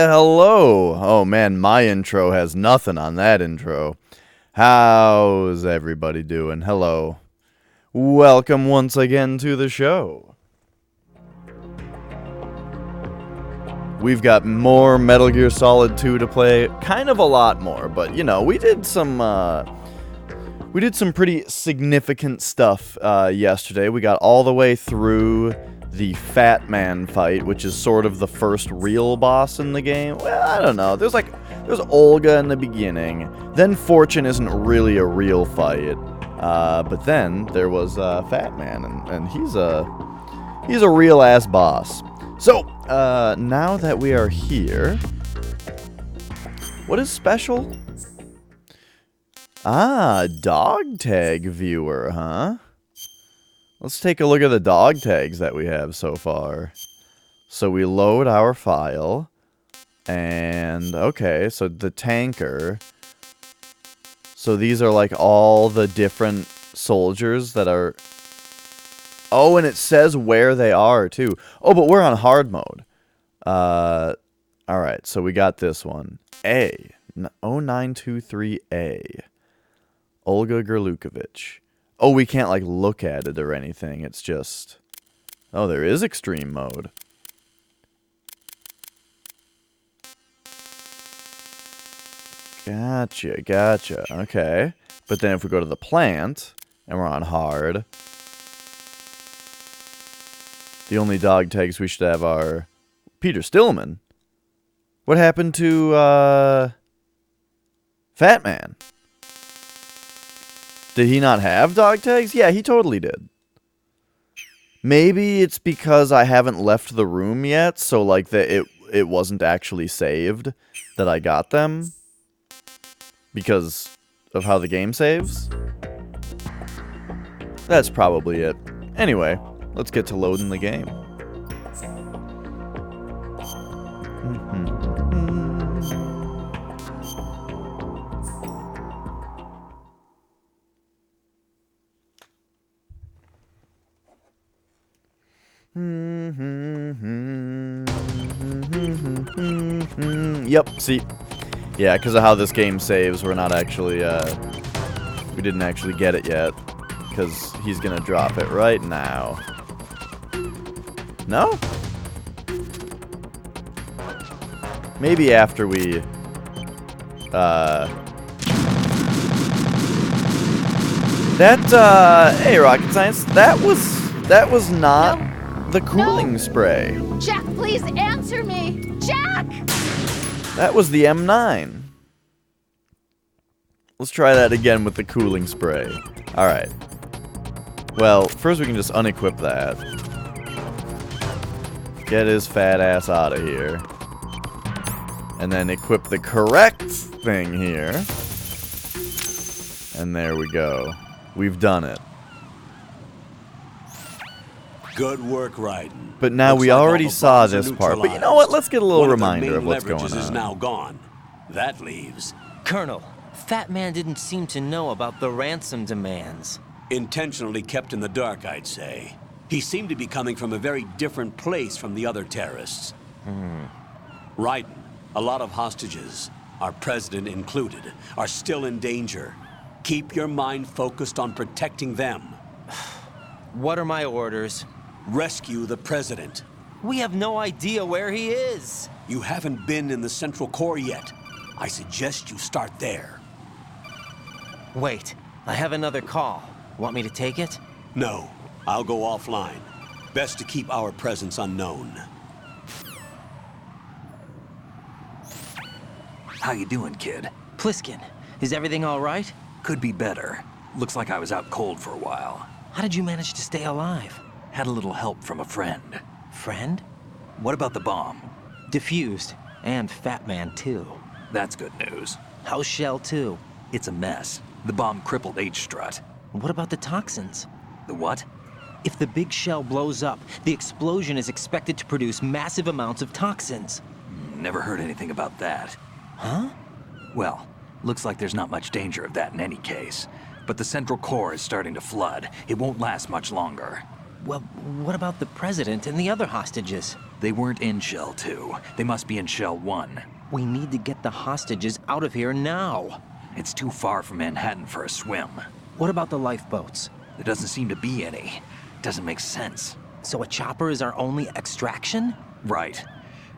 Hello. Oh man, my intro has nothing on that intro. How's everybody doing? Hello. Welcome once again to the show. We've got more Metal Gear Solid 2 to play. Kind of a lot more, but you know, we did some pretty significant stuff yesterday. We got all the way through the Fat Man fight, which is sort of the first real boss in the game. Well, I don't know. There's Olga in the beginning. Then Fortune isn't really a real fight. But then there was Fat Man, and he's a real ass boss. So now that we are here, what is special? Ah, dog tag viewer, huh? Let's take a look at the dog tags that we have so far. So we load our file, and okay, so the tanker. So these are like all the different soldiers that are... Oh, and it says where they are too. Oh, but we're on hard mode. Alright, so we got this one. A. 0923A. Olga Gerlukovich. Oh, we can't, like, look at it or anything. It's just... Oh, there is extreme mode. Gotcha. Okay. But then if we go to the plant, and we're on hard... The only dog tags we should have are... Peter Stillman. What happened to, Fat Man? Did he not have dog tags? Yeah, he totally did. Maybe it's because I haven't left the room yet, so like that it wasn't actually saved that I got them. Because of how the game saves. That's probably it. Anyway, let's get to loading the game. Yep, see. Yeah, because of how this game saves, we're not actually, we didn't actually get it yet. Because he's gonna drop it right now. No? Maybe after we, hey, Rocket Science, that was not the cooling spray. Jack, please answer me! Jack! That was the M9. Let's try that again with the cooling spray. Alright. Well, first we can just unequip that. Get his fat ass out of here. And then equip the correct thing here. And there we go. We've done it. Good work, Raiden. But now Looks we like already all the saw bombs are this part. But you know what? Let's get a little One of their reminder main of what's going leverages is on. now gone. That leaves Colonel, Fat Man didn't seem to know about the ransom demands. intentionally kept in the dark, I'd say. He seemed to be coming from a very different place from the other terrorists. Raiden, a lot of hostages, our president included, are still in danger. Keep your mind focused on protecting them. What are my orders? Rescue the president. We have no idea where he is. You haven't been in the Central Core yet. I suggest you start there. Wait, I have another call. Want me to take it? No, I'll go offline. Best to keep our presence unknown. How you doing, kid? Pliskin, is everything all right? Could be better. Looks like I was out cold for a while. How did you manage to stay alive? Had a little help from a friend. Friend? What about the bomb? Diffused. And Fat Man, too. That's good news. How's Shell, too? It's a mess. The bomb crippled H-Strut. What about the toxins? The what? If the big shell blows up, the explosion is expected to produce massive amounts of toxins. Never heard anything about that. Huh? Well, looks like there's not much danger of that in any case. But the Central Core is starting to flood. It won't last much longer. Well, what about the president and the other hostages? They weren't in Shell 2. They must be in Shell 1. We need to get the hostages out of here now. It's too far from Manhattan for a swim. What about the lifeboats? There doesn't seem to be any. Doesn't make sense. So a chopper is our only extraction? Right.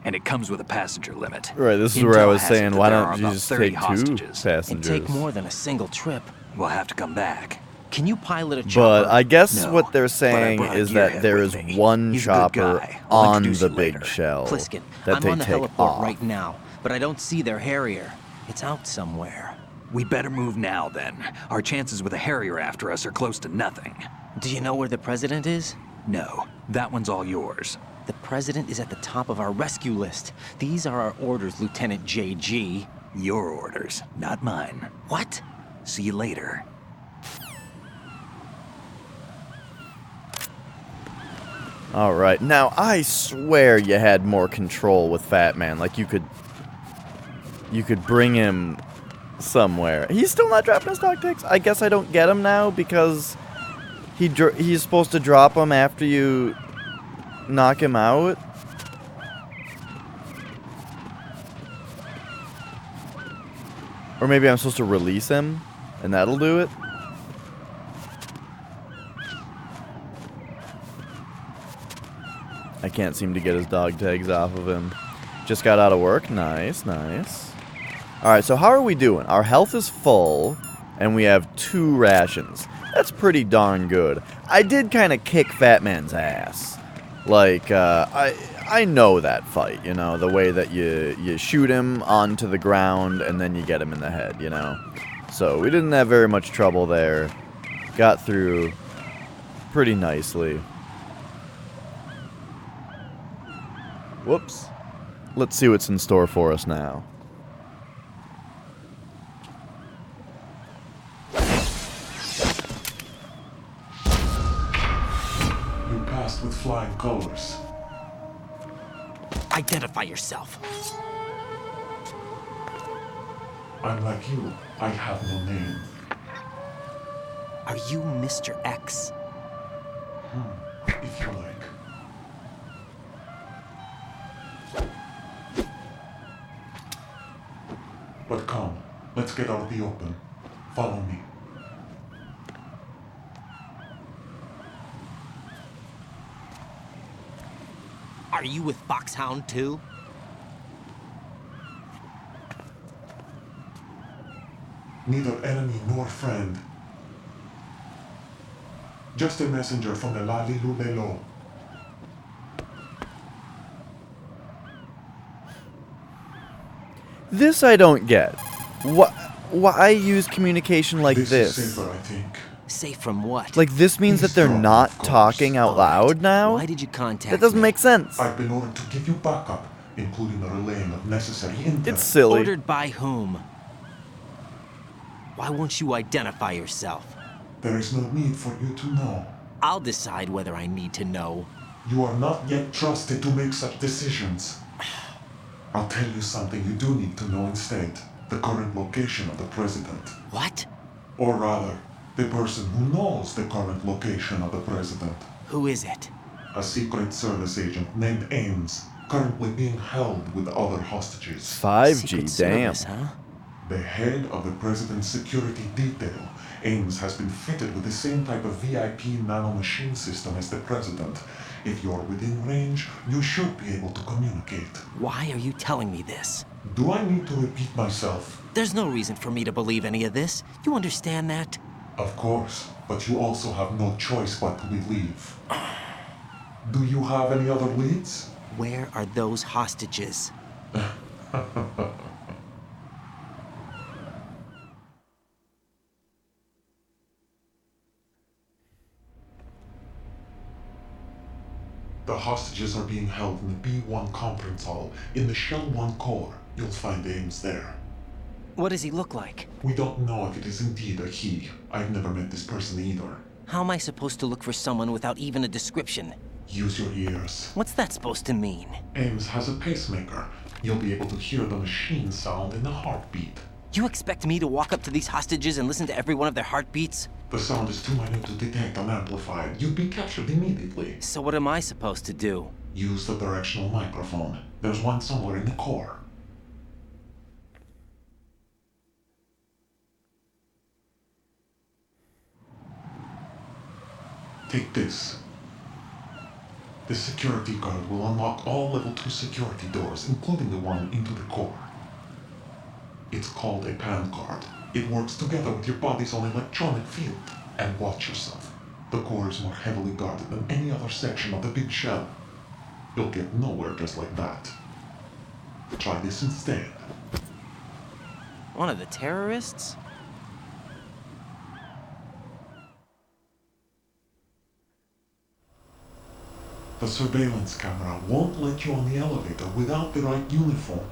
And it comes with a passenger limit. Right, this is Intel where I was has it saying, that why there don't are you about just 30 take two hostages. passengers? It'd take more than a single trip. We'll have to come back. Can you pilot a chopper? But I guess No, what they're but I saying brought a is that gearhead there with is me. one He's a good chopper guy. I'll on introduce the you big later. shell Pliskin, that I'm they on the take heliport off. right now, but I don't see their Harrier. It's out somewhere. We better move now, then. Our chances with a Harrier after us are close to nothing. Do you know where the president is? No, that one's all yours. The president is at the top of our rescue list. These are our orders, Lieutenant JG. Your orders, not mine. What? See you later. All right, now I swear you had more control with Fat Man. Like you could bring him somewhere. He's still not dropping his dog tags. I guess I don't get him now because he's supposed to drop him after you knock him out. Or maybe I'm supposed to release him and that'll do it. I can't seem to get his dog tags off of him. Just got out of work. Nice, nice. Alright, so how are we doing? Our health is full, and we have 2 rations. That's pretty darn good. I did kind of kick Fat Man's ass. Like, I know that fight, you know, the way that you shoot him onto the ground, and then you get him in the head, you know. So, we didn't have very much trouble there. Got through pretty nicely. Whoops. Let's see what's in store for us now. You passed with flying colors. Identify yourself. I'm like you. I have no name. Are you Mr. X? If you like. But come, let's get out of the open. Follow me. Are you with Foxhound too? Neither enemy nor friend. Just a messenger from the Lalilulelo. This I don't get. Why use communication like This this? is safer, I think. Safe from what? Like, this means that they're Eavesdrop, not of course. talking out loud now? Why did you contact That doesn't me? make sense. I've been ordered to give you backup, including the relaying of necessary intel. It's silly. Ordered by whom? Why won't you identify yourself? There is no need for you to know. I'll decide whether I need to know. You are not yet trusted to make such decisions. I'll tell you something you do need to know instead. The current location of the president. What? Or rather, the person who knows the current location of the president. Who is it? A Secret Service agent named Ames, currently being held with other hostages. 5G, Secret damn. Service, huh? The head of the president's security detail, Ames has been fitted with the same type of VIP nanomachine system as the president. If you're within range, you should be able to communicate. Why are you telling me this? Do I need to repeat myself? There's no reason for me to believe any of this. You understand that? Of course, but you also have no choice but to believe. Do you have any other leads? Where are those hostages? The hostages are being held in the B1 conference hall in the Shell 1 core. You'll find Ames there. What does he look like? We don't know if it is indeed a he. I've never met this person either. How am I supposed to look for someone without even a description? Use your ears. What's that supposed to mean? Ames has a pacemaker. You'll be able to hear the machine sound in the heartbeat. You expect me to walk up to these hostages and listen to every one of their heartbeats? The sound is too minute to detect and amplify. You'd be captured immediately. So what am I supposed to do? Use the directional microphone. There's one somewhere in the core. Take this. The security guard will unlock all level 2 security doors, including the one into the core. It's called a PAN card. It works together with your body's own electronic field. And watch yourself. The core is more heavily guarded than any other section of the big shell. You'll get nowhere just like that. Try this instead. One of the terrorists? The surveillance camera won't let you on the elevator without the right uniform.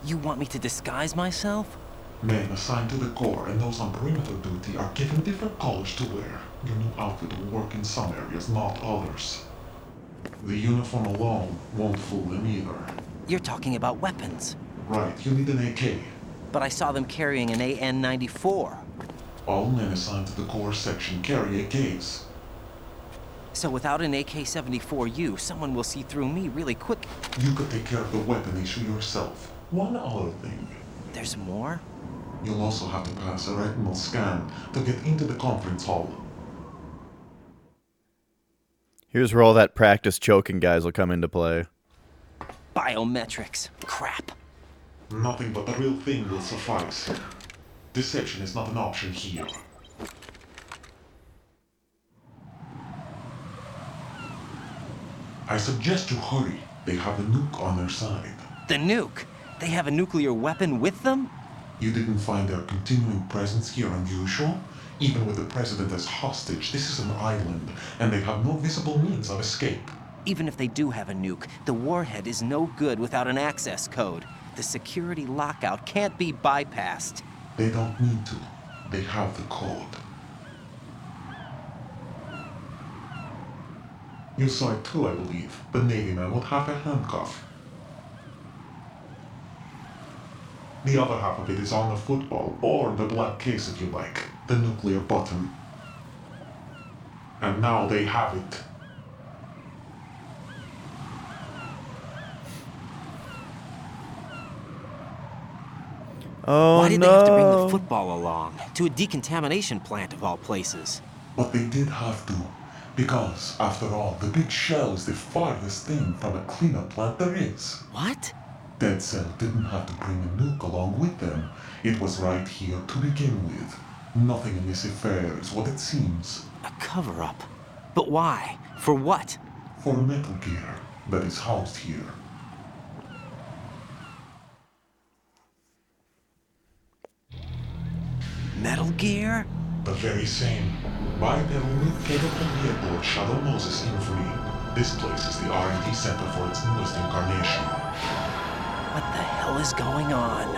You want me to disguise myself? Men assigned to the core and those on perimeter duty are given different colors to wear. Your new outfit will work in some areas, not others. The uniform alone won't fool them either. You're talking about weapons. Right, you need an AK. But I saw them carrying an AN-94. All men assigned to the core section carry AKs. So without an AK-74U, someone will see through me really quick. You could take care of the weapon issue yourself. One other thing. There's more? You'll also have to pass a retinal scan to get into the conference hall. Here's where all that practice choking guys will come into play. Biometrics. Crap. Nothing but the real thing will suffice. Deception is not an option here. I suggest you hurry. They have a nuke on their side. The nuke? They have a nuclear weapon with them? You didn't find their continuing presence here unusual? Even with the president as hostage, this is an island, and they have no visible means of escape. Even if they do have a nuke, the warhead is no good without an access code. The security lockout can't be bypassed. They don't need to. They have the code. You saw it too, I believe. The Navy man would have a handcuff. The other half of it is on the football, or the black case if you like, the nuclear button. And now they have it. Oh, Why did no. they have to bring the football along? To a decontamination plant of all places. But they did have to. Because, after all, the big shell is the farthest thing from a cleanup plant there is. What? Dead Cell didn't have to bring a nuke along with them. It was right here to begin with. Nothing in this affair is what it seems. A cover-up. But why? For what? For Metal Gear that is housed here. Metal Gear? The very same. Bipedal nuke capable vehicle Shadow Moses Infamy. This place is the R&D center for its newest incarnation. What the hell is going on?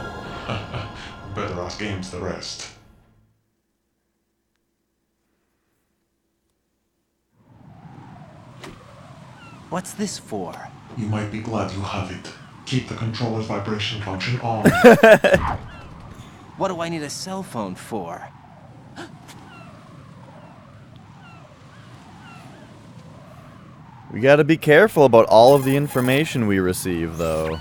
Better ask Ames the rest. What's this for? You might be glad you have it. Keep the controller's vibration function on. What do I need a cell phone for? We gotta be careful about all of the information we receive, though.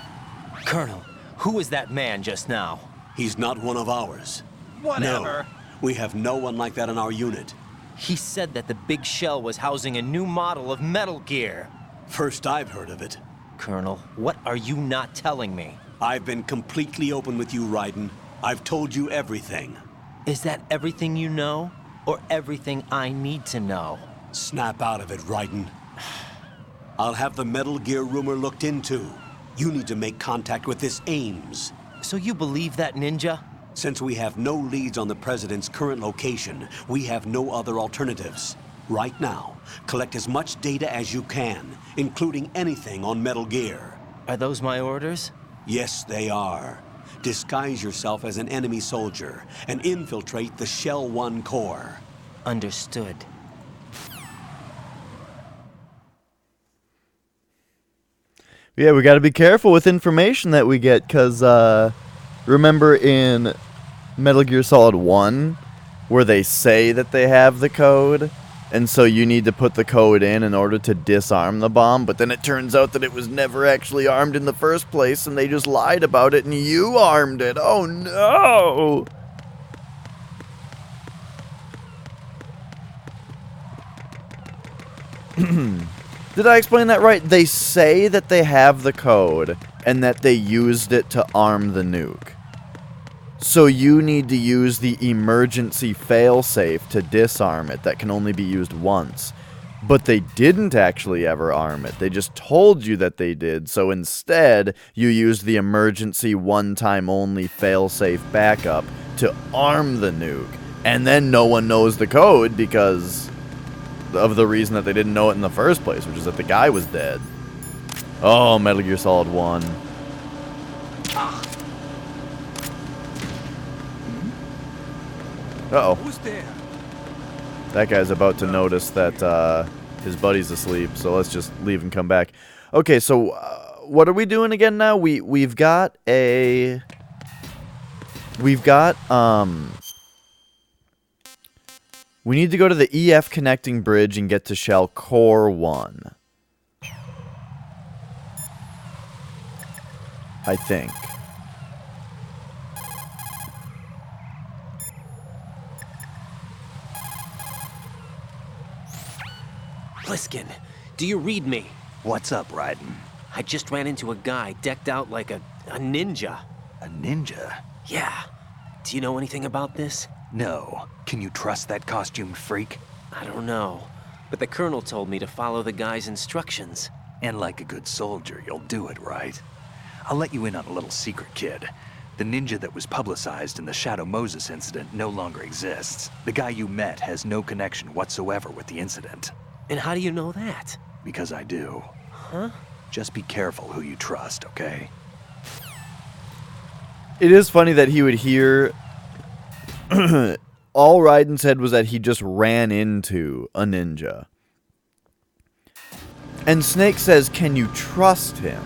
Colonel, who was that man just now? He's not one of ours. Whatever. No, we have no one like that in our unit. He said that the big shell was housing a new model of Metal Gear. First I've heard of it. Colonel, what are you not telling me? I've been completely open with you, Raiden. I've told you everything. Is that everything you know? Or everything I need to know? Snap out of it, Raiden. I'll have the Metal Gear rumor looked into. You need to make contact with this Ames. So you believe that ninja? Since we have no leads on the President's current location, we have no other alternatives. Right now, collect as much data as you can, including anything on Metal Gear. Are those my orders? Yes, they are. Disguise yourself as an enemy soldier and infiltrate the Shell 1 core. Understood. Yeah, we gotta be careful with information that we get, because, remember in Metal Gear Solid 1, where they say that they have the code, and so you need to put the code in order to disarm the bomb, but then it turns out that it was never actually armed in the first place, and they just lied about it, and you armed it. Oh no! Did I explain that right? They say that they have the code, and that they used it to arm the nuke. So you need to use the emergency failsafe to disarm it that can only be used once. But they didn't actually ever arm it. They just told you that they did. So instead, you used the emergency one-time only failsafe backup to arm the nuke. And then no one knows the code because of the reason that they didn't know it in the first place, which is that the guy was dead. Oh, Metal Gear Solid 1. Uh-oh. Who's there? That guy's about to notice that his buddy's asleep, so let's just leave and come back. Okay, so what are we doing again now? We need to go to the EF connecting bridge and get to Shell Core 1. I think. Pliskin, do you read me? What's up, Raiden? I just ran into a guy decked out like a ninja. A ninja? Yeah. Do you know anything about this? No. Can you trust that costumed freak? I don't know. But the colonel told me to follow the guy's instructions. And like a good soldier, you'll do it, right? I'll let you in on a little secret, kid. The ninja that was publicized in the Shadow Moses incident no longer exists. The guy you met has no connection whatsoever with the incident. And how do you know that? Because I do. Huh? Just be careful who you trust, okay? It is funny that he would hear... All Raiden said was that he just ran into a ninja. And Snake says, can you trust him?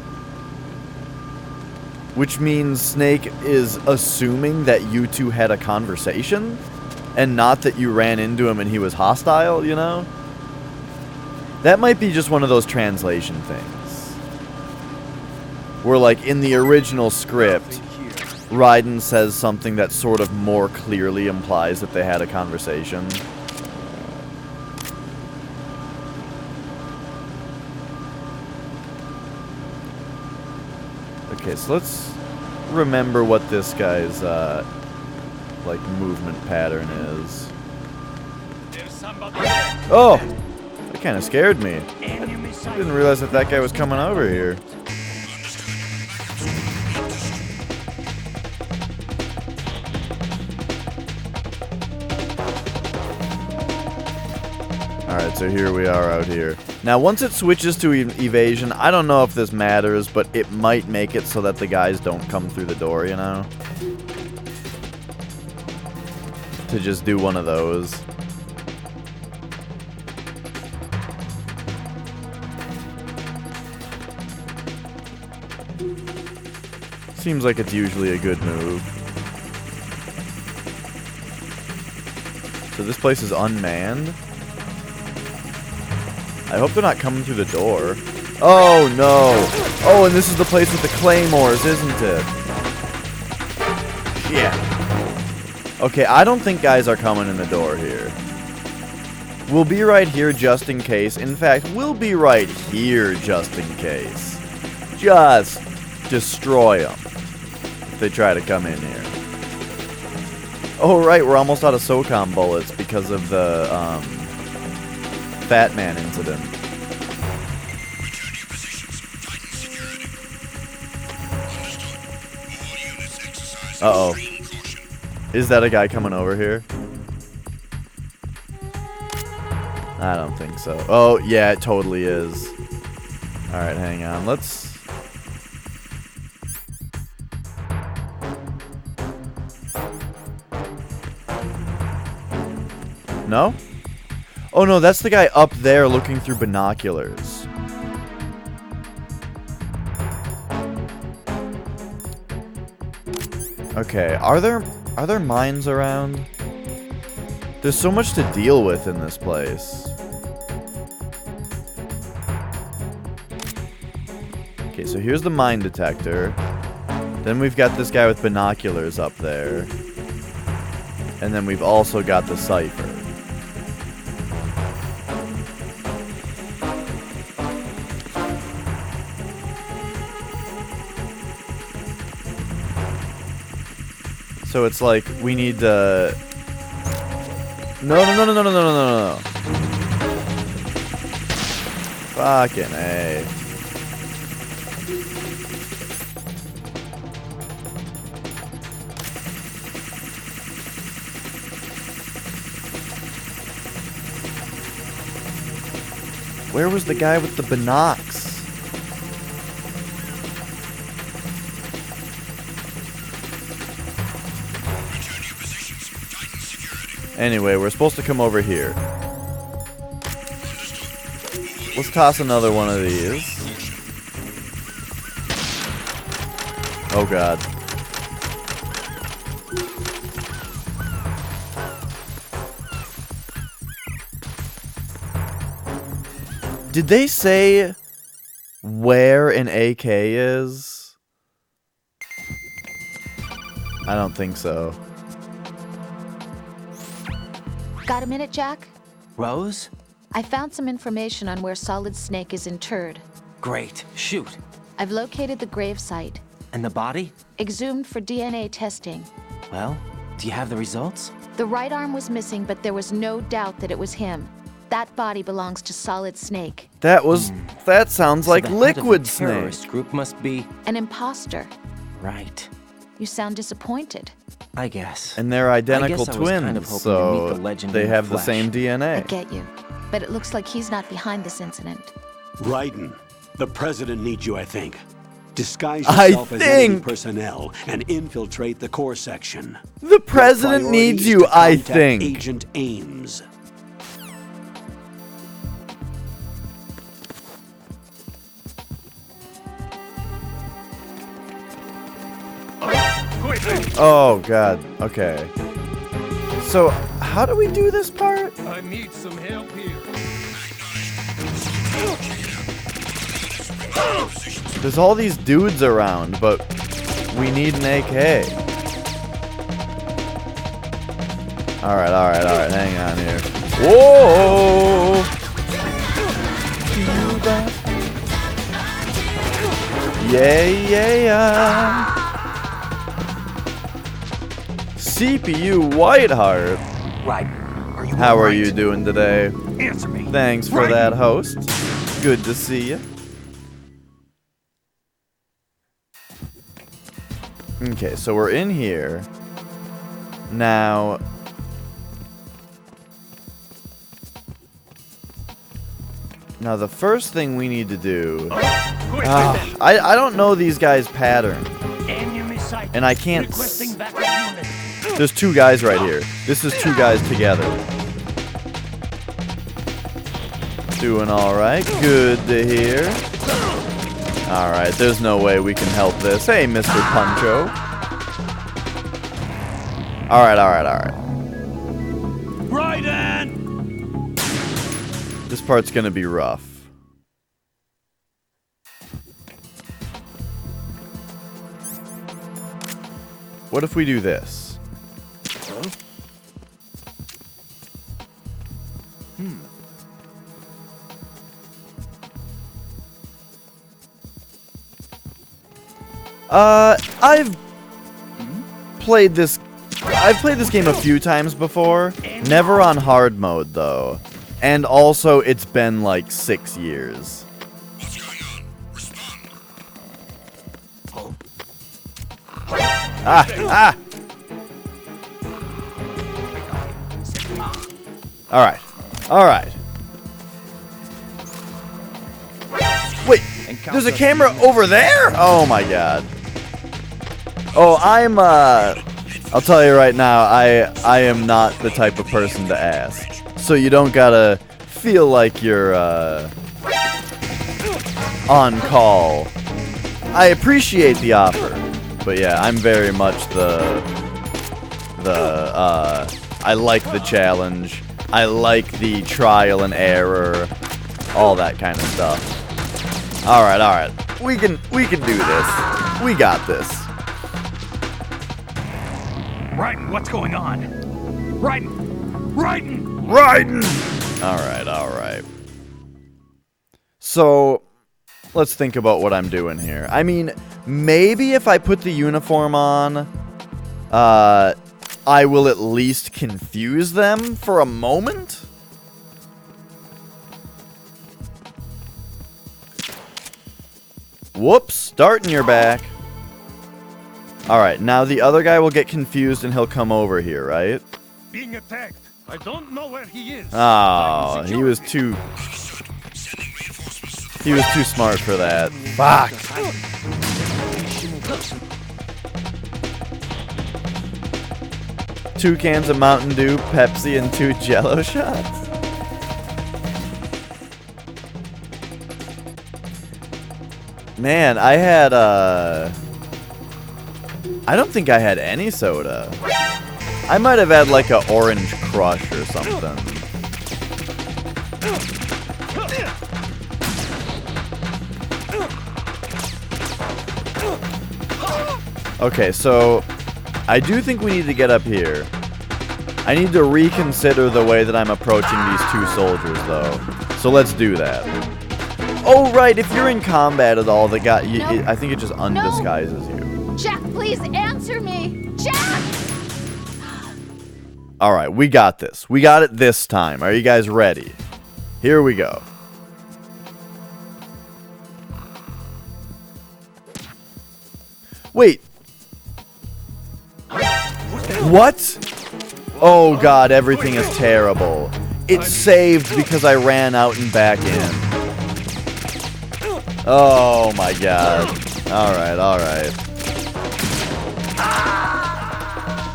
Which means Snake is assuming that you two had a conversation, and not that you ran into him and he was hostile, you know? That might be just one of those translation things. Where, like, in the original script, Raiden says something that sort of more clearly implies that they had a conversation. Okay, so let's remember what this guy's, like, movement pattern is. Oh! That kind of scared me. I didn't realize that that guy was coming over here. Alright, so here we are out here. Now, once it switches to evasion, I don't know if this matters, but it might make it so that the guys don't come through the door, you know? To just do one of those. Seems like it's usually a good move. So this place is unmanned? I hope they're not coming through the door. Oh, no. Oh, and this is the place with the claymores, isn't it? Yeah. Okay, I don't think guys are coming in the door here. We'll be right here just in case. In fact, we'll be right here just in case. Just destroy them if they try to come in here. Oh, right, we're almost out of SOCOM bullets because of the, Fat Man incident. Uh-oh. Is that a guy coming over here? I don't think so. Oh, yeah, it totally is. Alright, hang on. Let's... No? Oh no, that's the guy up there looking through binoculars. Okay, are there Are there mines around? There's so much to deal with in this place. Okay, so here's the mine detector. Then we've got this guy with binoculars up there. And then we've also got the cipher. So it's like we need to... No. Fucking A. Where was the guy with the binocs? Anyway, we're supposed to come over here. Let's toss another one of these. Oh god. Did they say where an AK is? I don't think so. Got a minute, Jack? Rose? I found some information on where Solid Snake is interred. Great. Shoot. I've located the grave site. And the body? Exhumed for DNA testing. Well, do you have the results? The right arm was missing, but there was no doubt that it was him. That body belongs to Solid Snake. That sounds like So the head of the Liquid Snake. terrorist group must be... An imposter. Right. You sound disappointed. I guess. And they're identical I was kind of twins, hoping to meet so the legend they in the have the flesh. same I DNA. get you. But it looks like he's not behind this incident. Raiden, the president needs you, I think. Disguise I yourself as enemy think- personnel and infiltrate the core section. The president Your needs priority you, is to I contact think. Agent Ames. Oh god. Okay. So, how do we do this part? I need some help here. There's all these dudes around, but we need an AK. Alright, hang on here. Whoa! Yeah. CPU Whiteheart. Right. Are you How are alright? you doing today? Answer me. Thanks for Right. that, host. Good to see you. Okay, so we're in here. Now... Now, the first thing we need to do... I don't know these guys' pattern. And I can't... There's two guys right here. This is two guys together. Doing alright. Good to hear. Alright, there's no way we can help this. Hey, Mr. Puncho. Alright. Raiden! This part's gonna be rough. What if we do this? I've played this game a few times before. Never on hard mode though. And also it's been like 6 years. What's going on? Respond. Alright. Wait, there's a camera over there? Oh my god. Oh, I'll tell you right now, I am not the type of person to ask. So you don't gotta feel like you're on call. I appreciate the offer, but yeah, I'm very much the the challenge. I like the trial and error, all that kind of stuff. All right. We can do this. We got this. Raiden, what's going on? Raiden! All right. So, let's think about what I'm doing here. I mean, maybe if I put the uniform on, I will at least confuse them for a moment? Whoops, starting your back. Alright, now the other guy will get confused and he'll come over here, right? Being attacked. I don't know where he is. Oh, he was too smart for that. Fuck. Two cans of Mountain Dew, Pepsi, and 2 Jello shots. Man, I had I don't think I had any soda. I might have had like a Orange Crush or something. Okay, so I do think we need to get up here. I need to reconsider the way that I'm approaching these 2 soldiers, though. So let's do that. Oh, right, if you're in combat at all, I think it just undisguises you. Jack, please answer me! Jack! Alright, we got this. We got it this time. Are you guys ready? Here we go. Wait. What? Oh god, everything is terrible. It saved because I ran out and back in. Oh my god. Alright.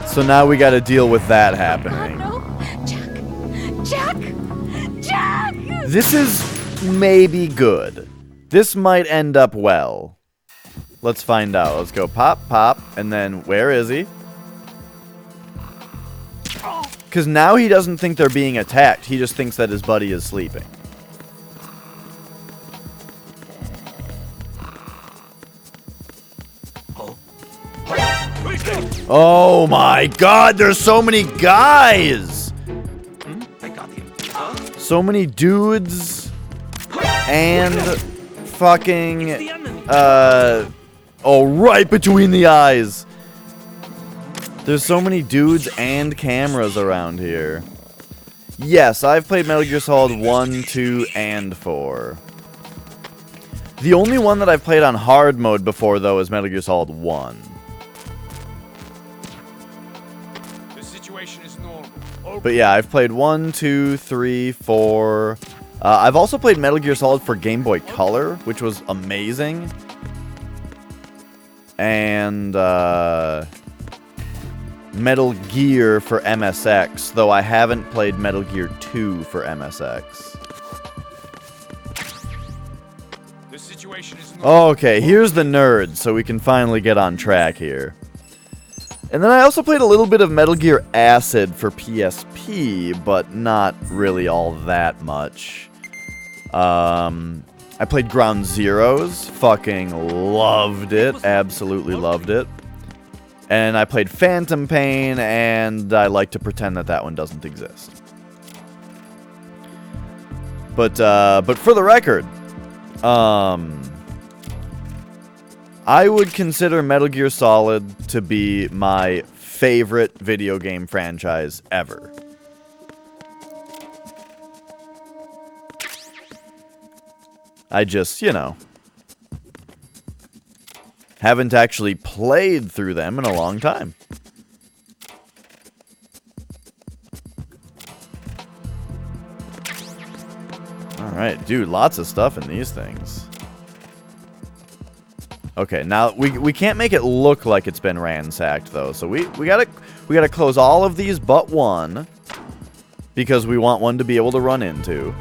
So now we gotta deal with that happening. Oh, no. Jack! This is maybe good. This might end up well. Let's find out. Let's go pop, and then where is he? Because now he doesn't think they're being attacked. He just thinks that his buddy is sleeping. Oh my god, there's so many guys! So many dudes and fucking oh, right between the eyes. There's so many dudes and cameras around here. Yes, I've played Metal Gear Solid 1, 2, and 4. The only one that I've played on hard mode before, though, is Metal Gear Solid 1. The situation is normal. But yeah, I've played 1, 2, 3, 4. I've also played Metal Gear Solid for Game Boy Color, which was amazing. And, Metal Gear for MSX, though I haven't played Metal Gear 2 for MSX. The situation is normal. Okay, here's the nerd, so we can finally get on track here. And then I also played a little bit of Metal Gear Acid for PSP, but not really all that much. I played Ground Zeroes, fucking loved it, absolutely loved it. And I played Phantom Pain, and I like to pretend that that one doesn't exist. But for the record, I would consider Metal Gear Solid to be my favorite video game franchise ever. I just, you know, haven't actually played through them in a long time. Alright, dude, lots of stuff in these things. Okay, now we can't make it look like it's been ransacked though. So we gotta close all of these but one, because we want one to be able to run into.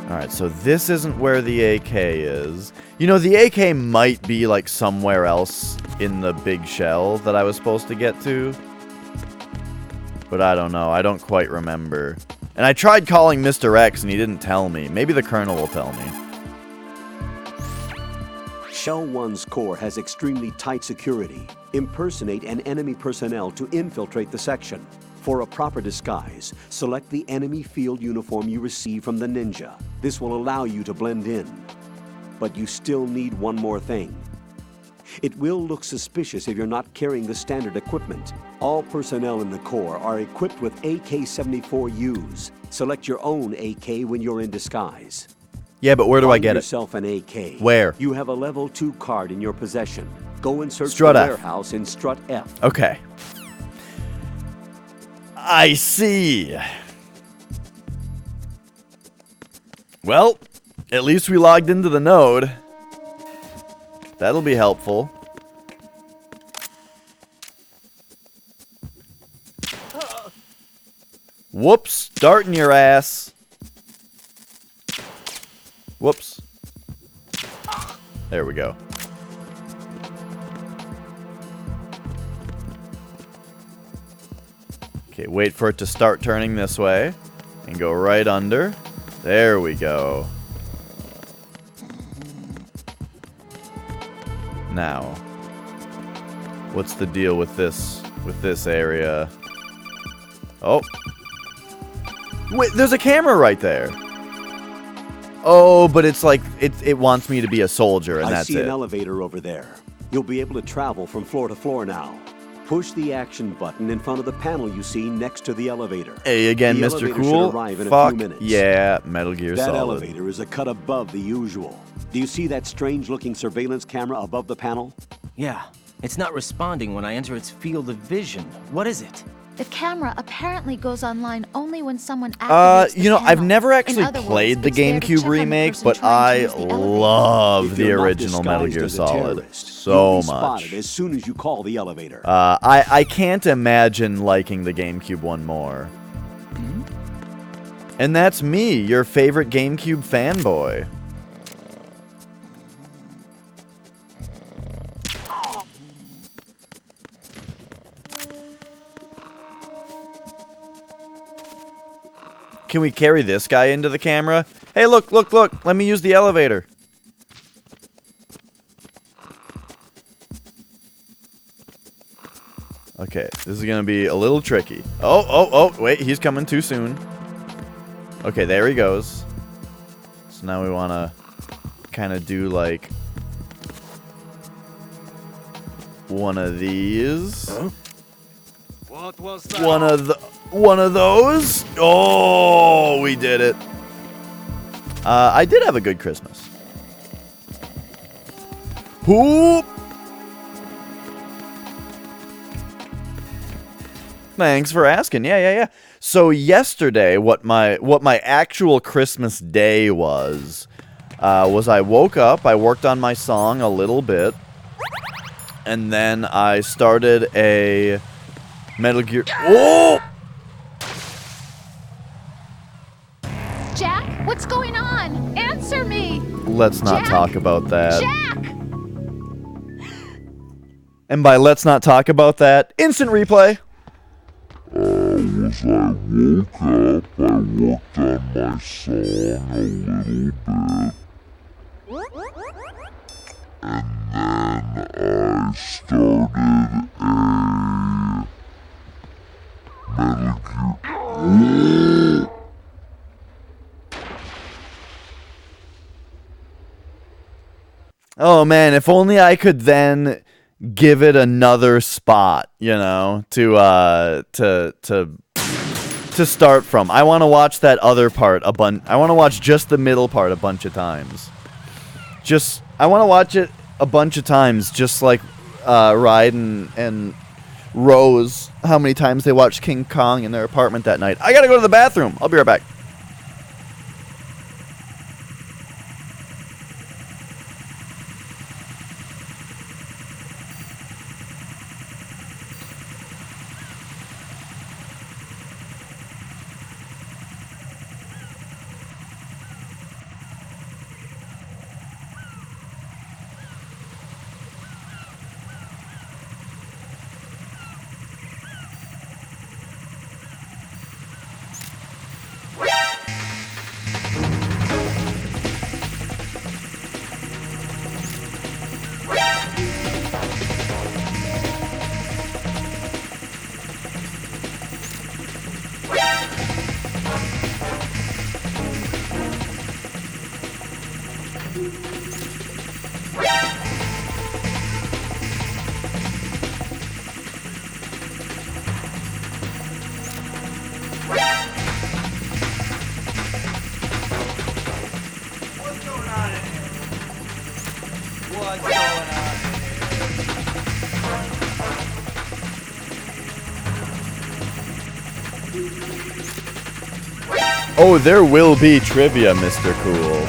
Alright, so this isn't where the AK is. You know, the AK might be, like, somewhere else in the big shell that I was supposed to get to. But I don't know. I don't quite remember. And I tried calling Mr. X, and he didn't tell me. Maybe the Colonel will tell me. Shell 1's core has extremely tight security. Impersonate an enemy personnel to infiltrate the section. For a proper disguise, select the enemy field uniform you receive from the ninja. This will allow you to blend in. But you still need one more thing. It will look suspicious if you're not carrying the standard equipment. All personnel in the Corps are equipped with AK-74Us. Select your own AK when you're in disguise. Yeah, but where do I Find get it? yourself an AK. Where? You have a level 2 card in your possession. Go and search Strut the F. warehouse in Strut F. Okay. I see. Well, at least we logged into the node. That'll be helpful. Whoops, starting your ass. Whoops. There we go. Okay, wait for it to start turning this way. And go right under. There we go. Now, what's the deal with this area? Oh. Wait, there's a camera right there. Oh, but it's like, it wants me to be a soldier, and that's it. I see an elevator over there. You'll be able to travel from floor to floor now. Push the action button in front of the panel you see next to the elevator. Hey, again, the Mr. elevator Cool. should arrive in Fuck a few minutes. yeah, Metal Gear That Solid. elevator is a cut above the usual. Do you see that strange-looking surveillance camera above the panel? Yeah, it's not responding when I enter its field of vision. What is it? The camera apparently goes online only when someone activates the you know, I've panel. never In actually other words, played the it's there to GameCube check on the remake, person but trying to I use the elevator. love If the you're not original Metal disguised Gear as a Solid terrorist, so you'll be much. spotted as soon as you call the elevator. I can't imagine liking the GameCube one more. And that's me, your favorite GameCube fanboy. Can we carry this guy into the camera? Hey, look, look, look. Let me use the elevator. Okay, this is gonna be a little tricky. Oh, wait, he's coming too soon. Okay, there he goes. So now we wanna kind of do like one of these. Huh? What was that? One of those. Oh, we did it. I did have a good Christmas. Whoop. Thanks for asking. Yeah. So yesterday, what my actual Christmas day was I woke up, I worked on my song a little bit, and then I started a Metal Gear. Oh! Jack, what's going on? Answer me! Let's not Jack? talk about that. Jack! And by let's not talk about that, instant replay. Was I woke up, I worked on my song a little bit, and then I started a Metal Gear. Oh man, if only I could then give it another spot, you know, to start from. I want to watch that other part I want to watch just the middle part a bunch of times. I want to watch it a bunch of times, just like Raiden and Rose, how many times they watched King Kong in their apartment that night. I gotta go to the bathroom. I'll be right back. What's going on? Oh, there will be trivia, Mr. Cool.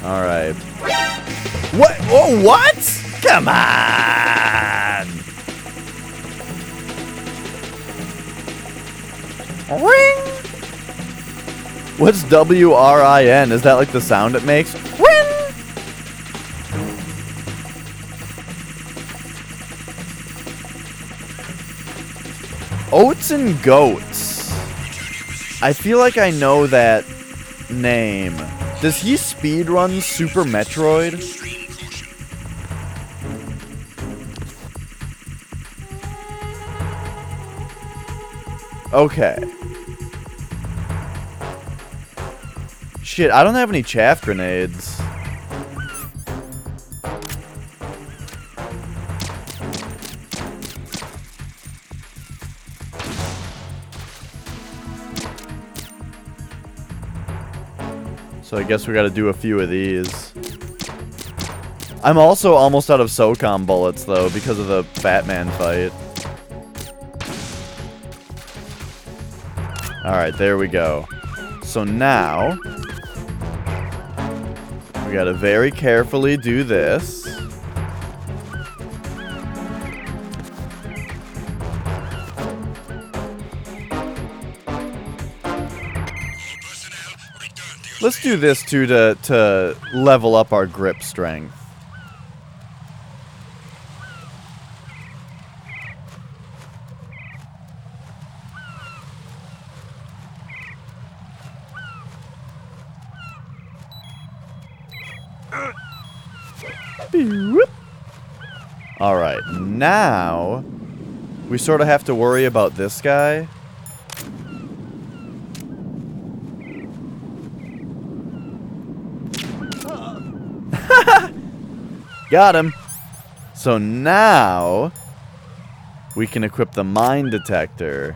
All right. What? Oh, what? Come on! Ring! What's WRIN? Is that like the sound it makes? Ring! Oats and Goats. I feel like I know that name. Does he speedrun Super Metroid? Okay. Shit, I don't have any chaff grenades. So I guess we gotta do a few of these. I'm also almost out of SOCOM bullets, though, because of the Batman fight. Alright, there we go. So now, we gotta very carefully do this. Let's do this too to level up our grip strength. Alright, now we sort of have to worry about this guy. Got him. So now we can equip the mine detector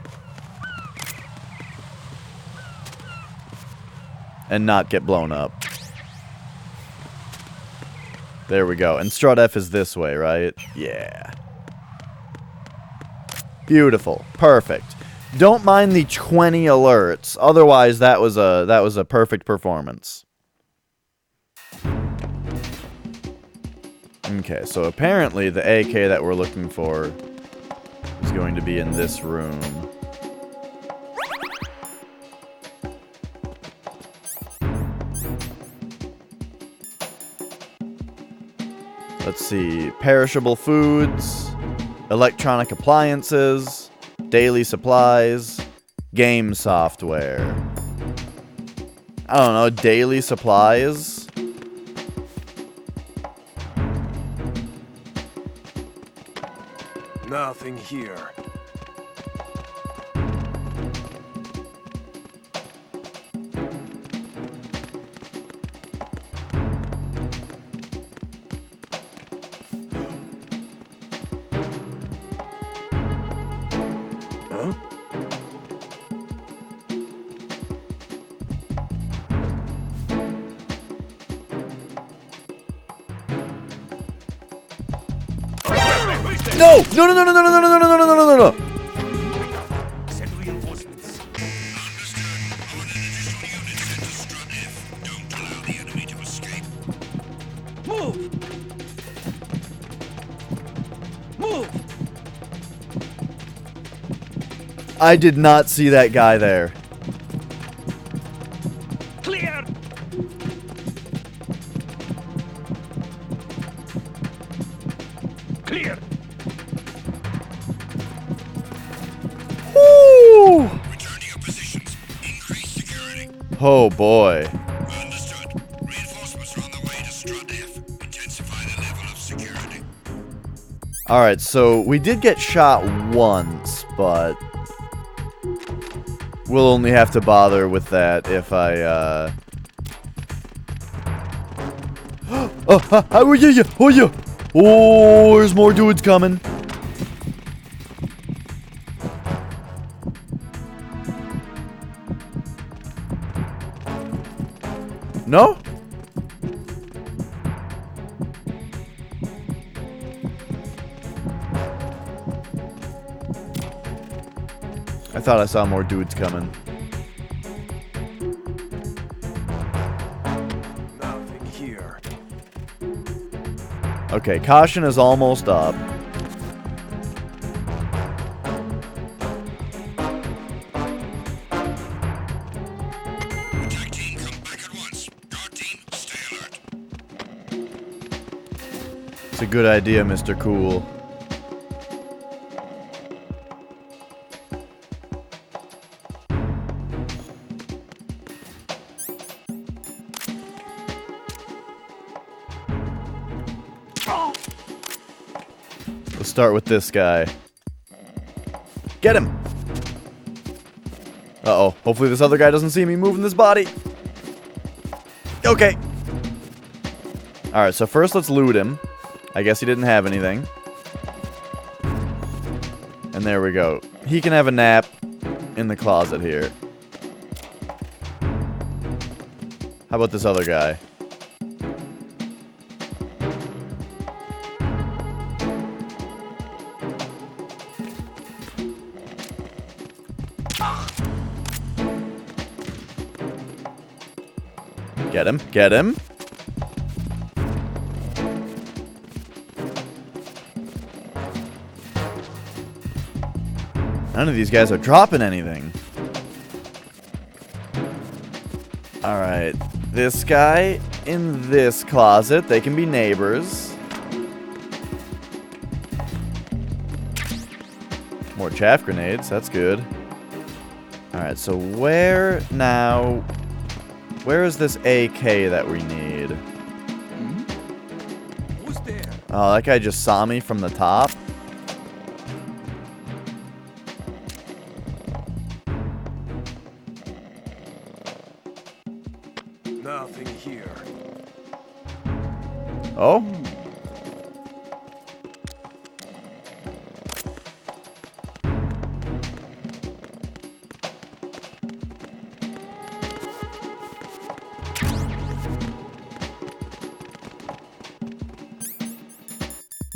and not get blown up. There we go. And Strut F is this way, right? Yeah. Beautiful. Perfect. Don't mind the 20 alerts. Otherwise, that was a perfect performance. Okay, so apparently the AK that we're looking for is going to be in this room. Let's see. Perishable foods, electronic appliances, daily supplies, game software. I don't know, daily supplies? Nothing here. Huh? No! No, no, no, no, no, no, no, no, no, no, no, no, no! Send reinforcements. Move! Move! I did not see that guy there. Clear! Clear! Woo! Return to your positions. Increase security. Oh boy. Understood. Reinforcements are on the way to Strut F. Intensify the level of security. Alright, so we did get shot once, but we'll only have to bother with that if I, oh, yeah, oh, yeah. Oh, there's more dudes coming. No? I thought I saw more dudes coming. Nothing here. Okay, caution is almost up. Attack team, come back at once. Guard team, stay alert. It's a good idea, Mr. Cool. Let's start with this guy. Get him! Uh-oh. Hopefully this other guy doesn't see me moving this body. Okay. Alright, so first let's loot him. I guess he didn't have anything. And there we go. He can have a nap in the closet here. How about this other guy? Get him. Get him. None of these guys are dropping anything. Alright. This guy in this closet. They can be neighbors. More chaff grenades. That's good. Alright, so where now... Where is this AK that we need? Who's there? Oh, that guy just saw me from the top. Nothing here. Oh?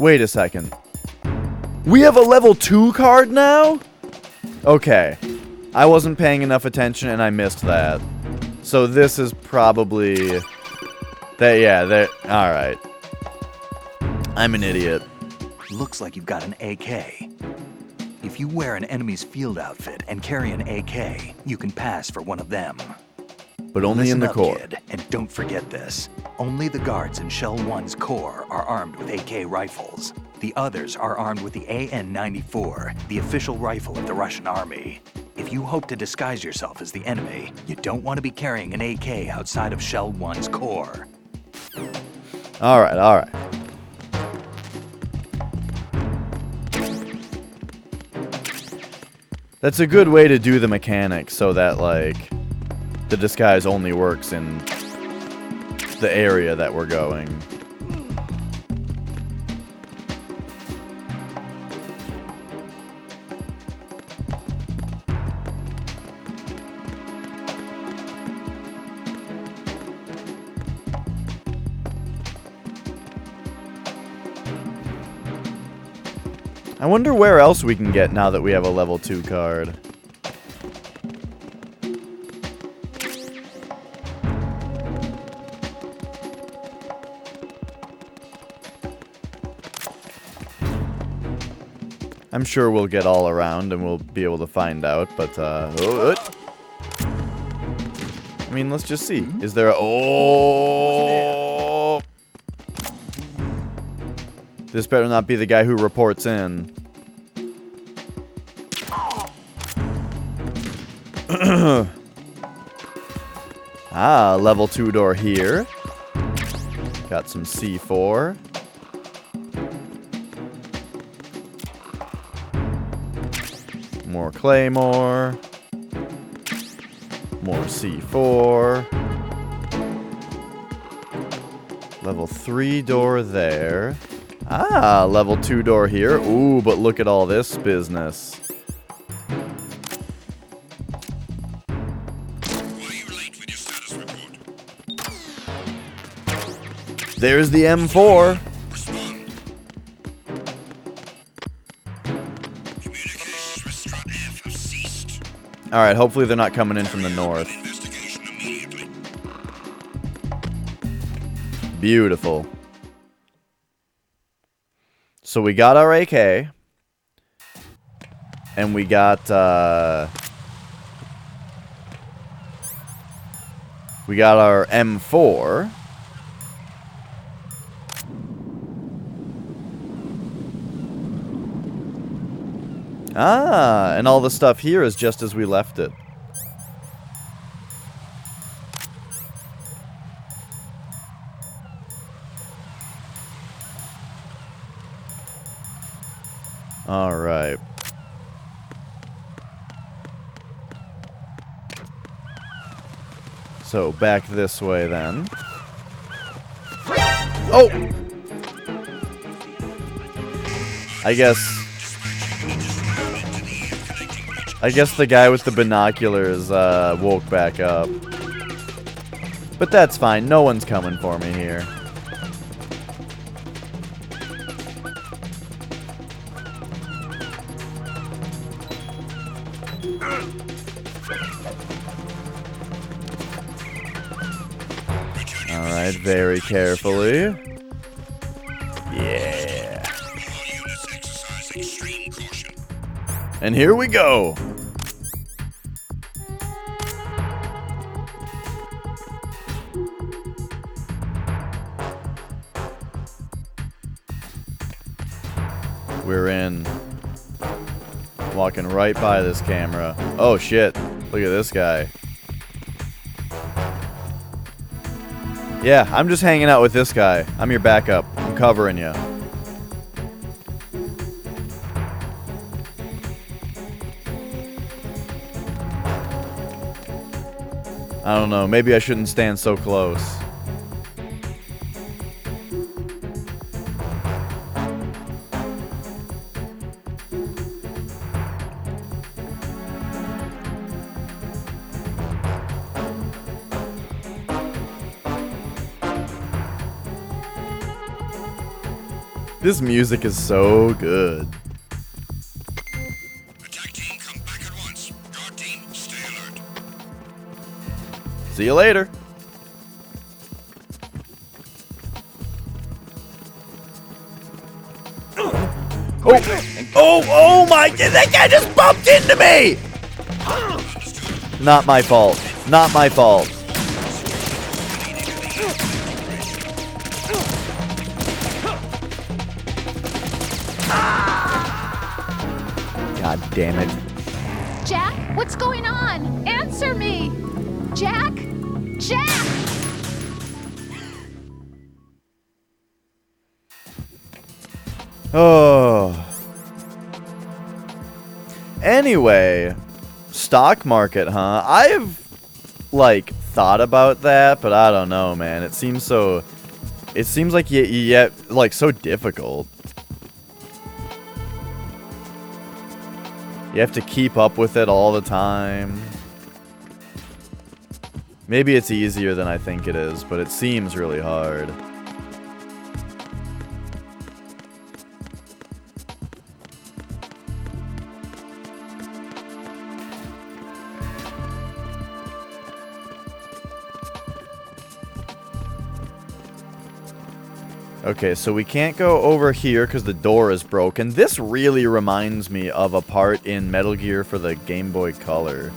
Wait a second. We have a level 2 card now? Okay. I wasn't paying enough attention and I missed that. So this is probably... Alright. I'm an idiot. Looks like you've got an AK. If you wear an enemy's field outfit and carry an AK, you can pass for one of them. But only Listen in the up, core. kid, and don't forget this. Only the guards in Shell 1's core are armed with AK rifles. The others are armed with the AN-94, the official rifle of the Russian army. If you hope to disguise yourself as the enemy, you don't want to be carrying an AK outside of Shell 1's core. Alright, alright. That's a good way to do the mechanics so that, like, the disguise only works in the area that we're going. I wonder where else we can get now that we have a level 2 card. I'm sure we'll get all around and we'll be able to find out, but, I mean, let's just see. Is there a... Oh! This better not be the guy who reports in. Ah, level 2 door here. Got some C4. More claymore. More C4. Level 3 door there. Ah, level 2 door here. Ooh, but look at all this business. Why are you late with your status report? There's the M4. Respond. Communications with Strut F have ceased. Alright, hopefully they're not coming in from the north. Investigation immediately. Beautiful. So we got our AK. And we got, we got our M4. Ah, and all the stuff here is just as we left it. All right. So back this way then. Oh! I guess the guy with the binoculars woke back up. But that's fine. No one's coming for me here. Alright, very carefully. Yeah. All units exercise extreme caution. And here we go. We're in. Walking right by this camera. Oh shit. Look at this guy. Yeah, I'm just hanging out with this guy. I'm your backup. I'm covering you. I don't know. Maybe I shouldn't stand so close. This music is so good. Attack team, come back at once. Guard team, stay alert. See you later. Oh my, that guy just bumped into me! Not my fault. Not my fault. God damn it. Jack, what's going on? Answer me! Jack? Jack! Oh. Anyway, stock market, huh? I've, like, thought about that, but I don't know, man. It seems so... It seems like like, so difficult. You have to keep up with it all the time. Maybe it's easier than I think it is, but it seems really hard. Okay, so we can't go over here because the door is broken. This really reminds me of a part in Metal Gear for the Game Boy Color.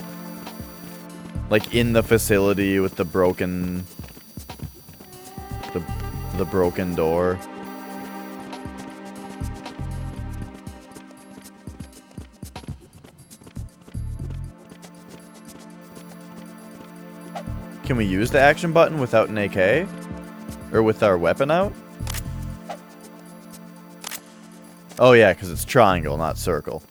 Like in the facility with the broken... The broken door. Can we use the action button without an AK? Or with our weapon out? Oh yeah, because it's triangle, not circle.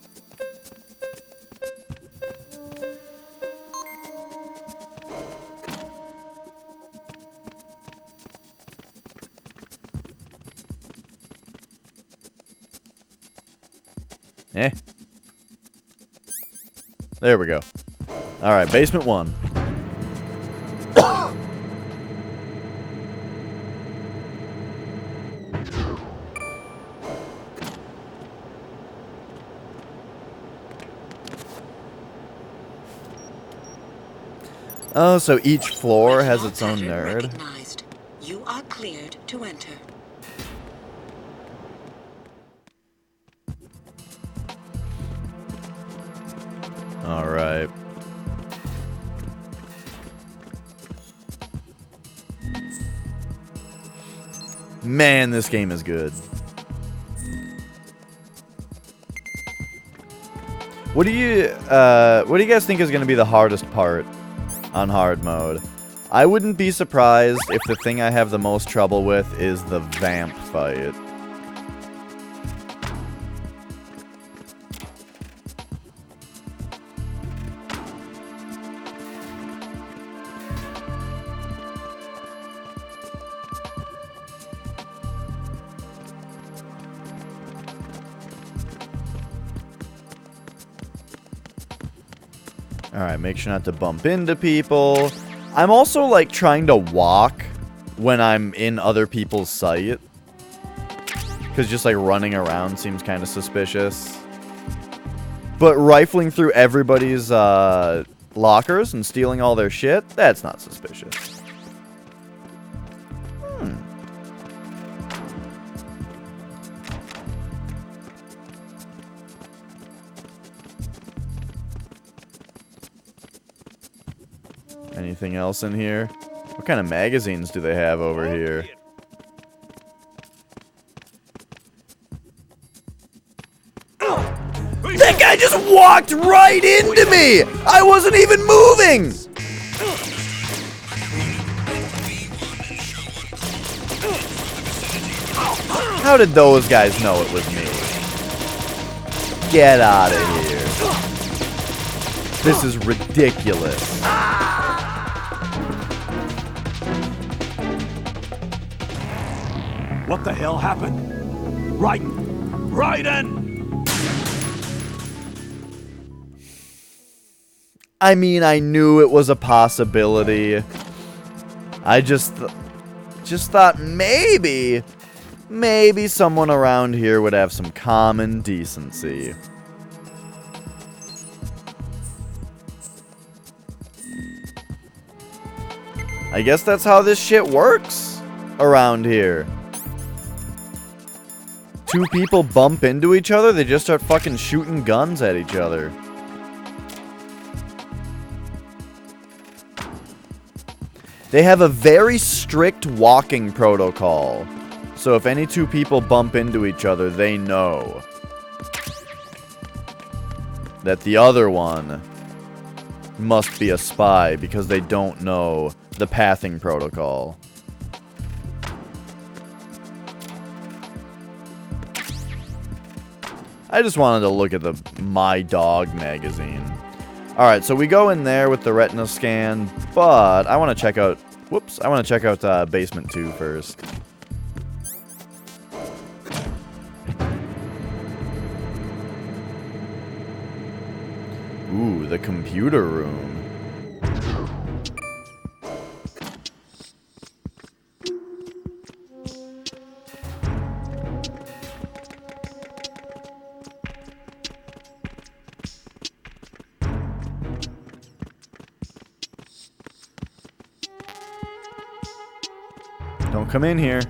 Eh. There we go. Alright, basement 1. Oh, so each floor has its own nerd. Recognized. You are cleared to enter. All right. Man, this game is good. What do you guys think is going to be the hardest part on hard mode? I wouldn't be surprised if the thing I have the most trouble with is the vamp fight. Alright, make sure not to bump into people. I'm also, like, trying to walk when I'm in other people's sight. Because just, like, running around seems kind of suspicious. But rifling through everybody's, lockers and stealing all their shit, that's not suspicious. Anything else in here? What kind of magazines do they have over here? That guy just walked right into me! I wasn't even moving! How did those guys know it was me? Get out of here. This is ridiculous. What the hell happened? Raiden! I mean, I knew it was a possibility. I just thought maybe someone around here would have some common decency. I guess that's how this shit works around here. Two people bump into each other, they just start fucking shooting guns at each other. They have a very strict walking protocol. So if any two people bump into each other, they know that the other one must be a spy because they don't know the pathing protocol. I just wanted to look at the My Dog magazine. Alright, so we go in there with the retina scan, but I want to check out... Whoops, I want to check out Basement 2 first. Ooh, the computer room. Don't come in here.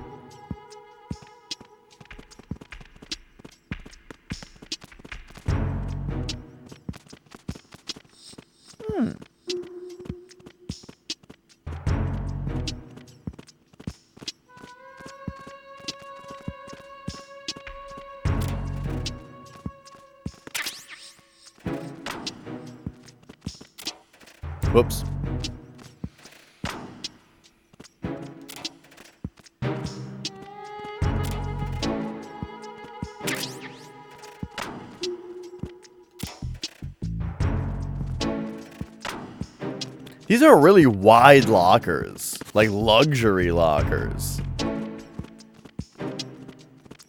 Whoops. These are really wide lockers, like luxury lockers.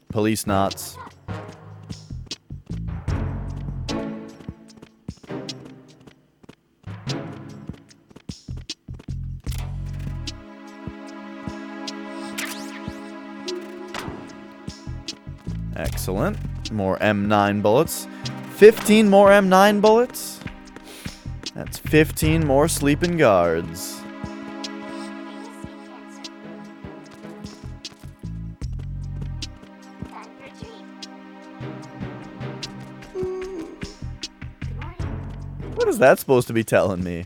Police knots. Excellent. More M9 bullets. 15 more M9 bullets. That's 15 more sleeping guards. What is that supposed to be telling me?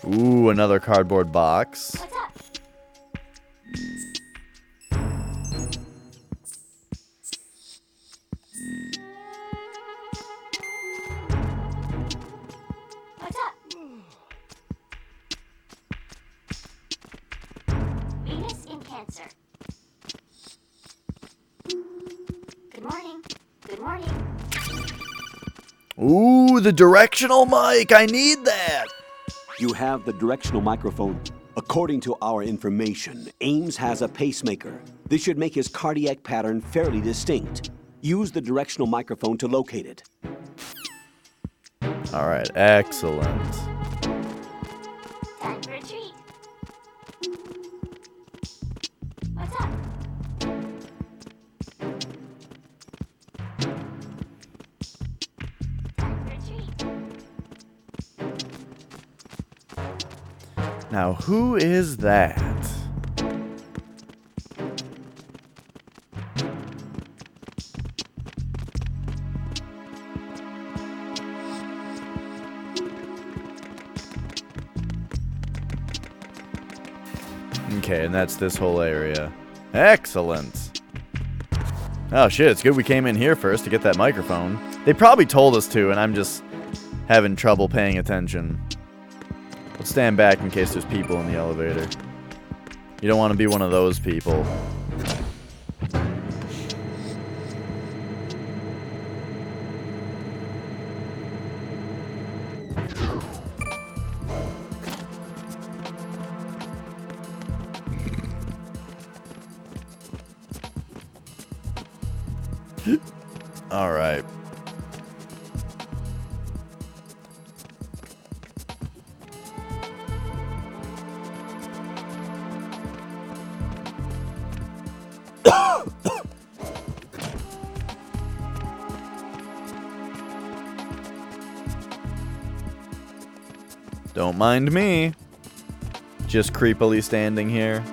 Ooh, another cardboard box. What's up? What's up? Venus in Cancer. Good morning. Good morning. Ooh, the directional mic. I need that. You have the directional microphone. According to our information, Ames has a pacemaker. This should make his cardiac pattern fairly distinct. Use the directional microphone to locate it. All right, excellent. Time for a treat. What's up? Time for a treat. Now, who is that? Okay, and that's this whole area. Excellent. Oh shit, it's good we came in here first to get that microphone. They probably told us to, and I'm just having trouble paying attention. Let's stand back in case there's people in the elevator. You don't want to be one of those people. All right. Don't mind me. Just creepily standing here.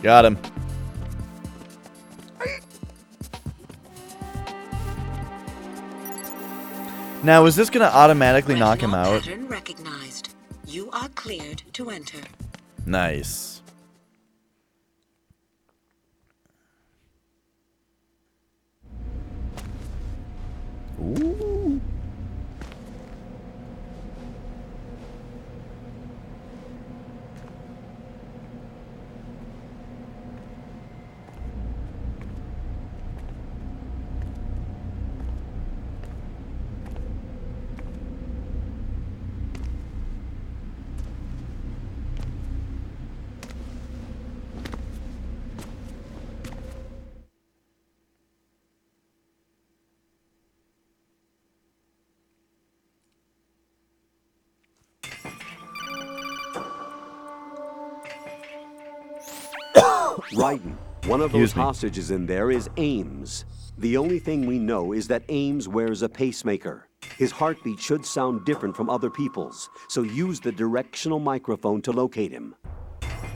Got him. Now, is this going to automatically knock him out? Pattern recognized. You are cleared to enter. Nice. Ooh. Raiden, one of those hostages in there is Ames. The only thing we know is that Ames wears a pacemaker. His heartbeat should sound different from other people's, so use the directional microphone to locate him.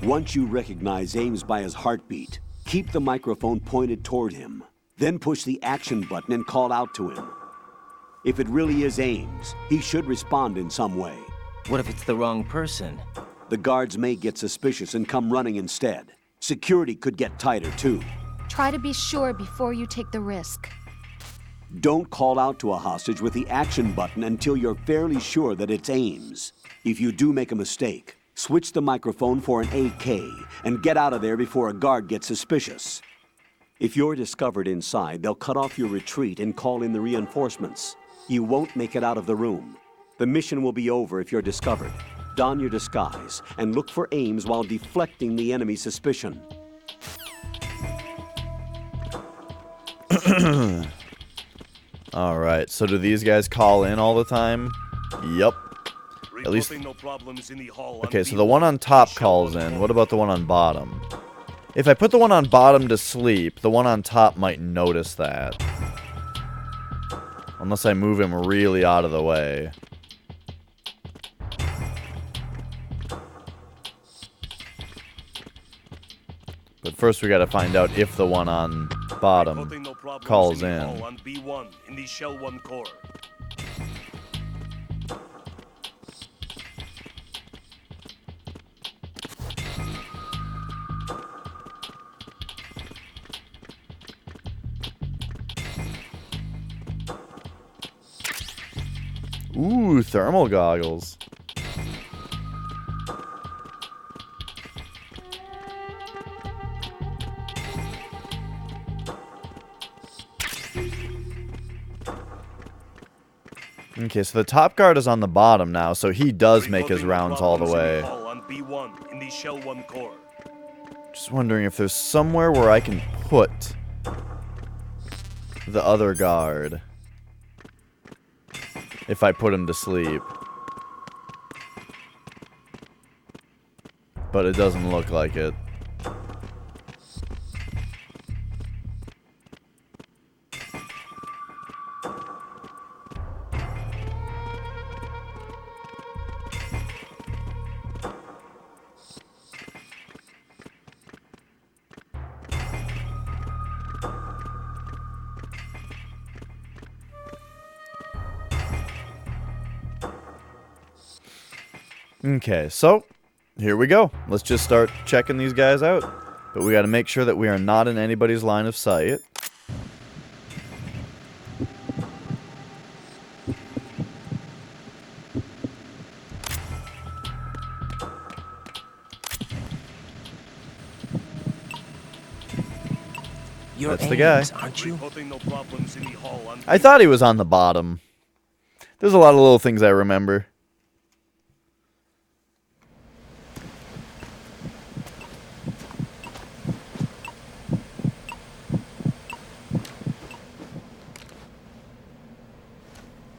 Once you recognize Ames by his heartbeat, keep the microphone pointed toward him. Then push the action button and call out to him. If it really is Ames, he should respond in some way. What if it's the wrong person? The guards may get suspicious and come running instead. Security could get tighter, too. Try to be sure before you take the risk. Don't call out to a hostage with the action button until you're fairly sure that it's Ames. If you do make a mistake, switch the microphone for an AK and get out of there before a guard gets suspicious. If you're discovered inside, they'll cut off your retreat and call in the reinforcements. You won't make it out of the room. The mission will be over if you're discovered. Don your disguise and look for Ames while deflecting the enemy's suspicion. Alright, so do these guys call in all the time? Yep. At least... No problems in the hall Okay, so the one on top calls in. What about the one on bottom? If I put the one on bottom to sleep, the one on top might notice that. Unless I move him really out of the way. But first we gotta find out if the one on bottom calls in. On B1 in the Shell 1 core. Ooh, thermal goggles. Okay, so the top guard is on the bottom now, so he does make his rounds all the way. On B1 in the Shell 1 core. Just wondering if there's somewhere where I can put the other guard. If I put him to sleep. But it doesn't look like it. Okay, so here we go. Let's just start checking these guys out. But we got to make sure that we are not in anybody's line of sight. That's the guy. Aren't you? I thought he was on the bottom. There's a lot of little things I remember.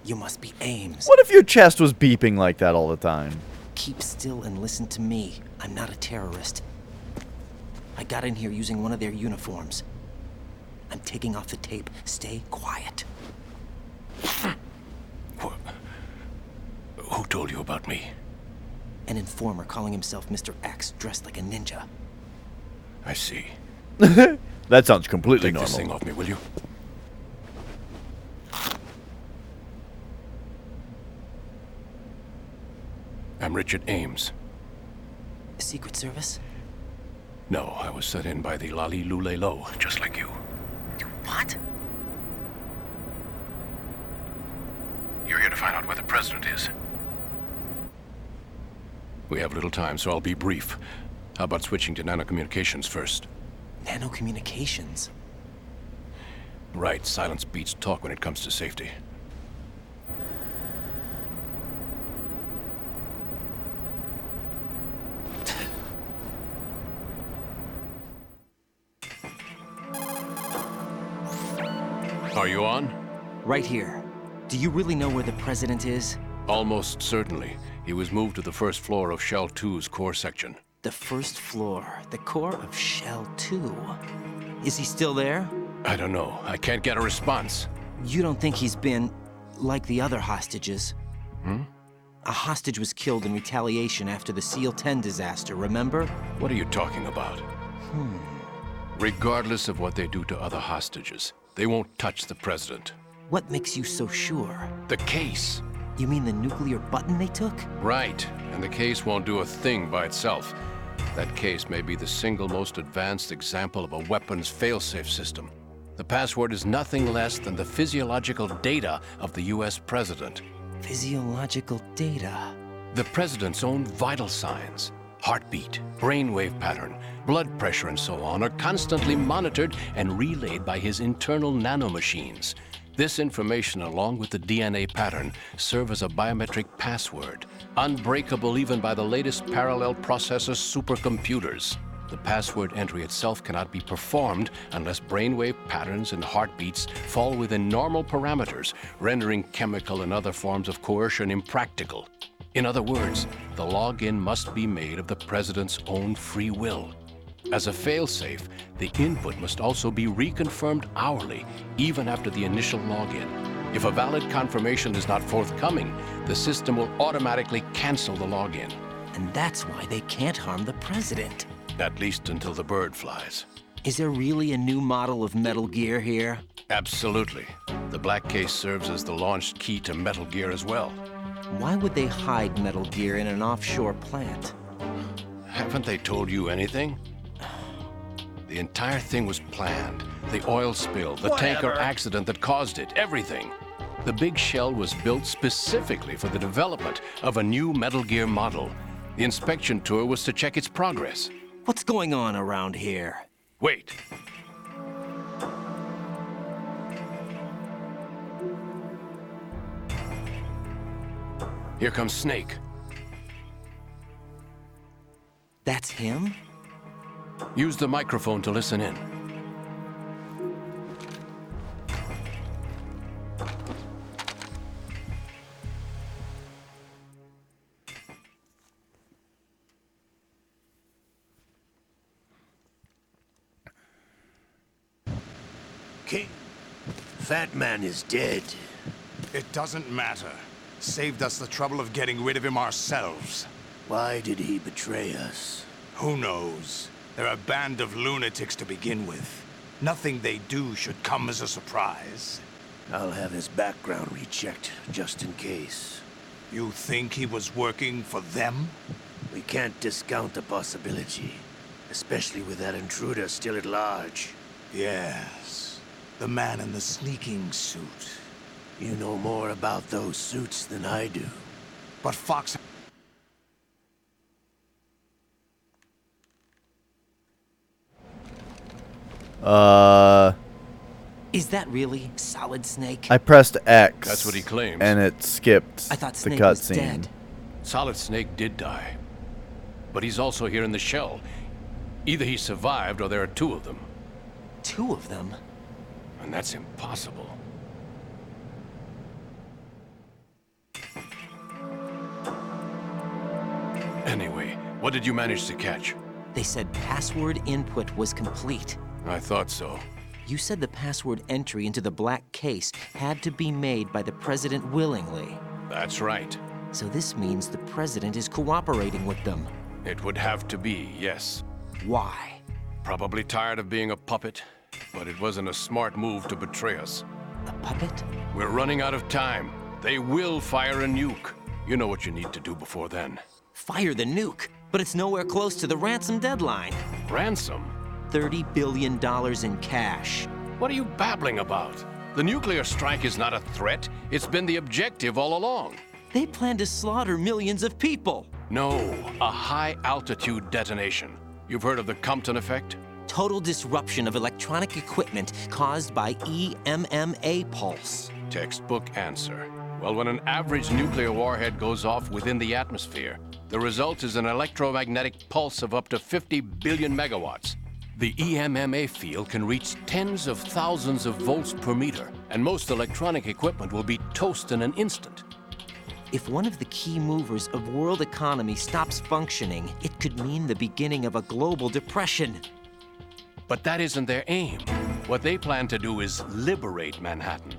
You must be Ames. What if your chest was beeping like that all the time? Keep still and listen to me. I'm not a terrorist. I got in here using one of their uniforms. I'm taking off the tape. Stay quiet. Who told you about me? An informer calling himself Mr. X, dressed like a ninja. I see. That sounds completely Take normal. this thing off me, will you? I'm Richard Ames. Secret Service? No, I was set in by the Lali Lule Lo, just like you. What? You're here to find out where the president is. We have little time, so I'll be brief. How about switching to nanocommunications first? Nanocommunications? Right, silence beats talk when it comes to safety. Are you on? Right here. Do you really know where the president is? Almost certainly. He was moved to the first floor of Shell 2's core section. The first floor. The core of Shell 2. Is he still there? I don't know. I can't get a response. You don't think he's been like the other hostages? Hmm? A hostage was killed in retaliation after the SEAL 10 disaster, remember? What are you talking about? Regardless of what they do to other hostages, they won't touch the president. What makes you so sure? The case. You mean the nuclear button they took? Right. And the case won't do a thing by itself. That case may be the single most advanced example of a weapons failsafe system. The password is nothing less than the physiological data of the US president. Physiological data? The president's own vital signs, heartbeat, brainwave pattern, blood pressure and so on are constantly monitored and relayed by his internal nanomachines. This information, along with the DNA pattern, serve as a biometric password, unbreakable even by the latest parallel processor supercomputers. The password entry itself cannot be performed unless brainwave patterns and heartbeats fall within normal parameters, rendering chemical and other forms of coercion impractical. In other words, the login must be made of the president's own free will. As a failsafe, the input must also be reconfirmed hourly, even after the initial login. If a valid confirmation is not forthcoming, the system will automatically cancel the login. And that's why they can't harm the president. At least until the bird flies. Is there really a new model of Metal Gear here? Absolutely. The black case serves as the launch key to Metal Gear as well. Why would they hide Metal Gear in an offshore plant? Haven't they told you anything? The entire thing was planned. The oil spill, the tanker accident that caused it, everything. The big shell was built specifically for the development of a new Metal Gear model. The inspection tour was to check its progress. What's going on around here? Wait. Here comes Snake. That's him? Use the microphone to listen in. King, Fat Man is dead. It doesn't matter. Saved us the trouble of getting rid of him ourselves. Why did he betray us? Who knows? They're a band of lunatics to begin with. Nothing they do should come as a surprise. I'll have his background rechecked, just in case. You think he was working for them? We can't discount the possibility. Especially with that intruder still at large. Yes. The man in the sneaking suit. You know more about those suits than I do. But Fox... Is that really Solid Snake? I pressed X. That's what he claims. And it skipped I thought the Snake was cutscene. dead. Solid Snake did die. But he's also here in the shell. Either he survived or there are two of them. Two of them? And that's impossible. Anyway, what did you manage to catch? They said password input was complete. I thought so. You said the password entry into the black case had to be made by the president willingly. That's right. So this means the president is cooperating with them. It would have to be, yes. Why? Probably tired of being a puppet, but it wasn't a smart move to betray us. A puppet? We're running out of time. They will fire a nuke. You know what you need to do before then. Fire the nuke, but it's nowhere close to the ransom deadline. Ransom? $30 billion in cash. What are you babbling about? The nuclear strike is not a threat. It's been the objective all along. They plan to slaughter millions of people. No, a high-altitude detonation. You've heard of the Compton effect? Total disruption of electronic equipment caused by EMMA pulse. Textbook answer. Well, when an average nuclear warhead goes off within the atmosphere, the result is an electromagnetic pulse of up to 50 billion megawatts. The EMMA field can reach tens of thousands of volts per meter, and most electronic equipment will be toast in an instant. If one of the key movers of world economy stops functioning, it could mean the beginning of a global depression. But that isn't their aim. What they plan to do is liberate Manhattan,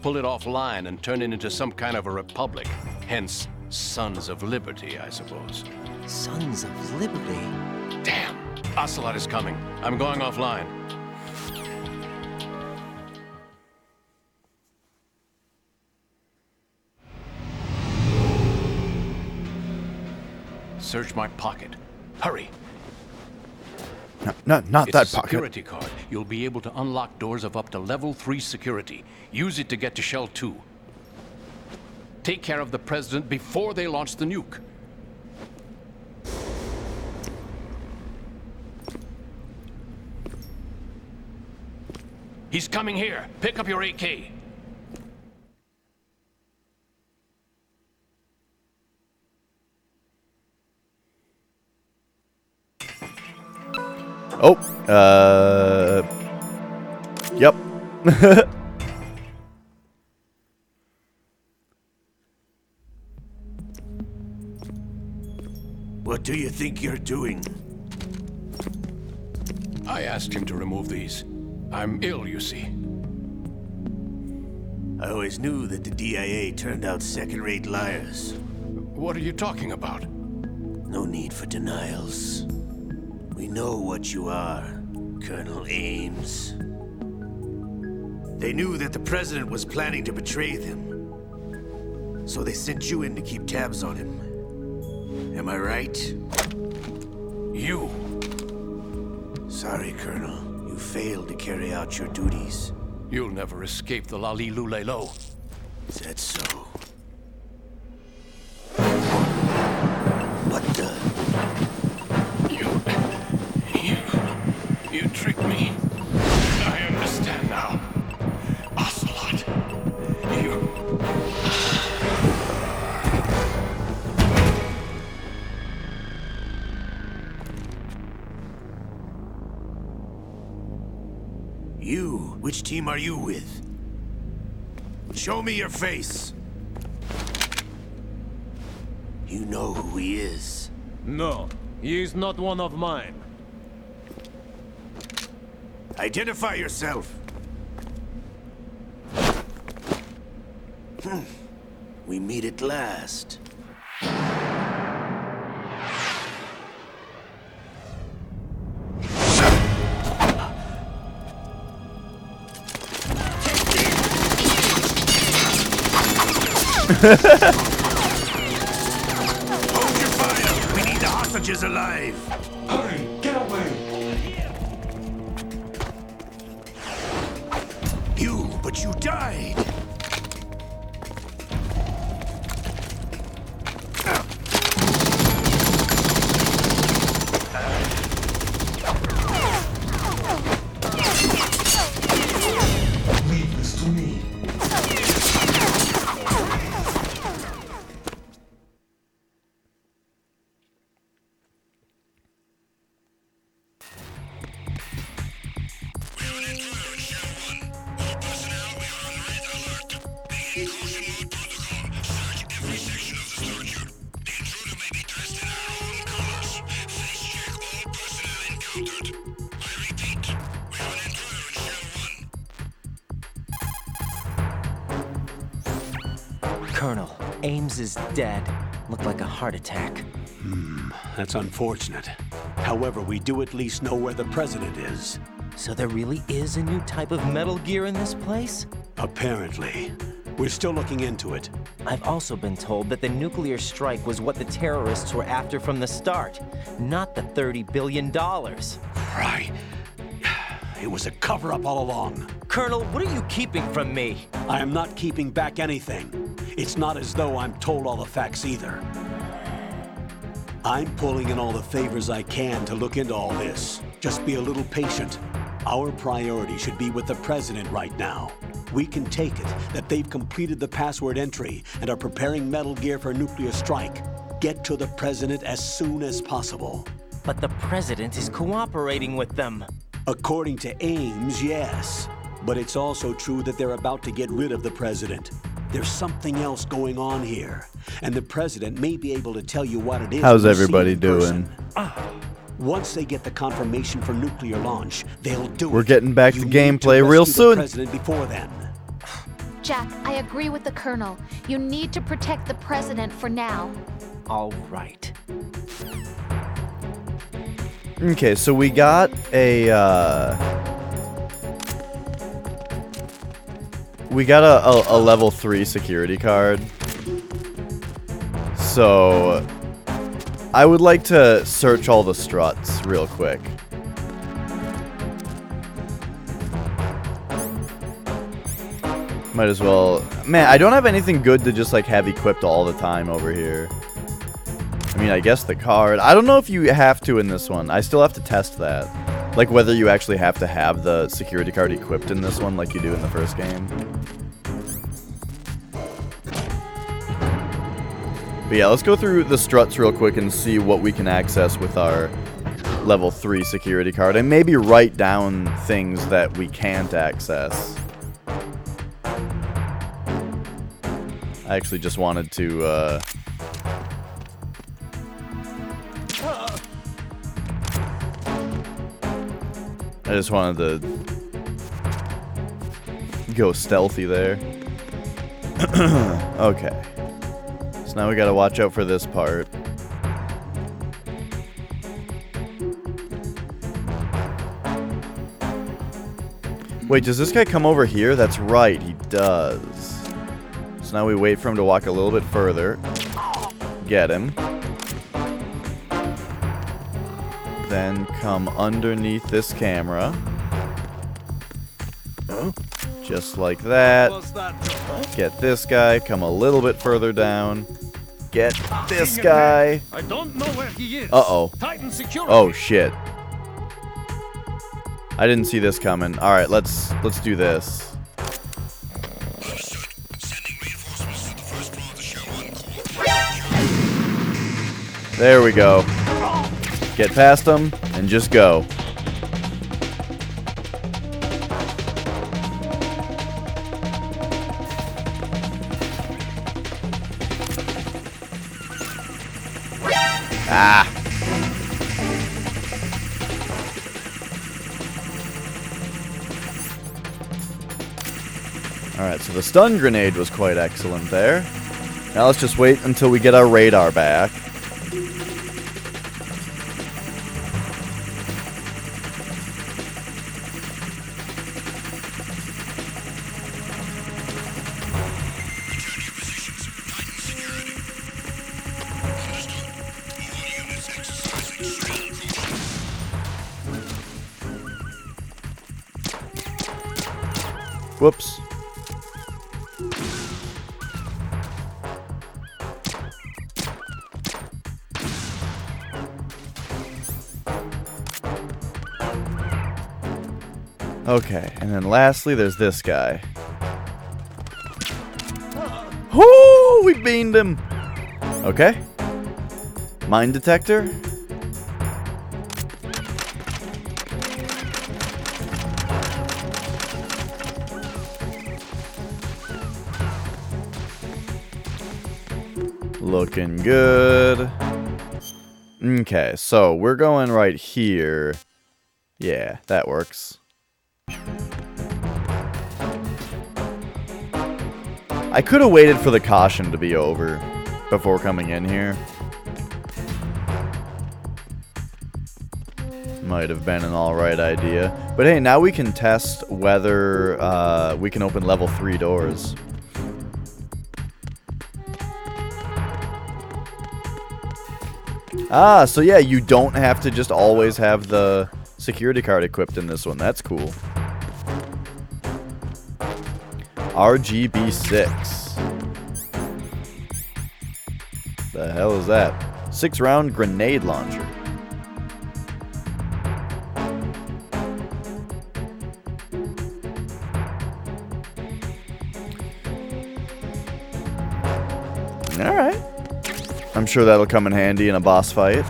pull it offline and turn it into some kind of a republic. Hence, Sons of Liberty, I suppose. Sons of Liberty? Damn! Ocelot is coming. I'm going offline. Search my pocket. Hurry! Not that It's a pocket. security card. You'll be able to unlock doors of up to level 3 security. Use it to get to Shell 2. Take care of the president before they launch the nuke. He's coming here. Pick up your AK. Oh, yep. What do you think you're doing? I asked him to remove these. I'm ill, you see. I always knew that the DIA turned out second-rate liars. What are you talking about? No need for denials. We know what you are, Colonel Ames. They knew that the President was planning to betray them. So they sent you in to keep tabs on him. Am I right? You. Sorry, Colonel. You failed to carry out your duties. You'll never escape the Lali-Lu-Le-Lo. Is that so? What the? You tricked me. I understand now. Ocelot. You? Which team are you with? Show me your face. You know who he is. No, he is not one of mine. Identify yourself. We meet at last. Hold your fire! We need the hostages alive! Hurry! Get away! But you died! Leave this to me. Colonel, Ames is dead. Looked like a heart attack. That's unfortunate. However, we do at least know where the President is. So there really is a new type of Metal Gear in this place? Apparently. We're still looking into it. I've also been told that the nuclear strike was what the terrorists were after from the start, not the $30 billion. Right. It was a cover-up all along. Colonel, what are you keeping from me? I am not keeping back anything. It's not as though I'm told all the facts either. I'm pulling in all the favors I can to look into all this. Just be a little patient. Our priority should be with the President right now. We can take it that they've completed the password entry and are preparing Metal Gear for a nuclear strike. Get to the President as soon as possible. But the President is cooperating with them. According to Ames, yes. But it's also true that they're about to get rid of the President. There's something else going on here, and the President may be able to tell you what it is. How's when you see everybody it in person. doing? Once they get the confirmation for nuclear launch, they'll do it. We're getting back to You need gameplay to real rescue soon. The President before then. Jack, I agree with the Colonel. You need to protect the President for now. All right. Okay, so we got a level 3 security card. So I would like to search all the struts real quick. Might as well. Man, I don't have anything good to just like have equipped all the time over here. I mean, I guess the card. I don't know if you have to in this one. I still have to test that. Like whether you actually have to have the security card equipped in this one like you do in the first game. But yeah, let's go through the struts real quick and see what we can access with our level 3 security card and maybe write down things that we can't access. I actually just wanted to, I just wanted to go stealthy there. Okay. So now we gotta watch out for this part. Wait, does this guy come over here? That's right, he does. So now we wait for him to walk a little bit further. Get him. Then come underneath this camera. Just like that. Get this guy. Come a little bit further down. Get this guy. I don't know where he is. Uh-oh. Titan security. Oh, shit. I didn't see this coming. All right, let's do this. There we go. Get past them and just go. Ah. Alright, so the stun grenade was quite excellent there. Now let's just wait until we get our radar back. Whoops. Okay, and then lastly, there's this guy. Whoo! We beamed him! Okay. Mine detector. Looking good. Okay, so we're going right here. Yeah, that works. I could have waited for the caution to be over before coming in here. Might have been an alright idea. But hey, now we can test whether we can open level 3 doors. Ah, so yeah, you don't have to just always have the security card equipped in this one. That's cool. RGB6. The hell is that? 6-round grenade launcher. Alright. I'm sure that'll come in handy in a boss fight.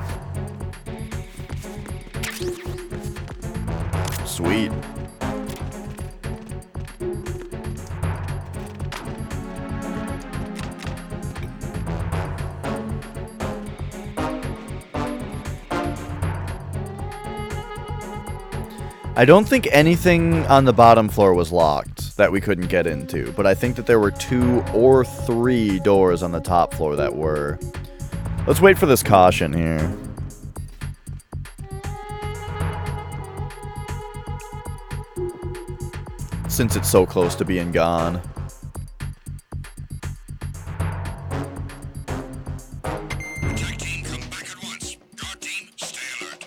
Sweet. I don't think anything on the bottom floor was locked that we couldn't get into, but I think that there were 2 or 3 doors on the top floor that were. Let's wait for this caution here. Since it's so close to being gone. Attack team, come back at once. Guard team, stay alert.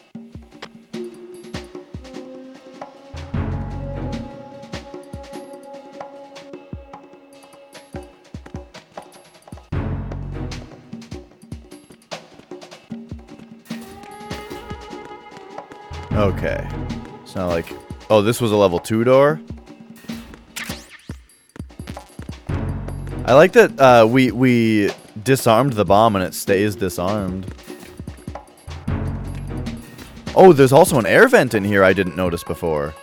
Okay. It's not like... Oh, this was a level 2 door? I like that we disarmed the bomb and it stays disarmed. Oh, there's also an air vent in here I didn't notice before.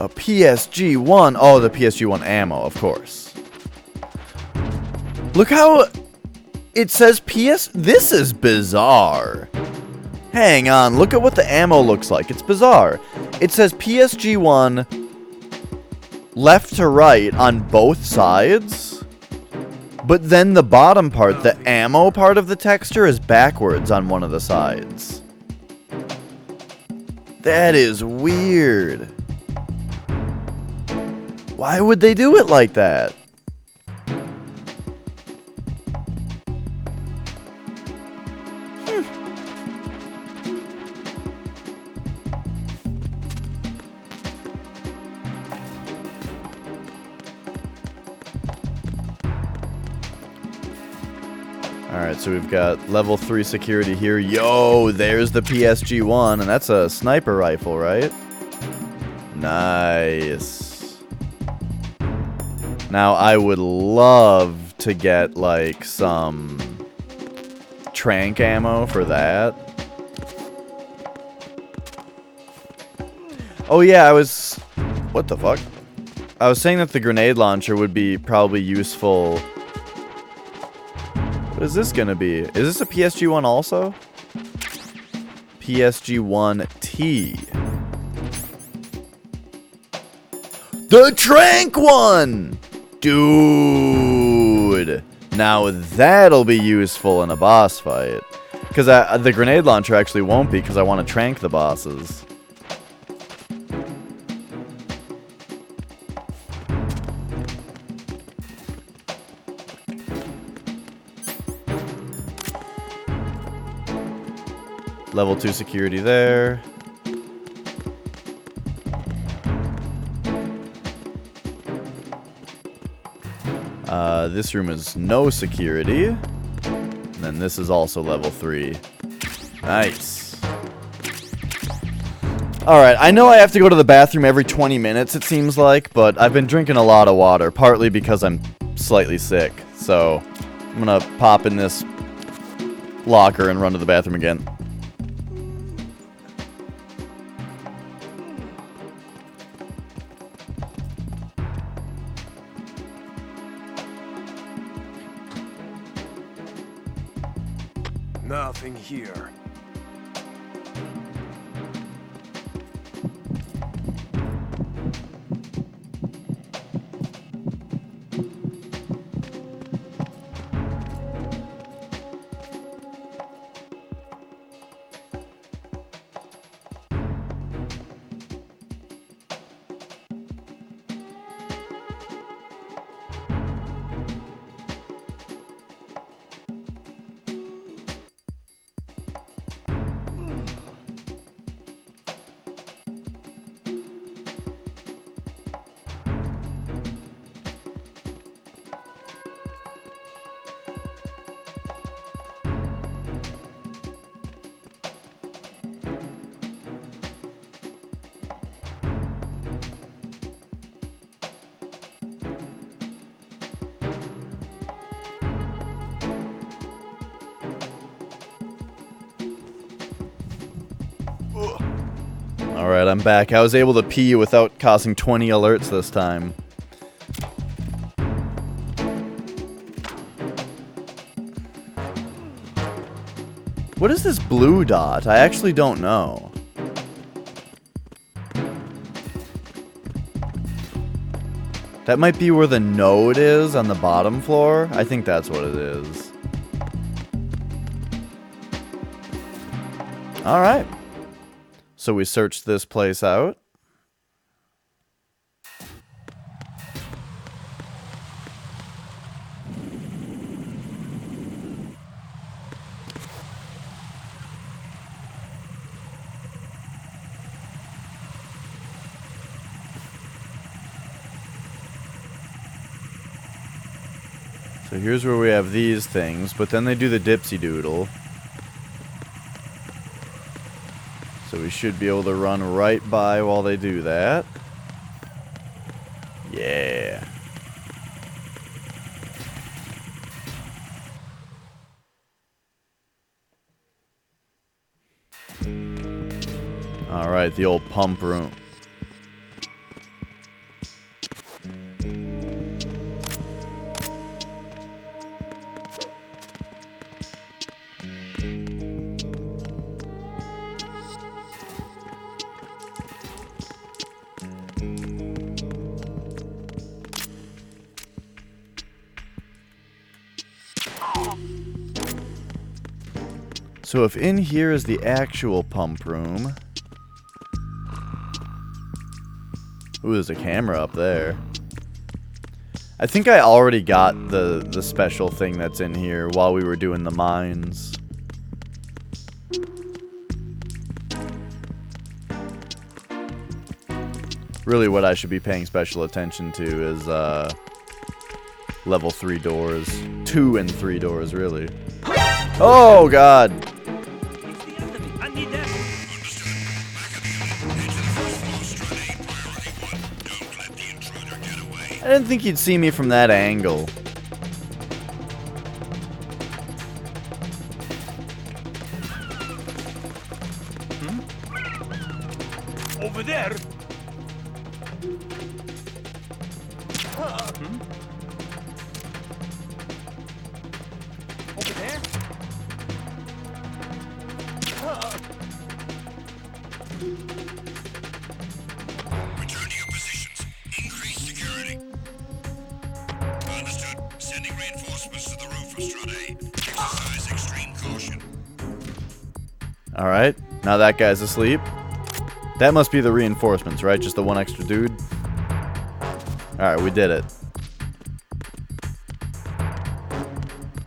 A PSG-1. Oh, the PSG-1 ammo, of course. Look how it says PS... This is bizarre. Hang on, look at what the ammo looks like. It's bizarre. It says PSG-1 left to right on both sides. But then the bottom part, the ammo part of the texture, is backwards on one of the sides. That is weird. Why would they do it like that? Alright, so we've got level 3 security here. Yo, there's the PSG-1, and that's a sniper rifle, right? Nice. Now, I would love to get, like, some tranq ammo for that. Oh, yeah, I was... What the fuck? I was saying that the grenade launcher would be probably useful... What is this gonna be? Is this a PSG-1 also? PSG-1T. The tranq one! Dude! Now that'll be useful in a boss fight. Because the grenade launcher actually won't be, because I want to tranq the bosses. Level 2 security there. This room is no security. And then this is also level 3. Nice. Alright, I know I have to go to the bathroom every 20 minutes, it seems like, but I've been drinking a lot of water, partly because I'm slightly sick. So, I'm gonna pop in this locker and run to the bathroom again. Nothing here. Alright, I'm back. I was able to pee without causing 20 alerts this time. What is this blue dot? I actually don't know. That might be where the node is on the bottom floor. I think that's what it is. Alright. So we searched this place out. So here's where we have these things, but then they do the dipsy doodle. So we should be able to run right by while they do that. Yeah. Alright, the old pump room. So if in here is the actual pump room... Ooh, there's a camera up there. I think I already got the special thing that's in here while we were doing the mines. Really what I should be paying special attention to is level 3 doors. 2 and 3 doors, really. Oh, God! I didn't think he'd see me from that angle. Over there. Over there. Return to your positions. Increase security. Understood. Sending reinforcements to the roof of Strade. Exercise extreme caution. Alright, now that guy's asleep. That must be the reinforcements, right? Just the one extra dude? Alright, we did it.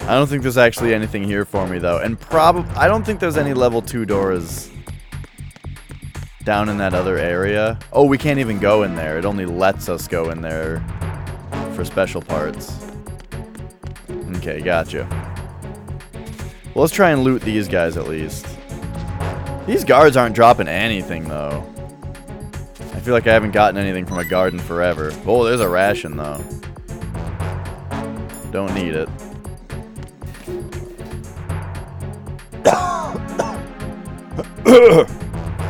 I don't think there's actually anything here for me, though. And I don't think there's any level 2 doors down in that other area. Oh, we can't even go in there. It only lets us go in there for special parts. Okay, gotcha. Well, let's try and loot these guys at least. These guards aren't dropping anything, though. I feel like I haven't gotten anything from a guard in forever. Oh, there's a ration, though. Don't need it.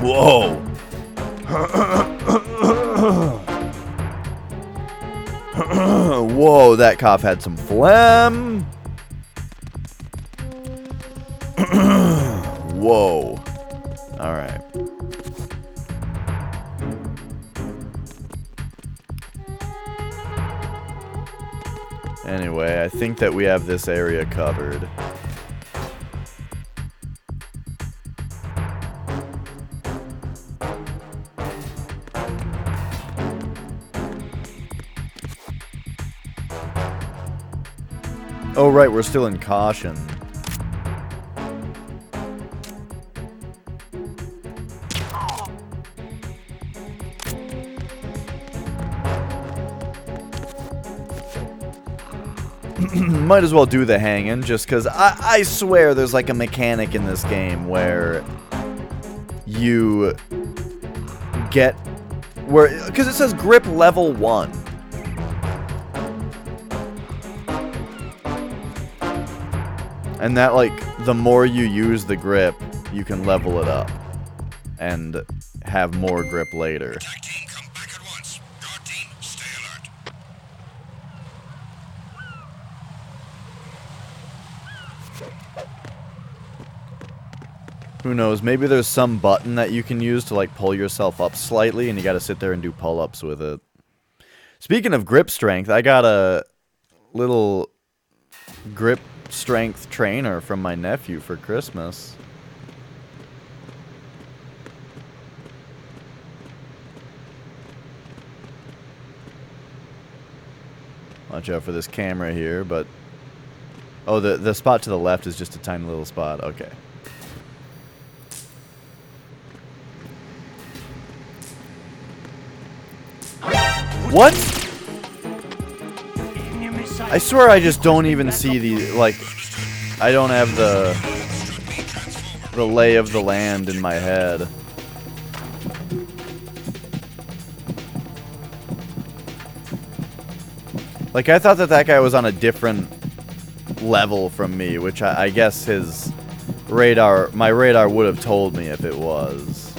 Whoa. Whoa, that cop had some phlegm. Whoa. Alright. Anyway, I think that we have this area covered. Oh, right, we're still in caution. Might as well do the hanging, just because I swear there's like a mechanic in this game where you get... Because it says grip level 1. And that, like, the more you use the grip, you can level it up. And have more grip later. Attack team, come back at once. Guard team, stay alert. Who knows, maybe there's some button that you can use to, like, pull yourself up slightly, and you gotta sit there and do pull-ups with it. Speaking of grip strength, I got a little grip strength trainer from my nephew for Christmas. Watch out for this camera here, but... Oh, the spot to the left is just a tiny little spot. Okay. What? I swear I just don't even see the, like, I don't have the lay of the land in my head. Like, I thought that guy was on a different level from me, which I guess his radar, my radar would have told me if it was.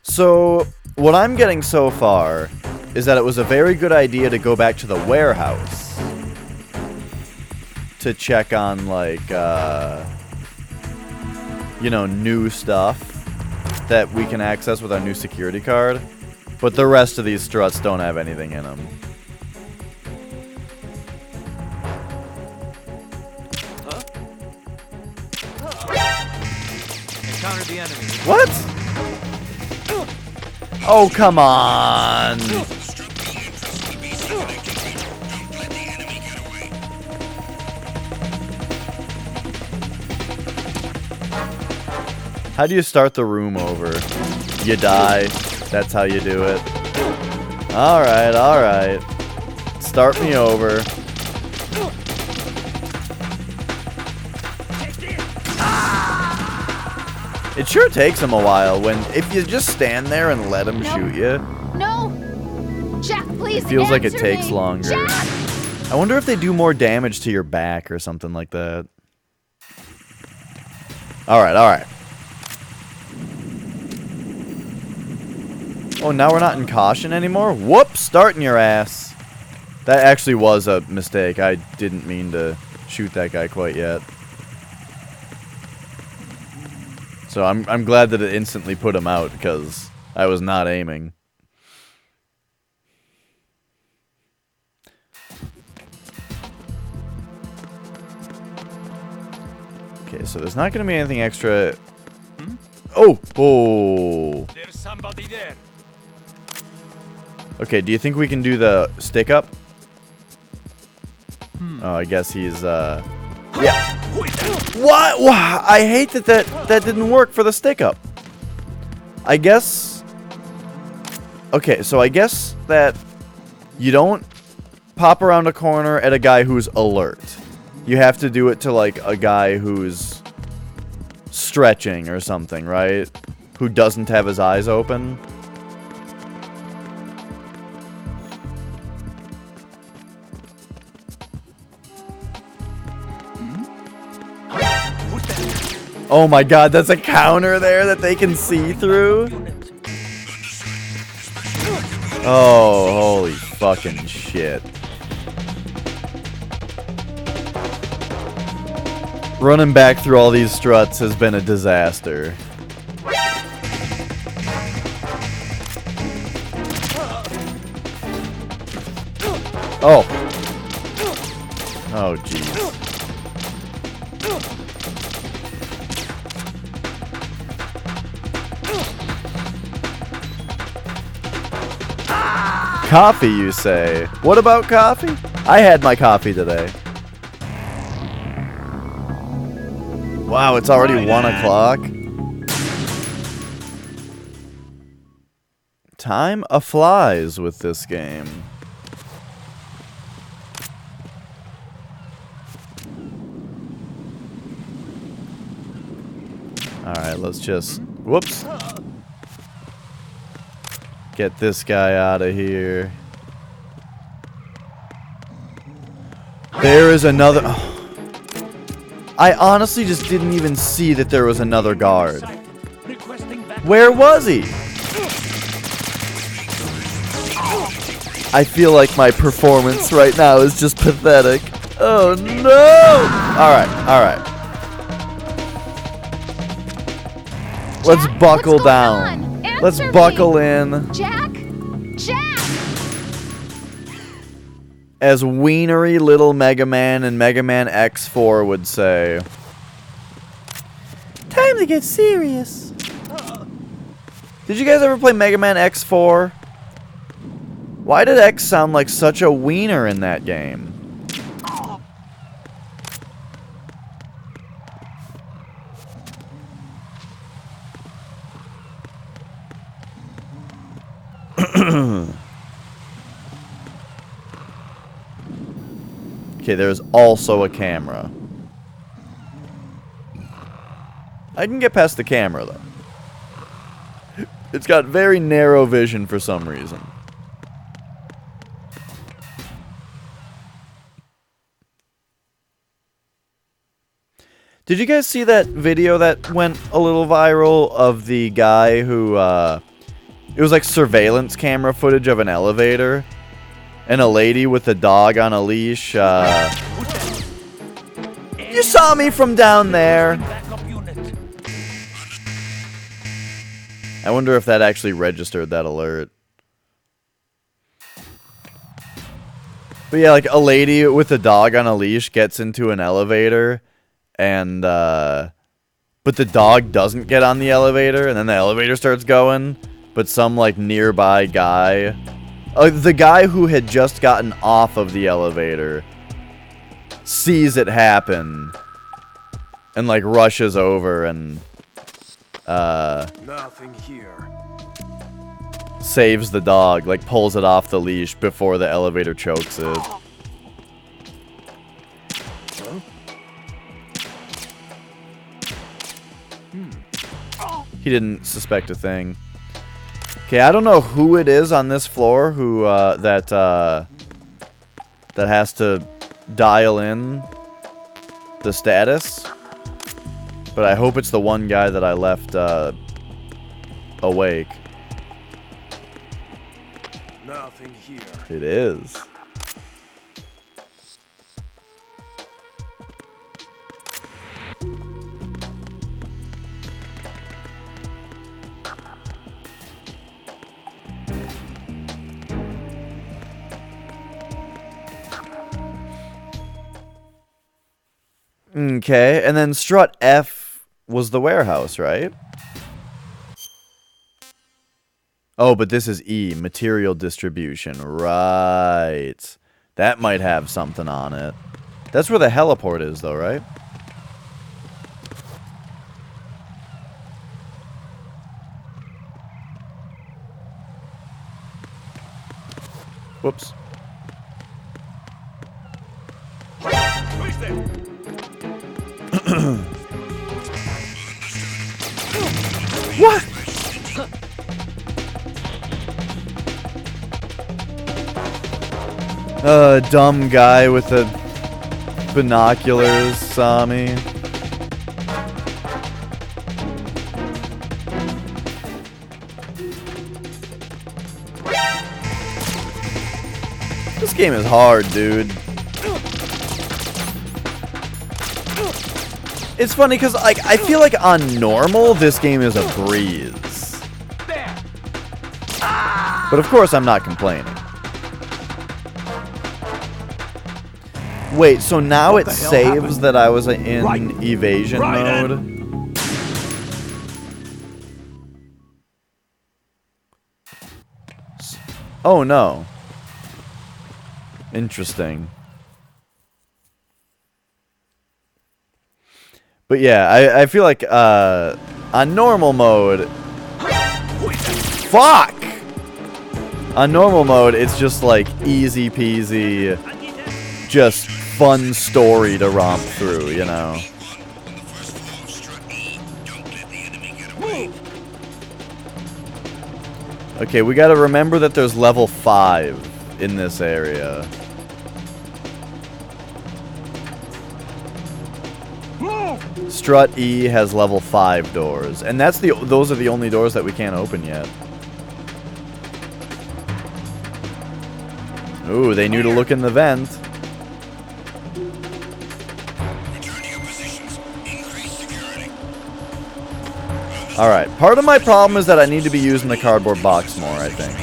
So, what I'm getting so far is that it was a very good idea to go back to the warehouse to check on, like, you know, new stuff that we can access with our new security card. But the rest of these struts don't have anything in them. Encountered the enemy. What? Oh, come on. How do you start the room over? You die. That's how you do it. Alright, alright. Start me over. It sure takes him a while if you just stand there and let him shoot you. No! Jack, please It feels like it answer takes me. longer. Jack! I wonder if they do more damage to your back or something like that. Alright, alright. Oh, now we're not in caution anymore? Whoops, starting your ass. That actually was a mistake. I didn't mean to shoot that guy quite yet. So I'm glad that it instantly put him out because I was not aiming. Okay, so there's not going to be anything extra. Oh! Oh! There's somebody there. Okay, do you think we can do the stick up? Oh, I guess he's, yeah. What? Wow, I hate that didn't work for the stick up. I guess... Okay, so I guess that you don't pop around a corner at a guy who's alert. You have to do it to, like, a guy who's stretching or something, right? Who doesn't have his eyes open. Oh my god, that's a counter there that they can see through? Oh, holy fucking shit. Running back through all these struts has been a disaster. Oh. Oh, jeez. Coffee, you say? What about coffee? I had my coffee today. Wow, it's already 1 o'clock. Time flies with this game. Alright, let's just... Whoops. Get this guy out of here. There is another... Oh. I honestly just didn't even see that there was another guard. Where was he? I feel like my performance right now is just pathetic. Oh no! Alright, alright. Let's buckle down. Let's buckle in. Jack? Jack! As wienery little Mega Man and Mega Man X4 would say. Time to get serious. Did you guys ever play Mega Man X4? Why did X sound like such a wiener in that game? Okay, there's also a camera. I can get past the camera, though. It's got very narrow vision for some reason. Did you guys see that video that went a little viral of the guy who, it was like surveillance camera footage of an elevator, and a lady with a dog on a leash, You saw me from down there! I wonder if that actually registered that alert. But yeah, like a lady with a dog on a leash gets into an elevator, and, but the dog doesn't get on the elevator, and then the elevator starts going, but some, like, nearby guy, the guy who had just gotten off of the elevator sees it happen, and, like, rushes over and, Nothing here. saves the dog, like, pulls it off the leash before the elevator chokes it. He didn't suspect a thing. Okay, I don't know who it is on this floor who, that has to dial in the status. But I hope it's the one guy that I left, awake. Nothing here. It is. Okay, and then strut F was the warehouse, right? Oh, but this is E, material distribution. Right. That might have something on it. That's where the heliport is, though, right? Whoops. What? Dumb guy with the binoculars saw me. This game is hard, dude. It's funny because, like, I feel like on normal, this game is a breeze. But of course, I'm not complaining. Wait, so now it saves that I was in evasion mode? Oh no. Interesting. But yeah, I feel like on normal mode... Fuck! On normal mode, it's just like easy peasy, just fun story to romp through, you know? Okay, we gotta remember that there's level 5 in this area. Strut E has level 5 doors, and those are the only doors that we can't open yet. Ooh, they knew to look in the vent. Alright, part of my problem is that I need to be using the cardboard box more, I think.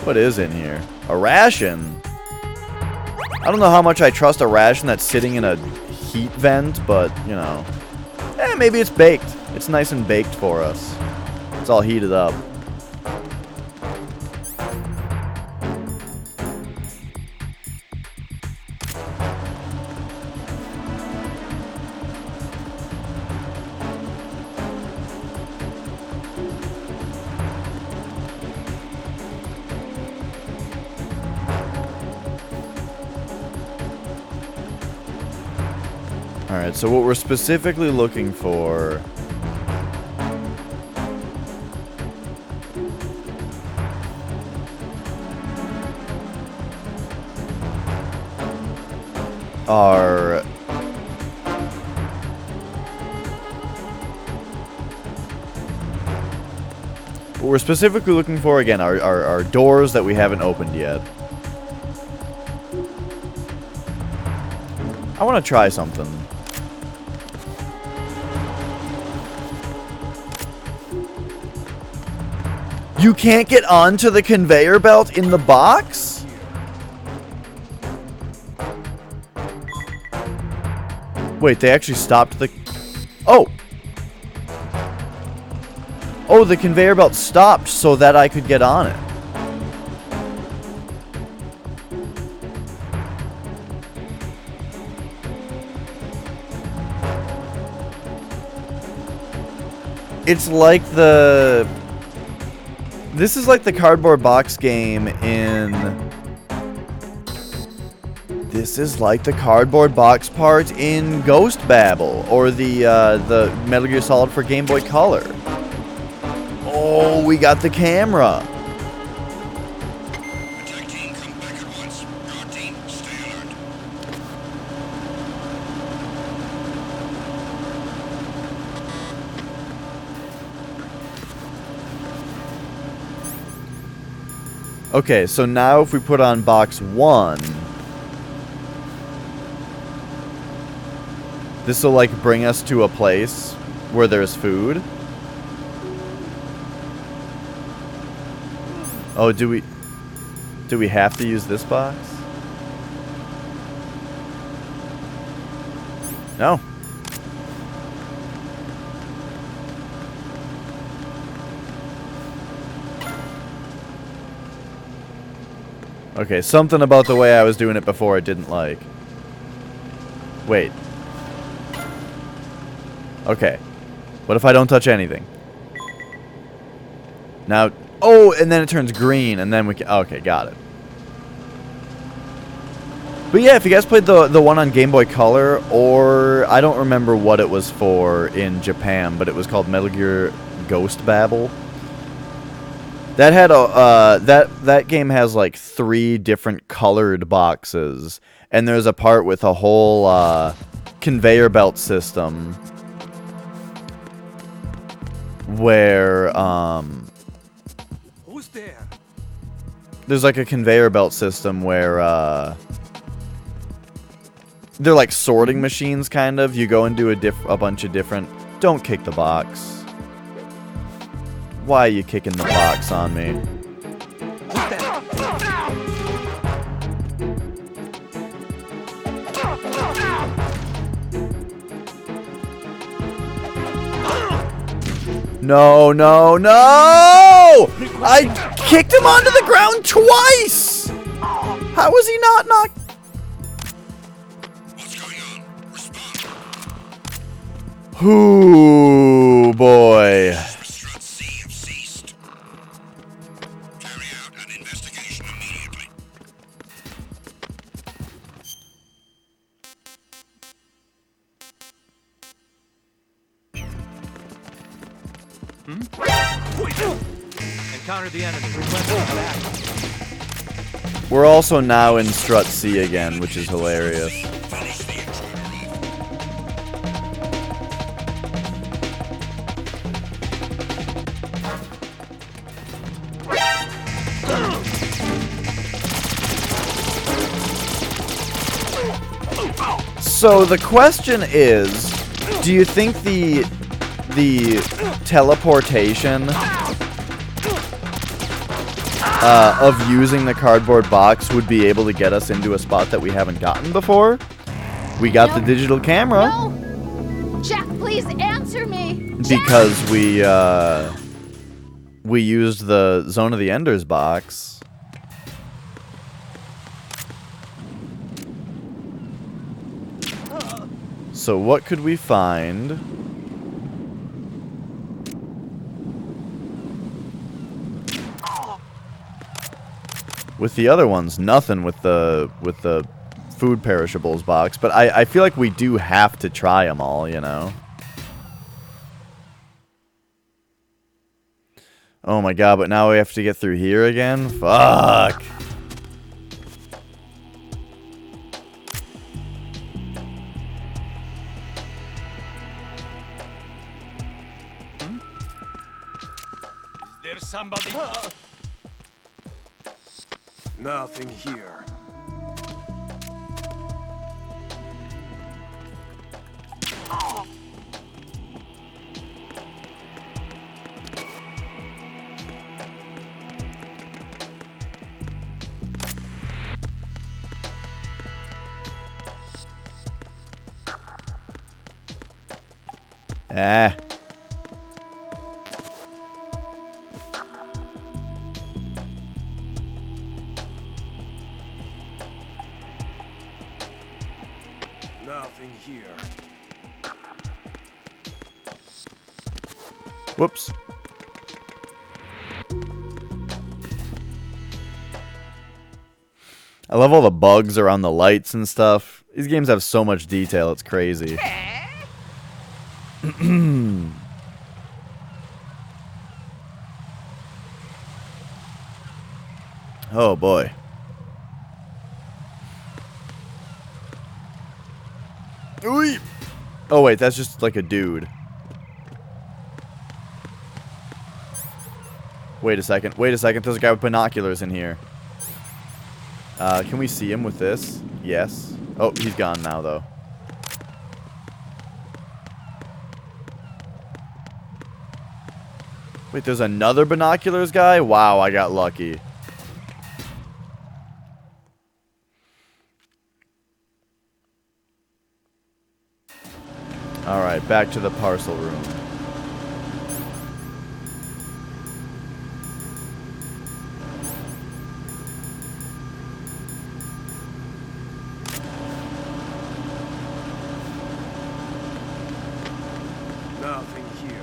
What is in here? A ration? I don't know how much I trust a ration that's sitting in a heat vent, but, you know. Maybe it's baked. It's nice and baked for us. It's all heated up. Alright, so what we're specifically looking for... are we're specifically looking for, again, are doors that we haven't opened yet. I want to try something. You can't get onto the conveyor belt in the box? Wait, they actually stopped the... Oh! Oh, the conveyor belt stopped so that I could get on it. It's like the... This is like the cardboard box game in... This is like the cardboard box part in Ghost Babel, or the Metal Gear Solid for Game Boy Color. Oh, we got the camera. Attack team, come back at once. Guard team, stay alert. Okay, so now if we put on box 1, this will like bring us to a place where there's food. Oh, do we have to use this box? No. Okay, something about the way I was doing it before I didn't like. Wait. Okay. What if I don't touch anything? Now... Oh, and then it turns green, and then we can... Okay, got it. But yeah, if you guys played the one on Game Boy Color, or... I don't remember what it was for in Japan, but it was called Metal Gear Ghost Babel. That had a... that game has, like, 3 different colored boxes. And there's a part with a whole, conveyor belt system. Where, Who's there? there's like a conveyor belt system where, they're like sorting machines, kind of. You go and do a bunch of different... Don't kick the box. Why are you kicking the box on me? No, no, no! I kicked him onto the ground twice! How was he not knocked? What's going on? Respond. Ooh, boy. Strut C have ceased. Carry out an investigation immediately. Encounter the enemy. Requesting back. We're also now in Strut C again, which is hilarious. So the question is, do you think the teleportation of using the cardboard box would be able to get us into a spot that we haven't gotten before? We got the digital camera. No! Jack, please answer me! Because we used the Zone of the Enders box. So what could we find? With the other ones, nothing with the food perishables box, but I feel like we do have to try them all, you know. Oh my god, but now we have to get through here again? Fuck. There's somebody. Nothing here. Ah. Nothing here. Whoops. I love all the bugs around the lights and stuff. These games have so much detail, it's crazy. Oh boy. Ooh. Oh wait, that's just like a dude. Wait a second, there's a guy with binoculars in here. Can we see him with this? Yes. Oh, he's gone now though. Wait, there's another binoculars guy? Wow, I got lucky. Alright, back to the parcel room. Nothing here.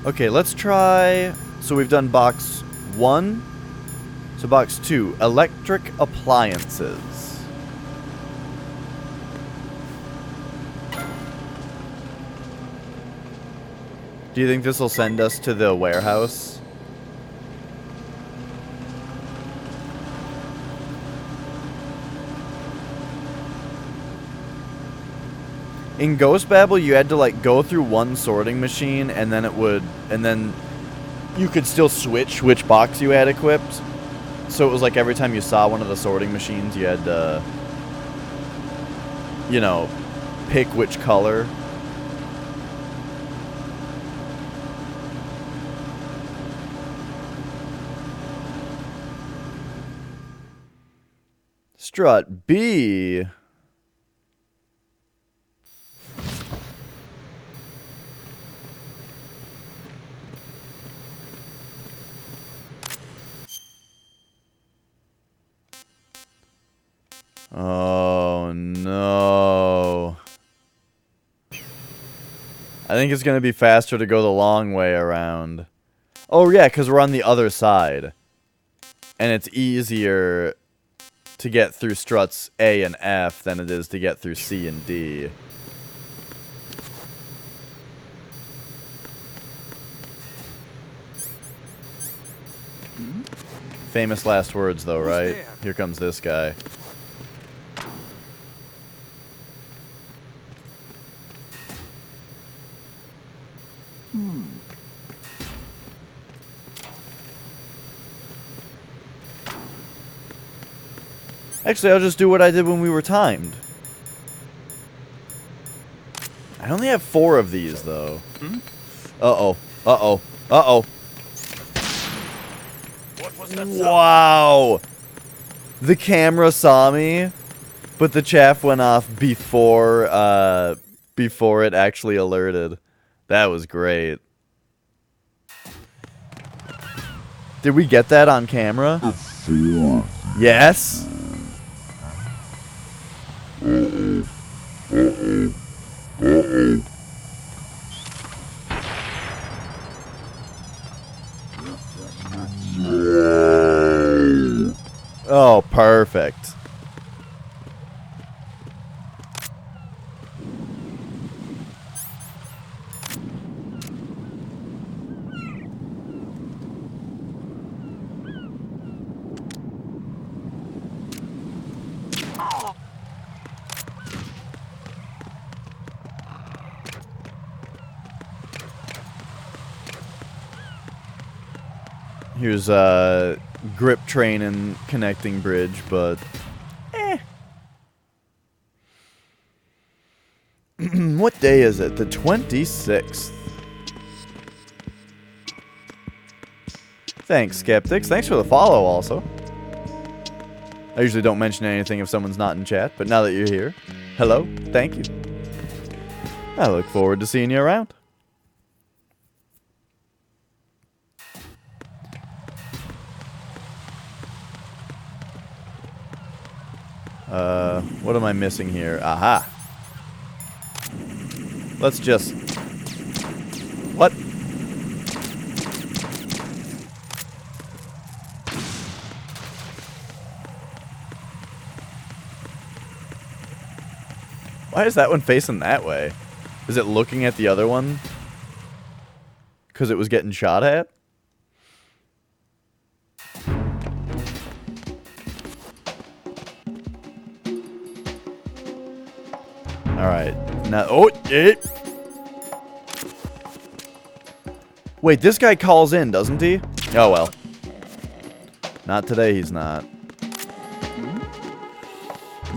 Okay, let's try... So we've done box 1. So box 2, electric appliances. Do you think this will send us to the warehouse? In Ghost Babel, you had to like go through one sorting machine and then you could still switch which box you had equipped. So it was like every time you saw one of the sorting machines, you had to, you know, pick which color. Strut B. Oh, no. I think it's going to be faster to go the long way around. Oh, yeah, because we're on the other side. And it's easier to get through struts A and F than it is to get through C and D. Famous last words, though, right? Here comes this guy. Actually, I'll just do what I did when we were timed. I only have 4 of these, though. Uh-oh. Uh-oh. Uh-oh. Wow! The camera saw me, but the chaff went off before it actually alerted. That was great. Did we get that on camera? Yes? Oh, perfect. Here's grip train and connecting bridge, but what day is it? The 26th. Thanks, Skeptics. Thanks for the follow also. I usually don't mention anything if someone's not in chat, but now that you're here, hello, thank you. I look forward to seeing you around. What am I missing here? Aha. Let's just... What? Why is that one facing that way? Is it looking at the other one? Because it was getting shot at? Alright. Now, oh, it. Wait, this guy calls in, doesn't he? Oh, well. Not today, he's not.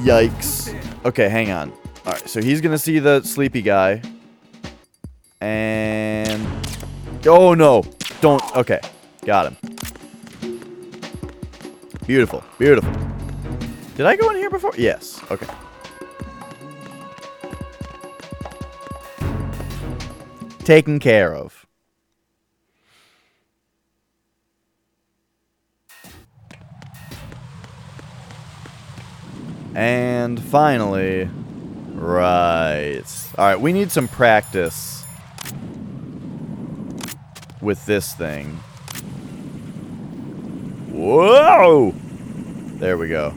Yikes. Okay, hang on. Alright, so he's gonna see the sleepy guy. And... Oh, no. Don't... Okay. Got him. Beautiful. Beautiful. Did I go in here before? Yes. Okay. Taken care of. And finally, right. Alright, we need some practice with this thing. Whoa! There we go.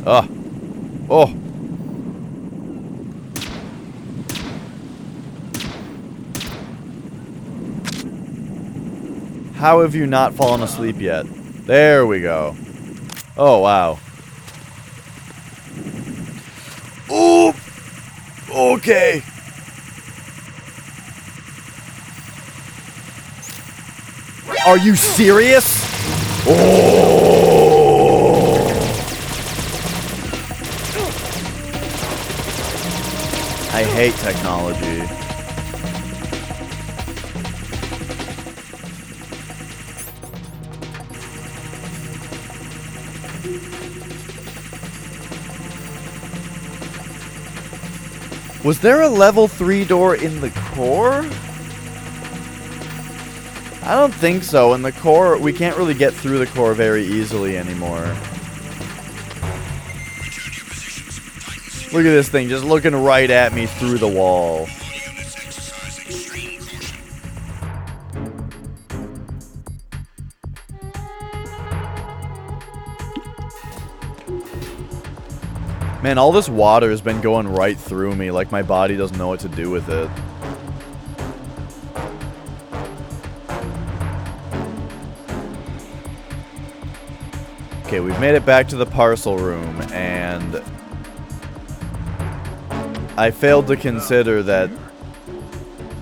Oh. Oh. How have you not fallen asleep yet? There we go. Oh, wow. Ooh! Okay. Are you serious? Oh! I hate technology. Was there a level 3 door in the core? I don't think so. In the core, we can't really get through the core very easily anymore. Look at this thing, just looking right at me through the wall. Man, all this water has been going right through me, like my body doesn't know what to do with it. Okay, we've made it back to the parcel room, and I failed to consider that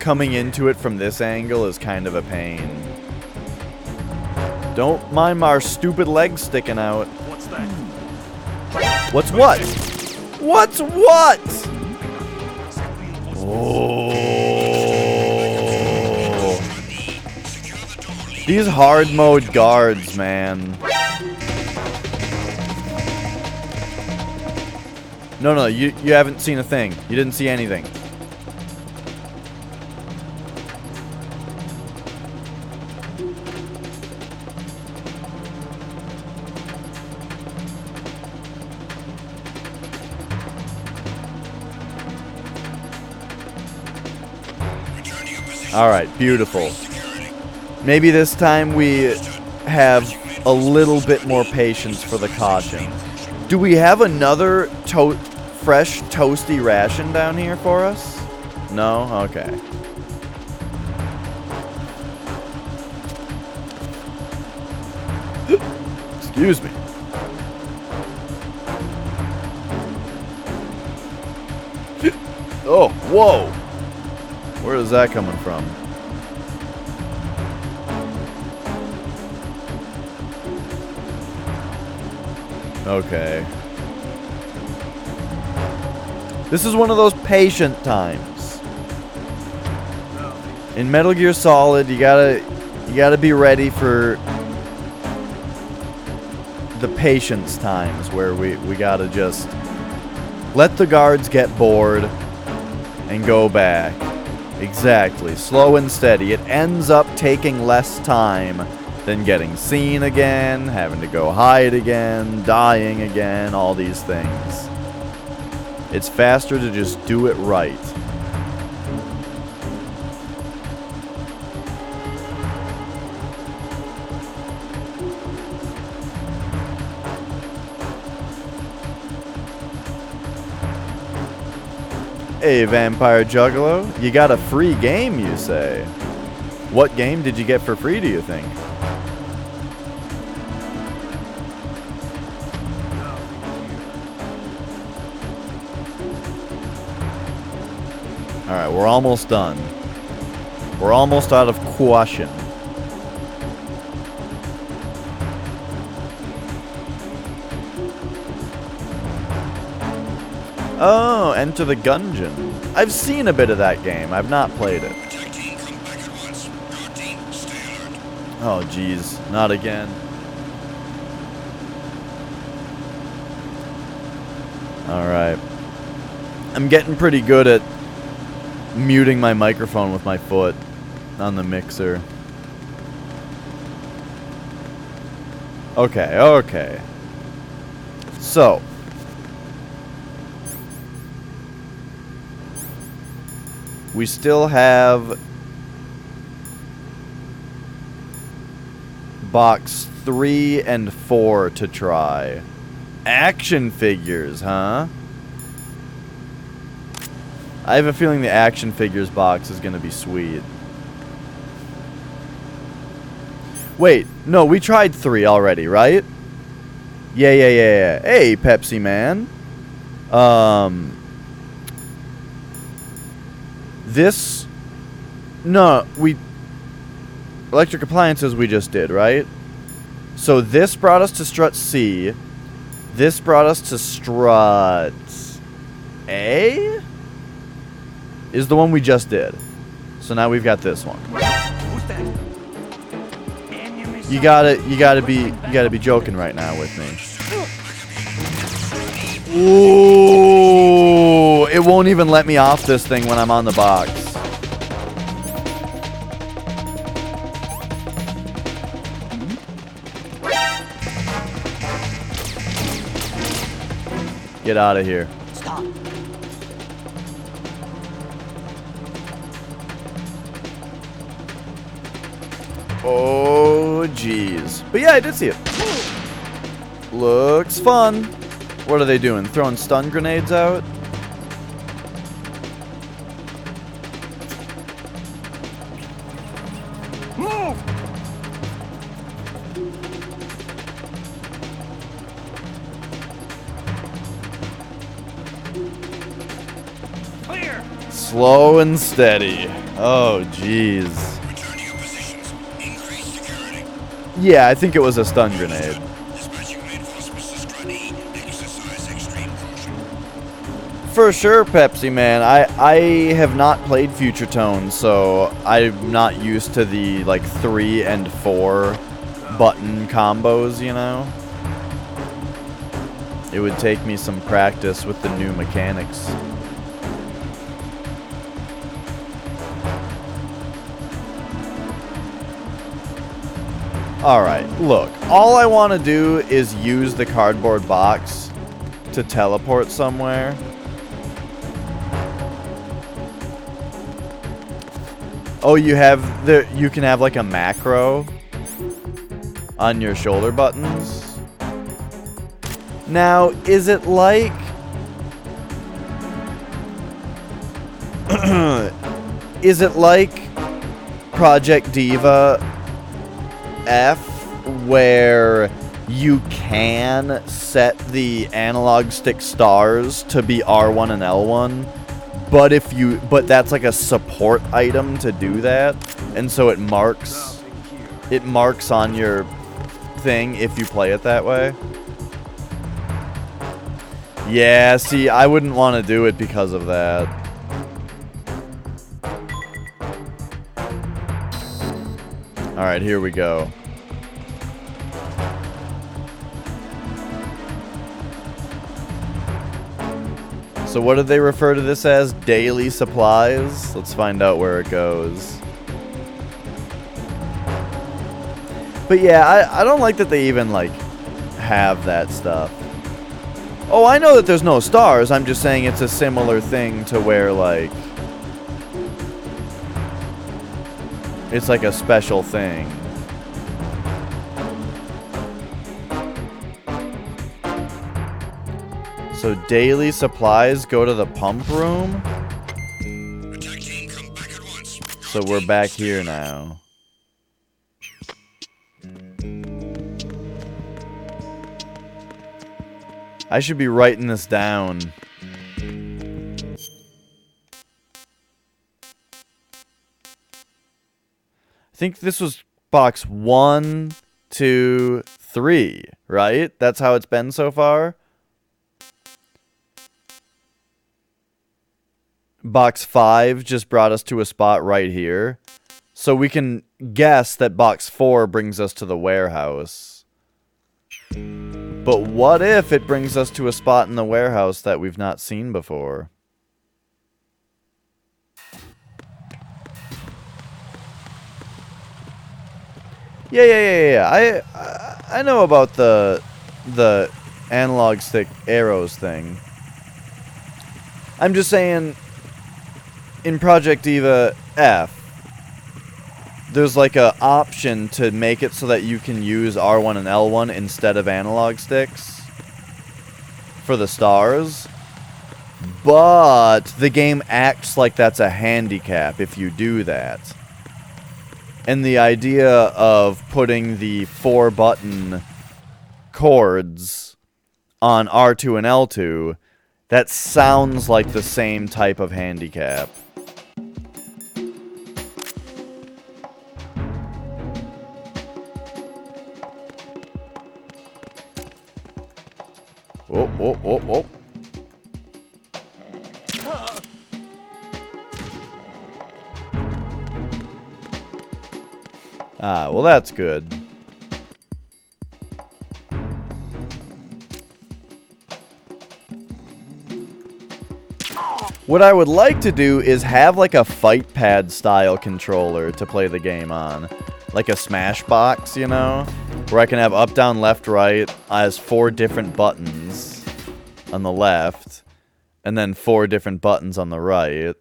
coming into it from this angle is kind of a pain. Don't mind our stupid legs sticking out. What's that? What's what? What's what? Oh. These hard mode guards, man. No, you haven't seen a thing. You didn't see anything. Alright, beautiful. Maybe this time we have a little bit more patience for the caution. Do we have another fresh toasty ration down here for us? No? Okay. Excuse me. Oh, whoa! Where is that coming from? Okay. This is one of those patient times. In Metal Gear Solid, you gotta be ready for the patience times where we gotta just let the guards get bored and go back. Exactly. Slow and steady. It ends up taking less time than getting seen again, having to go hide again, dying again, all these things. It's faster to just do it right. Hey, Vampire Juggalo, you got a free game, you say? What game did you get for free, do you think? Alright, we're almost done. We're almost out of question. Oh, Enter the Gungeon. I've seen a bit of that game. I've not played it. Oh, jeez. Not again. Alright. I'm getting pretty good at muting my microphone with my foot on the mixer. Okay, okay. So. We still have box 3 and 4 to try. Action figures, huh? I have a feeling the action figures box is going to be sweet. Wait, no, we tried 3 already, right? Yeah. Hey, Pepsi Man. This... No, we... Electric appliances we just did, right? So this brought us to strut C. This brought us to strut A? Is the one we just did. So now we've got this one. You gotta be joking right now with me. Ooh, it won't even let me off this thing when I'm on the box. Get out of here. Stop. Oh, jeez. But yeah, I did see it. Looks fun. What are they doing? Throwing stun grenades out? Move! Clear! Slow and steady. Oh, jeez. Return to your positions. Increase security. Yeah, I think it was a stun grenade. Dispatching reinforcements to Strut E. Exercise extreme caution. For sure, Pepsi Man. I have not played Future Tone, so I'm not used to the, like, 3 and 4 button combos, you know? It would take me some practice with the new mechanics. Alright, look. All I want to do is use the cardboard box to teleport somewhere. Oh, you can have like a macro on your shoulder buttons. Now, is it like is it like Project Diva F where you can set the analog stick stars to be R1 and L1? But that's like a support item to do that, and so it marks on your thing if you play it that way. Yeah, see, I wouldn't want to do it because of that. Alright, here we go. So what did they refer to this as? Daily supplies? Let's find out where it goes. But yeah, I don't like that they even, like, have that stuff. Oh, I know that there's no stars. I'm just saying it's a similar thing to where, like, it's like a special thing. So daily supplies go to the pump room. So we're back here now. I should be writing this down. I think this was box 1, 2, 3, right? That's how it's been so far. Box 5 just brought us to a spot right here. So we can guess that box 4 brings us to the warehouse. But what if it brings us to a spot in the warehouse that we've not seen before? Yeah. I know about the analog stick arrows thing. I'm just saying, in Project Eva F, there's like a option to make it so that you can use R1 and L1 instead of analog sticks for the stars. But the game acts like that's a handicap if you do that. And the idea of putting the 4-button chords on R2 and L2, that sounds like the same type of handicap. Oh. Ah, well that's good. What I would like to do is have like a fight pad style controller to play the game on. Like a Smash box, you know? Where I can have up, down, left, right as 4 different buttons on the left. And then 4 different buttons on the right.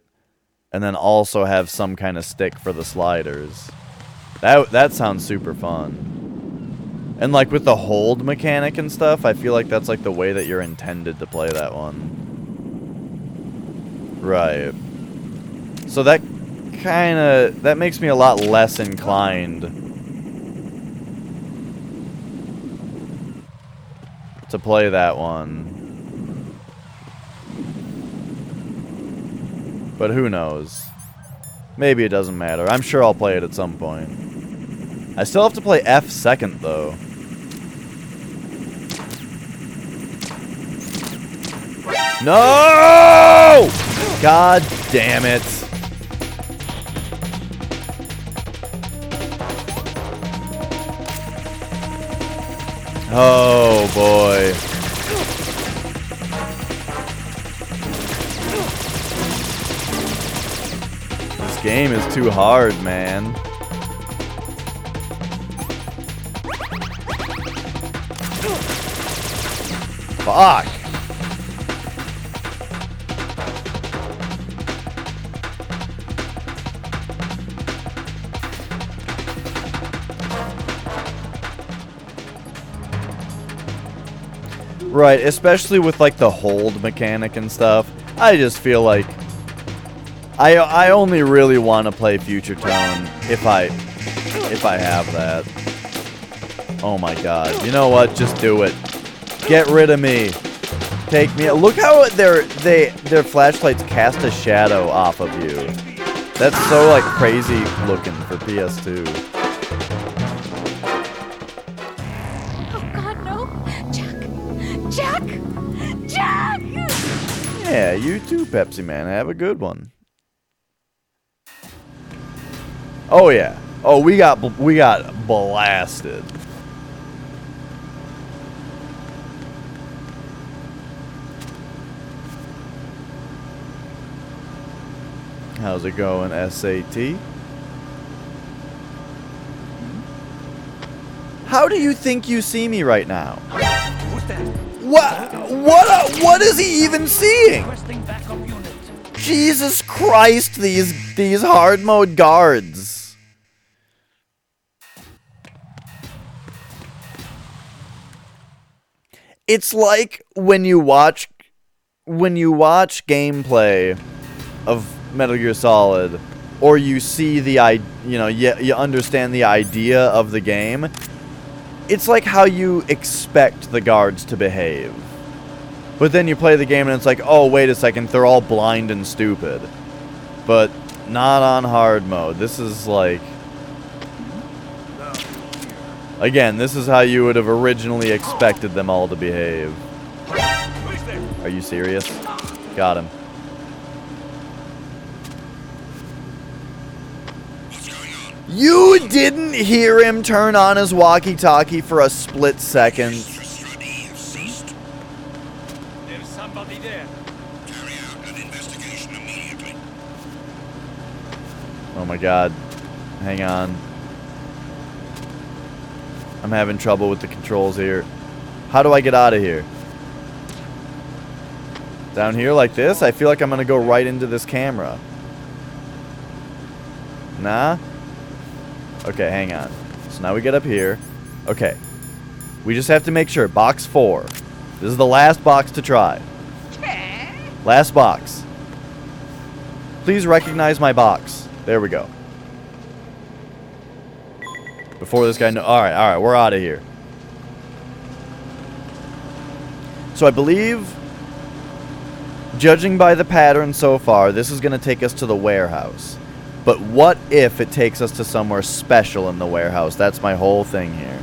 And then also have some kind of stick for the sliders. That sounds super fun. And like with the hold mechanic and stuff, I feel like that's like the way that you're intended to play that one. Right. So that that makes me a lot less inclined to play that one. But who knows? Maybe it doesn't matter. I'm sure I'll play it at some point. I still have to play F second, though. No! God damn it. Oh, boy. This game is too hard, man. Fuck. Right, especially with like the hold mechanic and stuff. I just feel like I only really want to play Future Tone if I have that. Oh my god. You know what? Just do it. Get rid of me. Take me. Look how their flashlights cast a shadow off of you. That's so like crazy looking for PS2. Oh God, no! Jack! Jack! Yeah, you too, Pepsi Man. Have a good one. Oh yeah. Oh, we got blasted. How's it going, SAT? How do you think you see me right now? What is he even seeing? Jesus Christ, these hard mode guards. It's like when you watch gameplay of Metal Gear Solid, or you see you understand the idea of the game. It's like how you expect the guards to behave. But then you play the game and it's like, oh, wait a second, they're all blind and stupid. But not on hard mode. This is like... Again, this is how you would have originally expected them all to behave. Are you serious? Got him. You didn't hear him turn on his walkie-talkie for a split second. There's somebody there. Carry out an investigation immediately. Oh my god. Hang on. I'm having trouble with the controls here. How do I get out of here? Down here like this? I feel like I'm gonna go right into this camera. Nah? Okay, hang on. So now we get up here. Okay. We just have to make sure. Box 4. This is the last box to try. Last box. Please recognize my box. There we go. Before this guy knows. Alright, we're out of here. So I believe, judging by the pattern so far, this is going to take us to the warehouse. But what if it takes us to somewhere special in the warehouse? That's my whole thing here.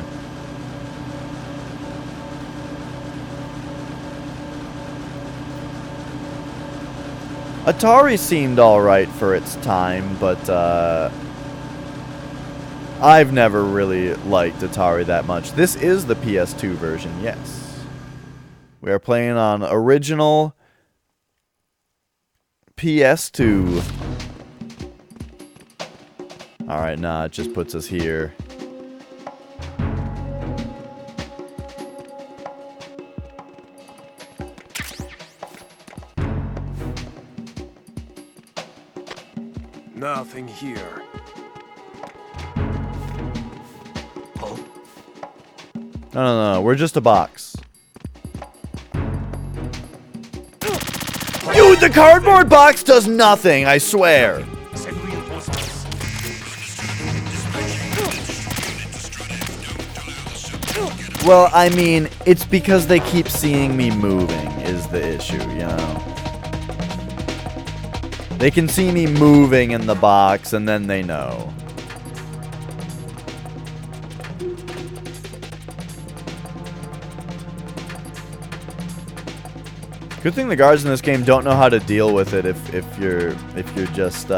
Atari seemed alright for its time, but I've never really liked Atari that much. This is the PS2 version, yes. We are playing on original PS2. Alright, nah, it just puts us here. Nothing here. No, we're just a box. Dude, the cardboard box does nothing, I swear. Well, I mean, it's because they keep seeing me moving is the issue, you know? They can see me moving in the box, and then they know. Good thing the guards in this game don't know how to deal with it if you're just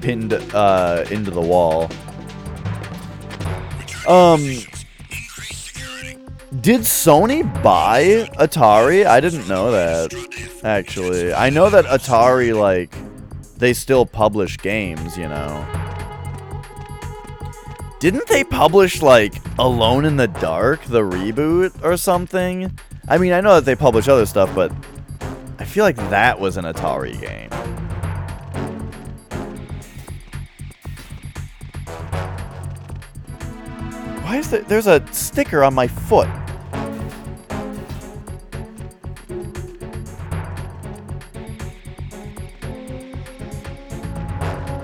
pinned into the wall. Did Sony buy Atari? I didn't know that, actually. I know that Atari, like, they still publish games, you know. Didn't they publish, like, Alone in the Dark, the reboot, or something? I mean, I know that they publish other stuff, but I feel like that was an Atari game. Why is there's a sticker on my foot?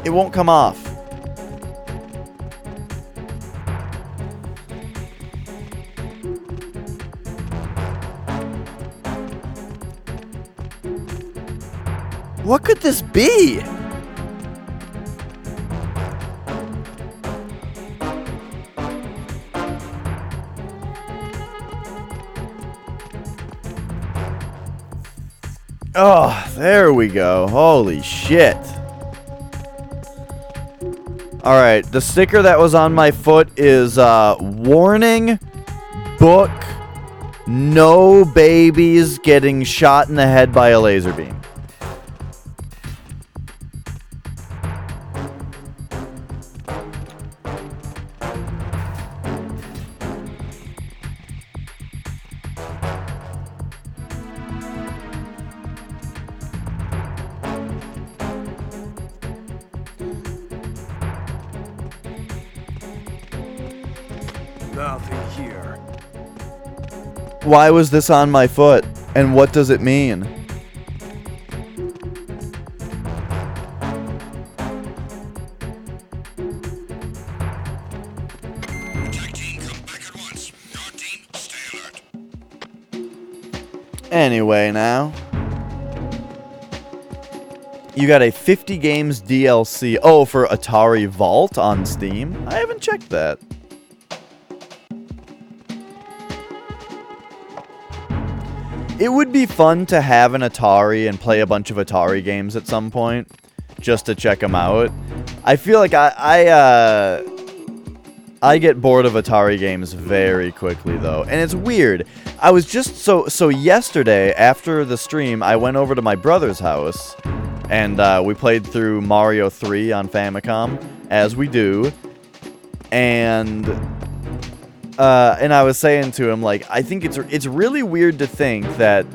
It won't come off. What could this be? Oh, there we go. Holy shit. Alright, the sticker that was on my foot is, warning, book, no babies getting shot in the head by a laser beam. Nothing here. Why was this on my foot? And what does it mean? Attack team, come back at once. Your team, stay alert. Anyway, now. You got a 50 games DLC. Oh, for Atari Vault on Steam? I haven't checked that. It would be fun to have an Atari and play a bunch of Atari games at some point, just to check them out. I feel like I get bored of Atari games very quickly, though, and it's weird. I was just so yesterday after the stream, I went over to my brother's house, and we played through Mario 3 on Famicom, as we do, and I was saying to him, like, I think it's really weird to think that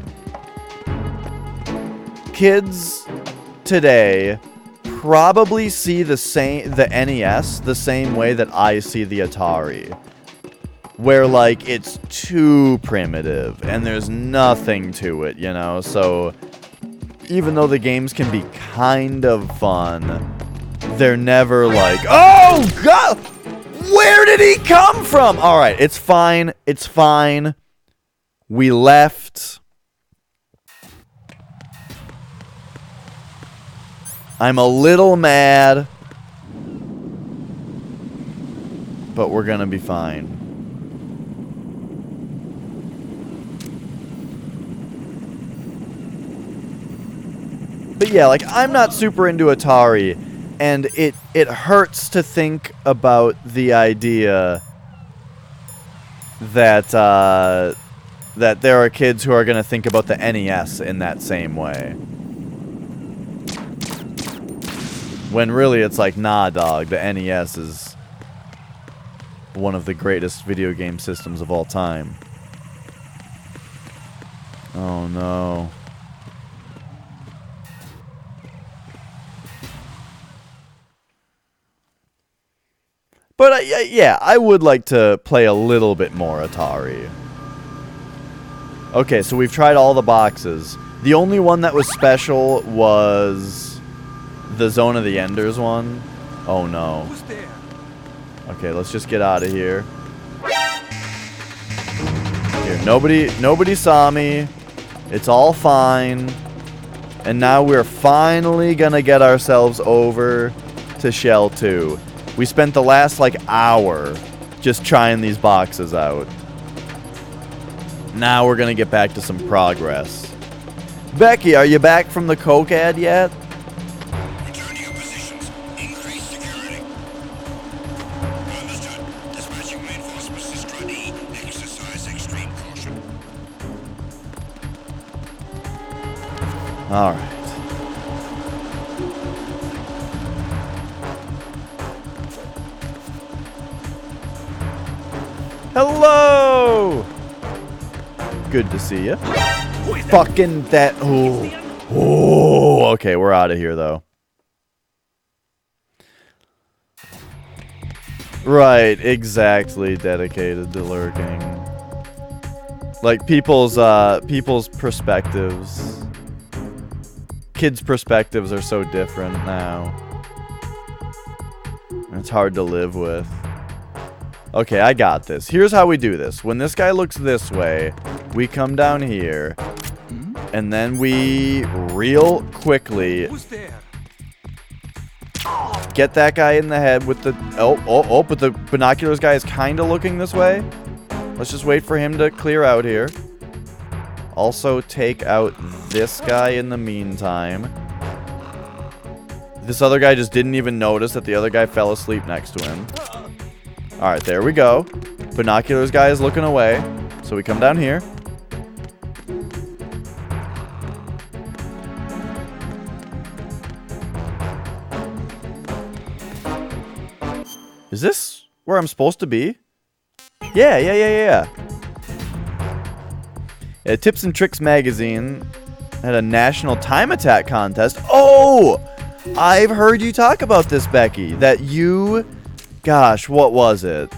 kids today probably see the NES the same way that I see the Atari, where, like, it's too primitive and there's nothing to it, you know. So even though the games can be kind of fun, they're never like, oh god, where did he come from? All right, it's fine. It's fine. We left. I'm a little mad, but we're gonna be fine. But yeah, like, I'm not super into Atari, and it hurts to think about the idea that that there are kids who are going to think about the NES in that same way. When really it's like, nah, dog, the NES is one of the greatest video game systems of all time. Oh no. But yeah, I would like to play a little bit more Atari. Okay, so we've tried all the boxes. The only one that was special was the Zone of the Enders one. Oh no. Who's there? Okay, let's just get out of here. Here, nobody saw me. It's all fine. And now we're finally gonna get ourselves over to Shell 2. We spent the last, like, hour just trying these boxes out. Now we're gonna get back to some progress. Becky, are you back from the Coke ad yet? Return to your positions. Increase security. Understood. Dispatching reinforcements to Strut E. Exercise extreme caution. Alright. Hello! Good to see you. Fucking that. Oh. Oh. Okay, we're out of here, though. Right, exactly. Dedicated to lurking. Like, people's perspectives. Kids' perspectives are so different now. It's hard to live with. Okay, I got this. Here's how we do this. When this guy looks this way, we come down here, and then we real quickly get that guy in the head with the... but the binoculars guy is kind of looking this way. Let's just wait for him to clear out here. Also take out this guy in the meantime. This other guy just didn't even notice that the other guy fell asleep next to him. Alright, there we go. Binoculars guy is looking away. So we come down here. Is this where I'm supposed to be? Yeah. Tips and Tricks magazine had a national time attack contest. Oh! I've heard you talk about this, Becky. That you... Gosh, what was it?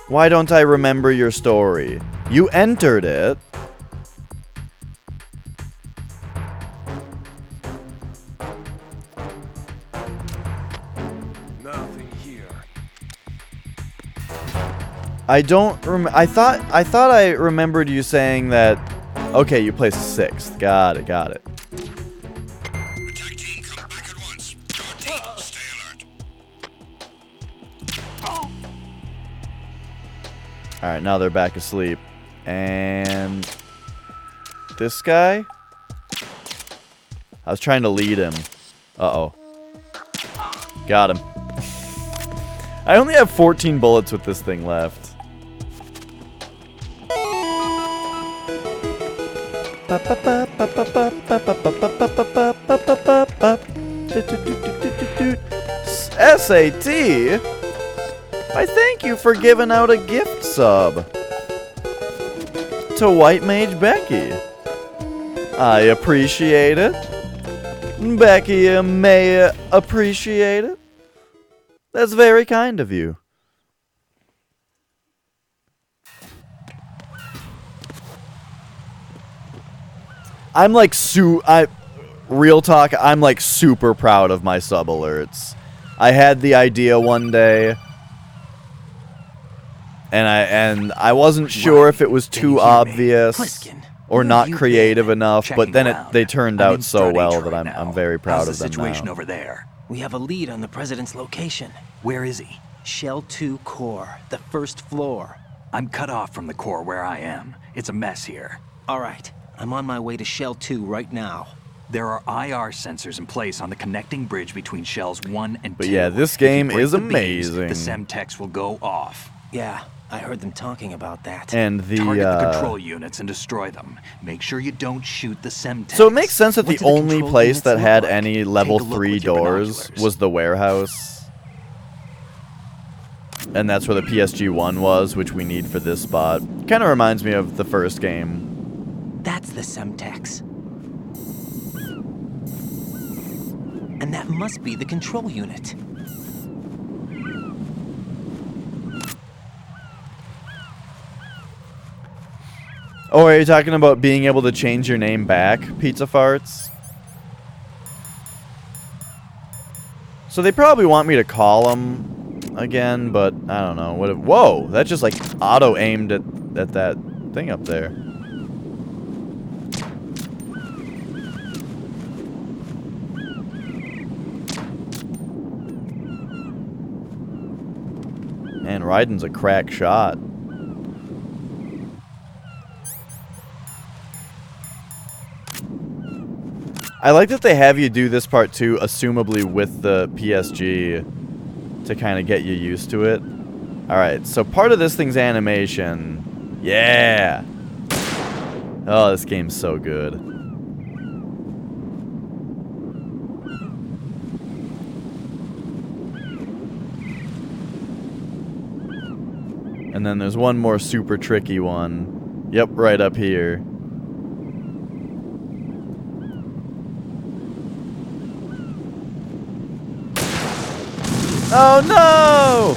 Why don't I remember your story? You entered it. Nothing here. I don't I thought I remembered you saying that. Okay, you placed 6th. Got it. Attack team, come back at once. Your team, stay alert. Alright, now they're back asleep. And this guy? I was trying to lead him. Uh-oh. Got him. I only have 14 bullets with this thing left. SAT? I thank you for giving out a gift sub to White Mage Becky. I appreciate it. Becky may appreciate it. That's very kind of you. I'm like real talk, I'm like super proud of my sub alerts. I had the idea one day and I wasn't sure if it was too obvious or not creative enough, but then they turned out so well that I'm very proud of them now. Situation over there? We have a lead on the president's location. Where is he? Shell 2 core, the first floor. I'm cut off from the core where I am. It's a mess here. All right, I'm on my way to Shell 2 right now. There are IR sensors in place on the connecting bridge between Shells 1 and 2. But yeah, this game is amazing. The Semtex will go off. Yeah, I heard them talking about that. And the target the control units and destroy them. Make sure you don't shoot the Semtex. So it makes sense that the only place that had any level 3 doors was the warehouse. And that's where the PSG-1 was, which we need for this spot. Kind of reminds me of the first game. That's the Semtex. And that must be the control unit. Oh, are you talking about being able to change your name back, Pizza Farts? So they probably want me to call them again, but I don't know. What? Whoa, that just like auto-aimed at that thing up there. Man, Raiden's a crack shot. I like that they have you do this part too, assumably with the PSG, to kind of get you used to it. Alright, so part of this thing's animation. Yeah! Oh, this game's so good. And then there's one more super tricky one. Yep, right up here. Oh no!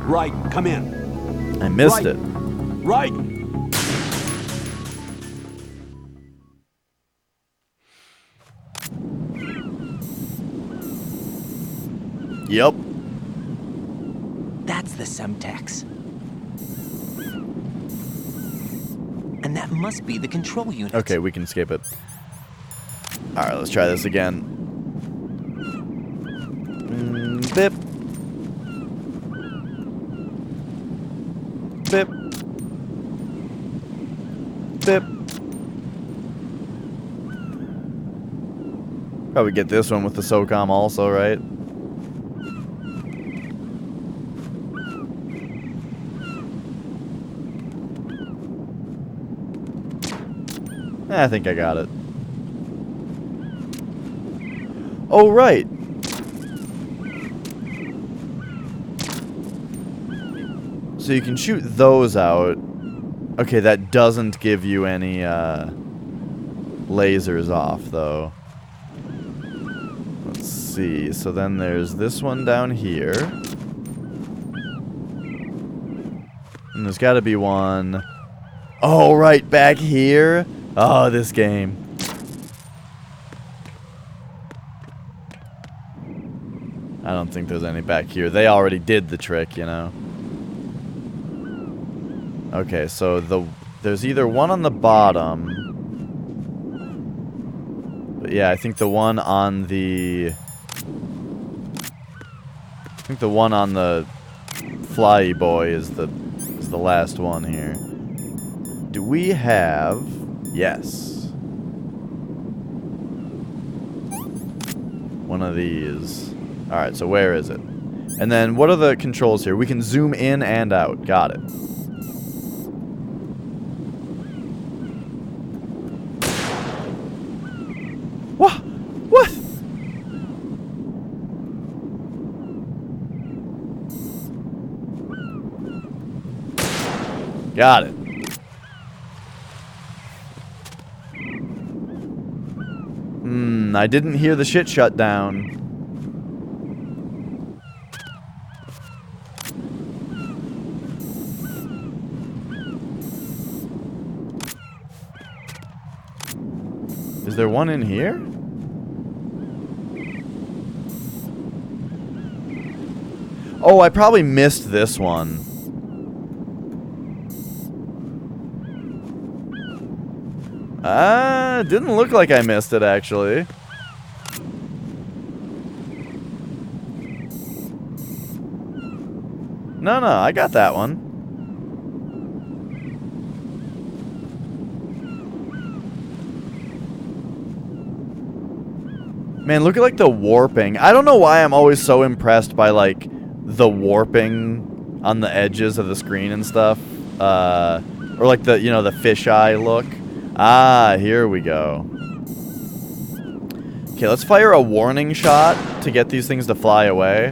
Right, come in. I missed it. Right. Yep. That's the Semtex. And that must be the control unit. Okay, we can skip it. Alright, let's try this again. Bip. Bip. Bip. Probably get this one with the SOCOM also, right? I think I got it. Oh, right. So you can shoot those out. Okay, that doesn't give you any lasers off, though. Let's see. So then there's this one down here. And there's got to be one... Oh, right, back here? Oh, this game. I don't think there's any back here. They already did the trick, you know. Okay, so there's either one on the bottom. But yeah, I think the one on the... I think the one on the flyy boy is the last one here. Do we have... Yes. One of these. Alright, so where is it? And then what are the controls here? We can zoom in and out. Got it. What? What? Got it. I didn't hear the shit shut down. Is there one in here? Oh, I probably missed this one. Didn't look like I missed it, actually. No, I got that one. Man, look at, like, the warping. I don't know why I'm always so impressed by, like, the warping on the edges of the screen and stuff. Or, like, the, you know, the fisheye look. Ah, here we go. Okay, let's fire a warning shot to get these things to fly away.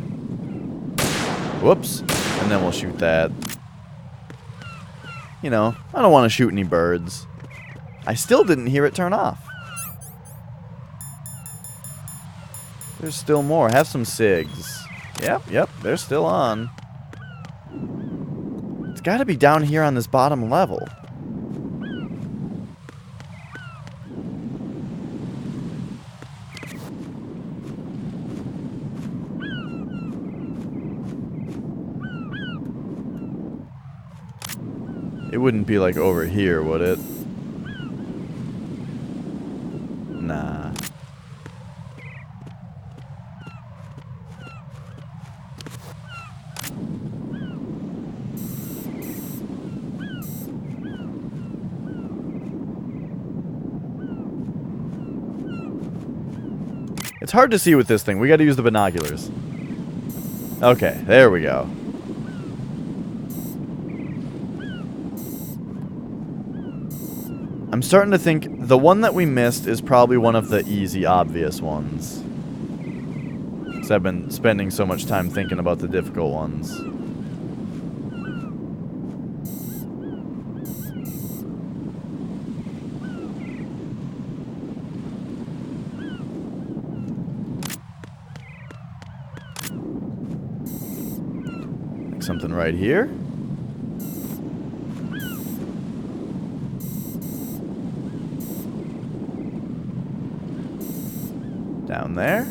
Whoops. And then we'll shoot that. You know, I don't want to shoot any birds. I still didn't hear it turn off. There's still more. Have some SIGs. Yep, they're still on. It's got to be down here on this bottom level. It wouldn't be like over here, would it? Nah. It's hard to see with this thing. We gotta use the binoculars. Okay, there we go. I'm starting to think the one that we missed is probably one of the easy, obvious ones. Because I've been spending so much time thinking about the difficult ones. Like something right here. Down there.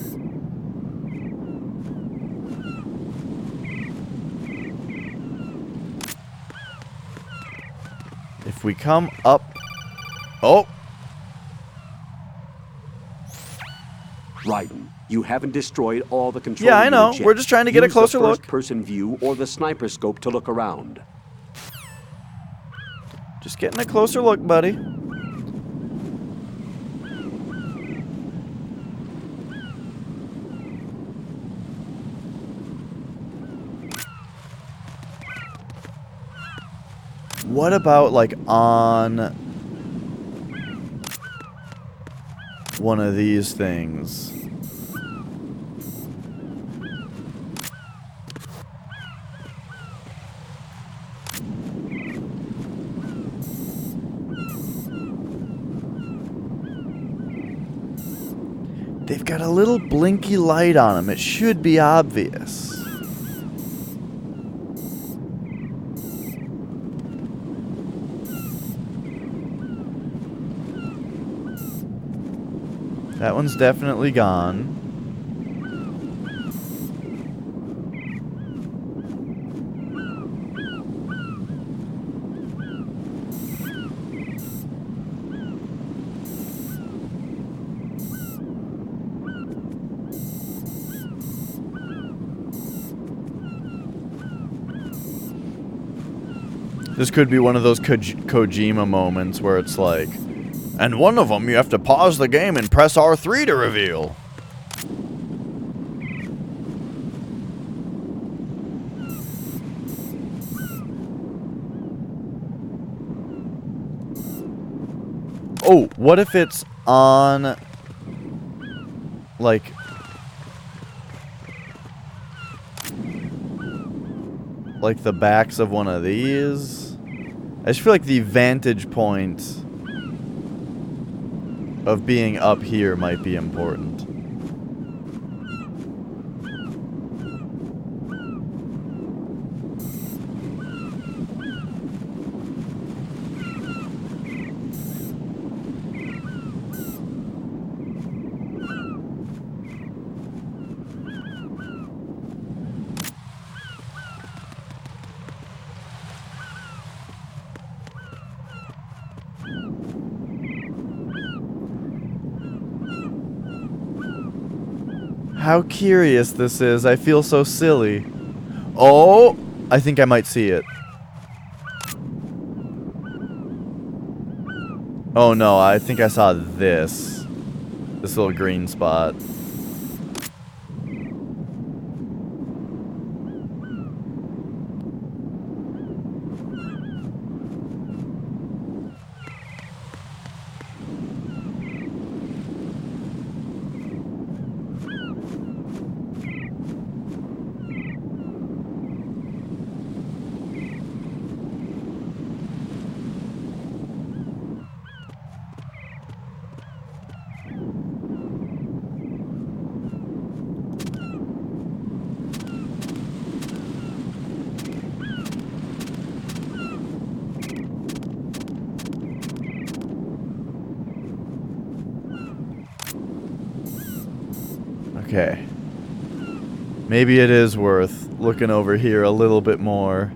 If we come up... Oh! Raiden, you haven't destroyed all the control Yeah, I know. units yet. We're just trying to get a closer look. Use the first-person view or the sniper scope to look around. Just getting a closer look, buddy. What about, like, on one of these things? They've got a little blinky light on them. It should be obvious. That one's definitely gone. This could be one of those Kojima moments where it's like, and one of them you have to pause the game and press R3 to reveal. Oh, what if it's on, like, the backs of one of these? I just feel like the vantage point of being up here might be important. How curious this is. I feel so silly. Oh, I think I might see it. Oh no, I think I saw this. This little green spot. Okay. Maybe it is worth looking over here a little bit more.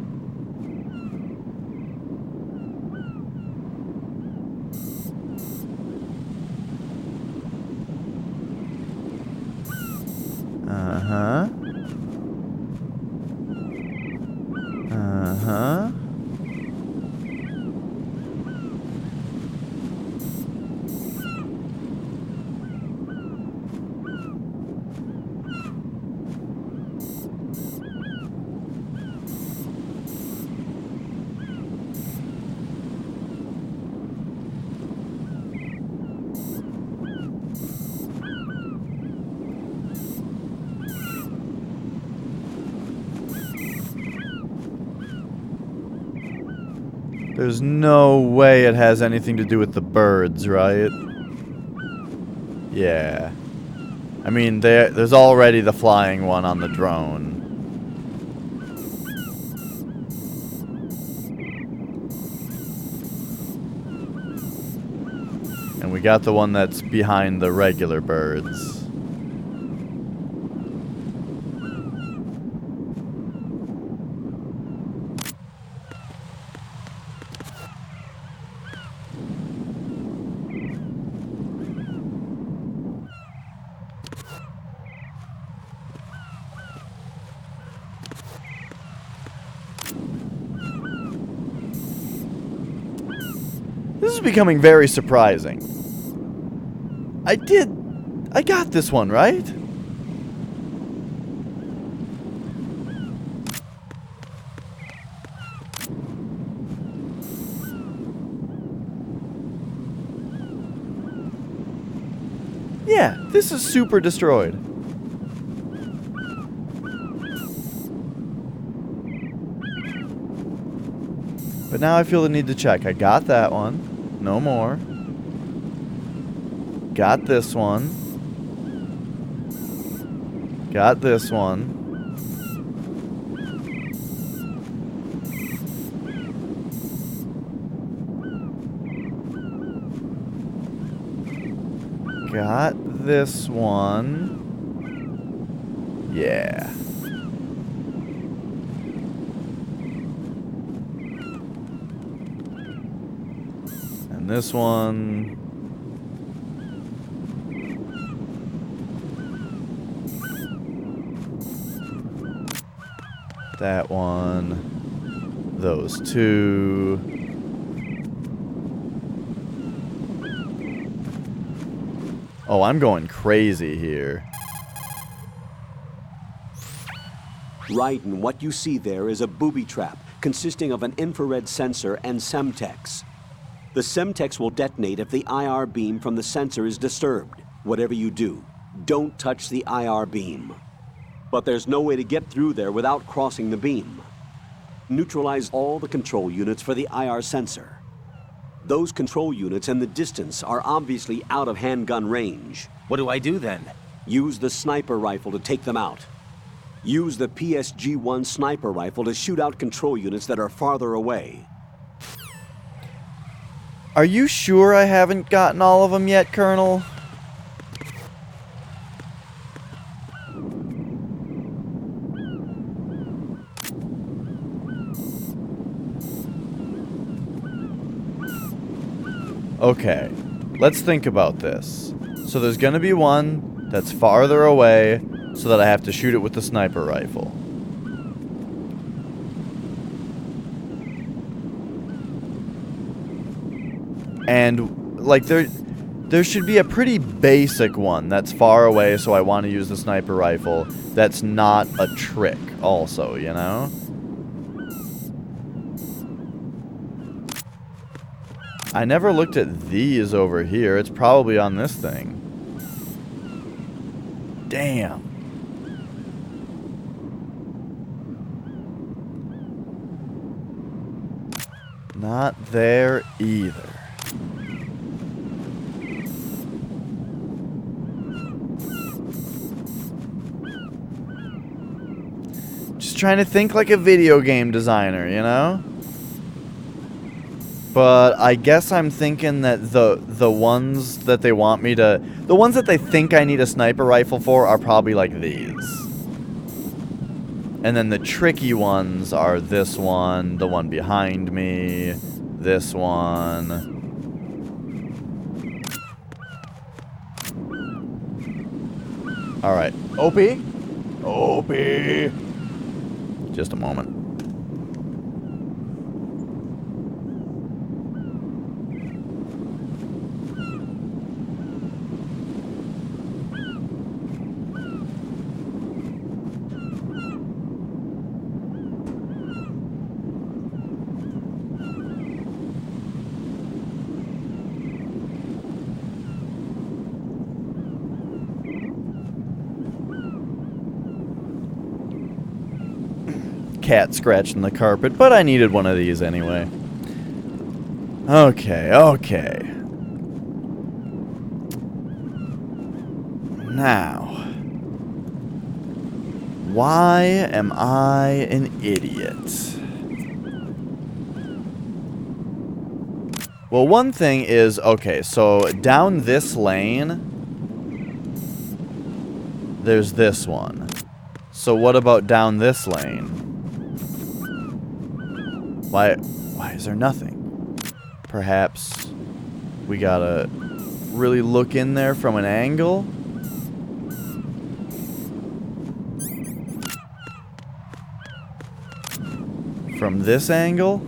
Uh-huh. Uh-huh. There's no way it has anything to do with the birds, right? Yeah. I mean, there's already the flying one on the drone. And we got the one that's behind the regular birds. This is becoming very surprising. I got this one, right? Yeah, this is super destroyed. But now I feel the need to check. I got that one. No more. Got this one. Got this one. Got this one. Yeah. And this one. That one. Those two. Oh, I'm going crazy here. Right, and what you see there is a booby trap consisting of an infrared sensor and Semtex. The Semtex will detonate if the IR beam from the sensor is disturbed. Whatever you do, don't touch the IR beam. But there's no way to get through there without crossing the beam. Neutralize all the control units for the IR sensor. Those control units and the distance are obviously out of handgun range. What do I do then? Use the sniper rifle to take them out. Use the PSG-1 sniper rifle to shoot out control units that are farther away. Are you sure I haven't gotten all of them yet, Colonel? Okay, let's think about this. So there's gonna be one that's farther away so that I have to shoot it with the sniper rifle. And like there should be a pretty basic one that's far away, so I want to use the sniper rifle. That's not a trick also, you know? I never looked at these over here. It's probably on this thing. Damn. Not there either. Just trying to think like a video game designer, you know? But I guess I'm thinking that the ones that they want me to... The ones that they think I need a sniper rifle for are probably like these. And then the tricky ones are this one, the one behind me, this one. Alright. OP? OP! Just a moment. Cat scratching the carpet, but I needed one of these anyway. Okay, okay. Now, why am I an idiot? Well, one thing is, okay, so down this lane, there's this one. So what about down this lane? Why is there nothing? Perhaps we gotta really look in there from an angle? From this angle?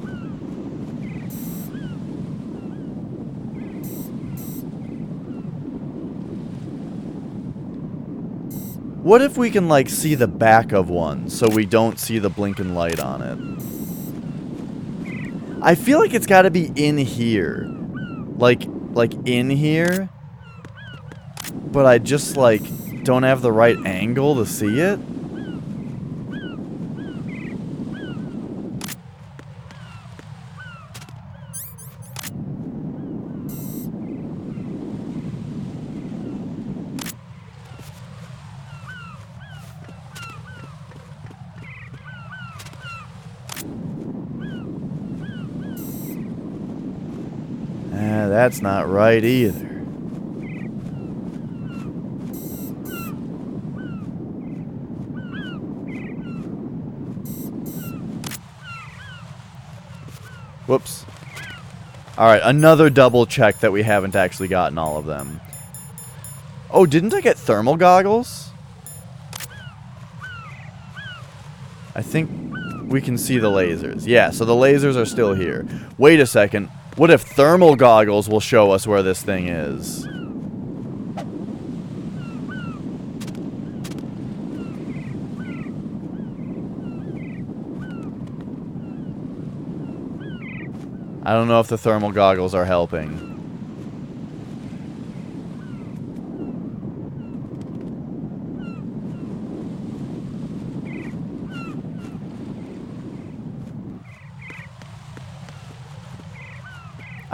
What if we can, like, see the back of one so we don't see the blinking light on it? I feel like it's got to be in here. Like in here. But I just, like, don't have the right angle to see it. That's not right either. Whoops. Alright, another double check that we haven't actually gotten all of them. Oh, didn't I get thermal goggles? I think we can see the lasers. Yeah, so the lasers are still here. Wait a second. What if thermal goggles will show us where this thing is? I don't know if the thermal goggles are helping.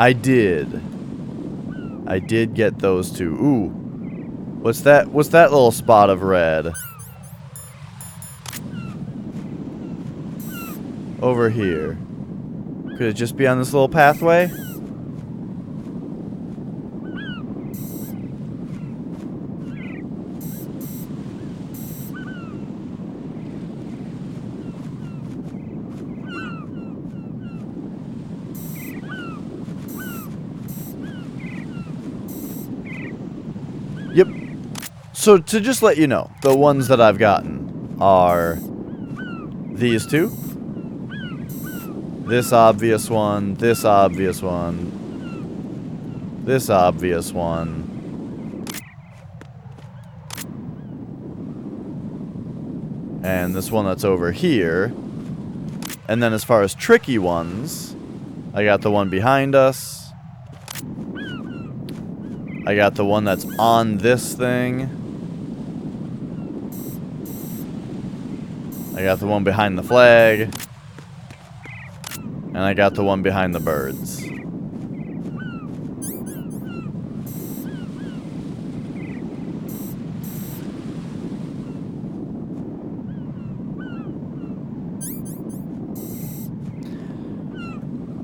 I did get those two. Ooh. What's that little spot of red? Over here. Could it just be on this little pathway? Yep. So to just let you know, the ones that I've gotten are these two. This obvious one, this obvious one, this obvious one, and this one that's over here. And then as far as tricky ones, I got the one behind us. I got the one that's on this thing. I got the one behind the flag. And I got the one behind the birds.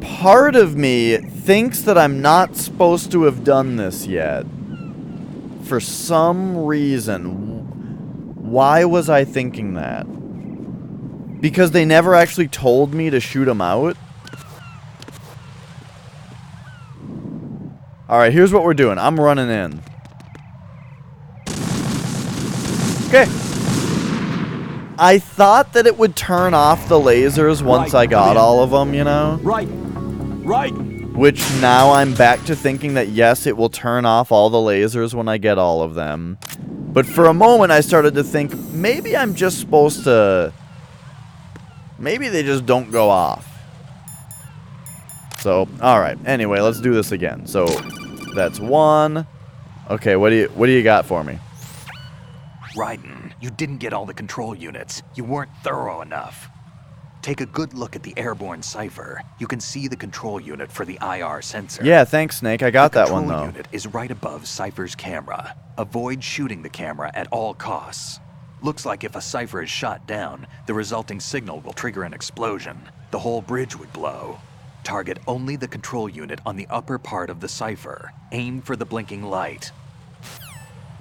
Part of me thinks that I'm not supposed to have done this yet. For some reason. Why was I thinking that? Because they never actually told me to shoot them out? Alright, here's what we're doing. I'm running in. Okay. I thought that it would turn off the lasers once I got all of them, you know? Right. Which now I'm back to thinking that yes, it will turn off all the lasers when I get all of them. But for a moment I started to think, maybe I'm just supposed to... Maybe they just don't go off. So, alright. Anyway, let's do this again. So, that's one. Okay, what do you got for me? Raiden, you didn't get all the control units. You weren't thorough enough. Take a good look at the airborne cipher. You can see the control unit for the IR sensor. Yeah, thanks, Snake. I got that one, though. The control unit is right above Cypher's camera. Avoid shooting the camera at all costs. Looks like if a Cypher is shot down, the resulting signal will trigger an explosion. The whole bridge would blow. Target only the control unit on the upper part of the Cypher. Aim for the blinking light.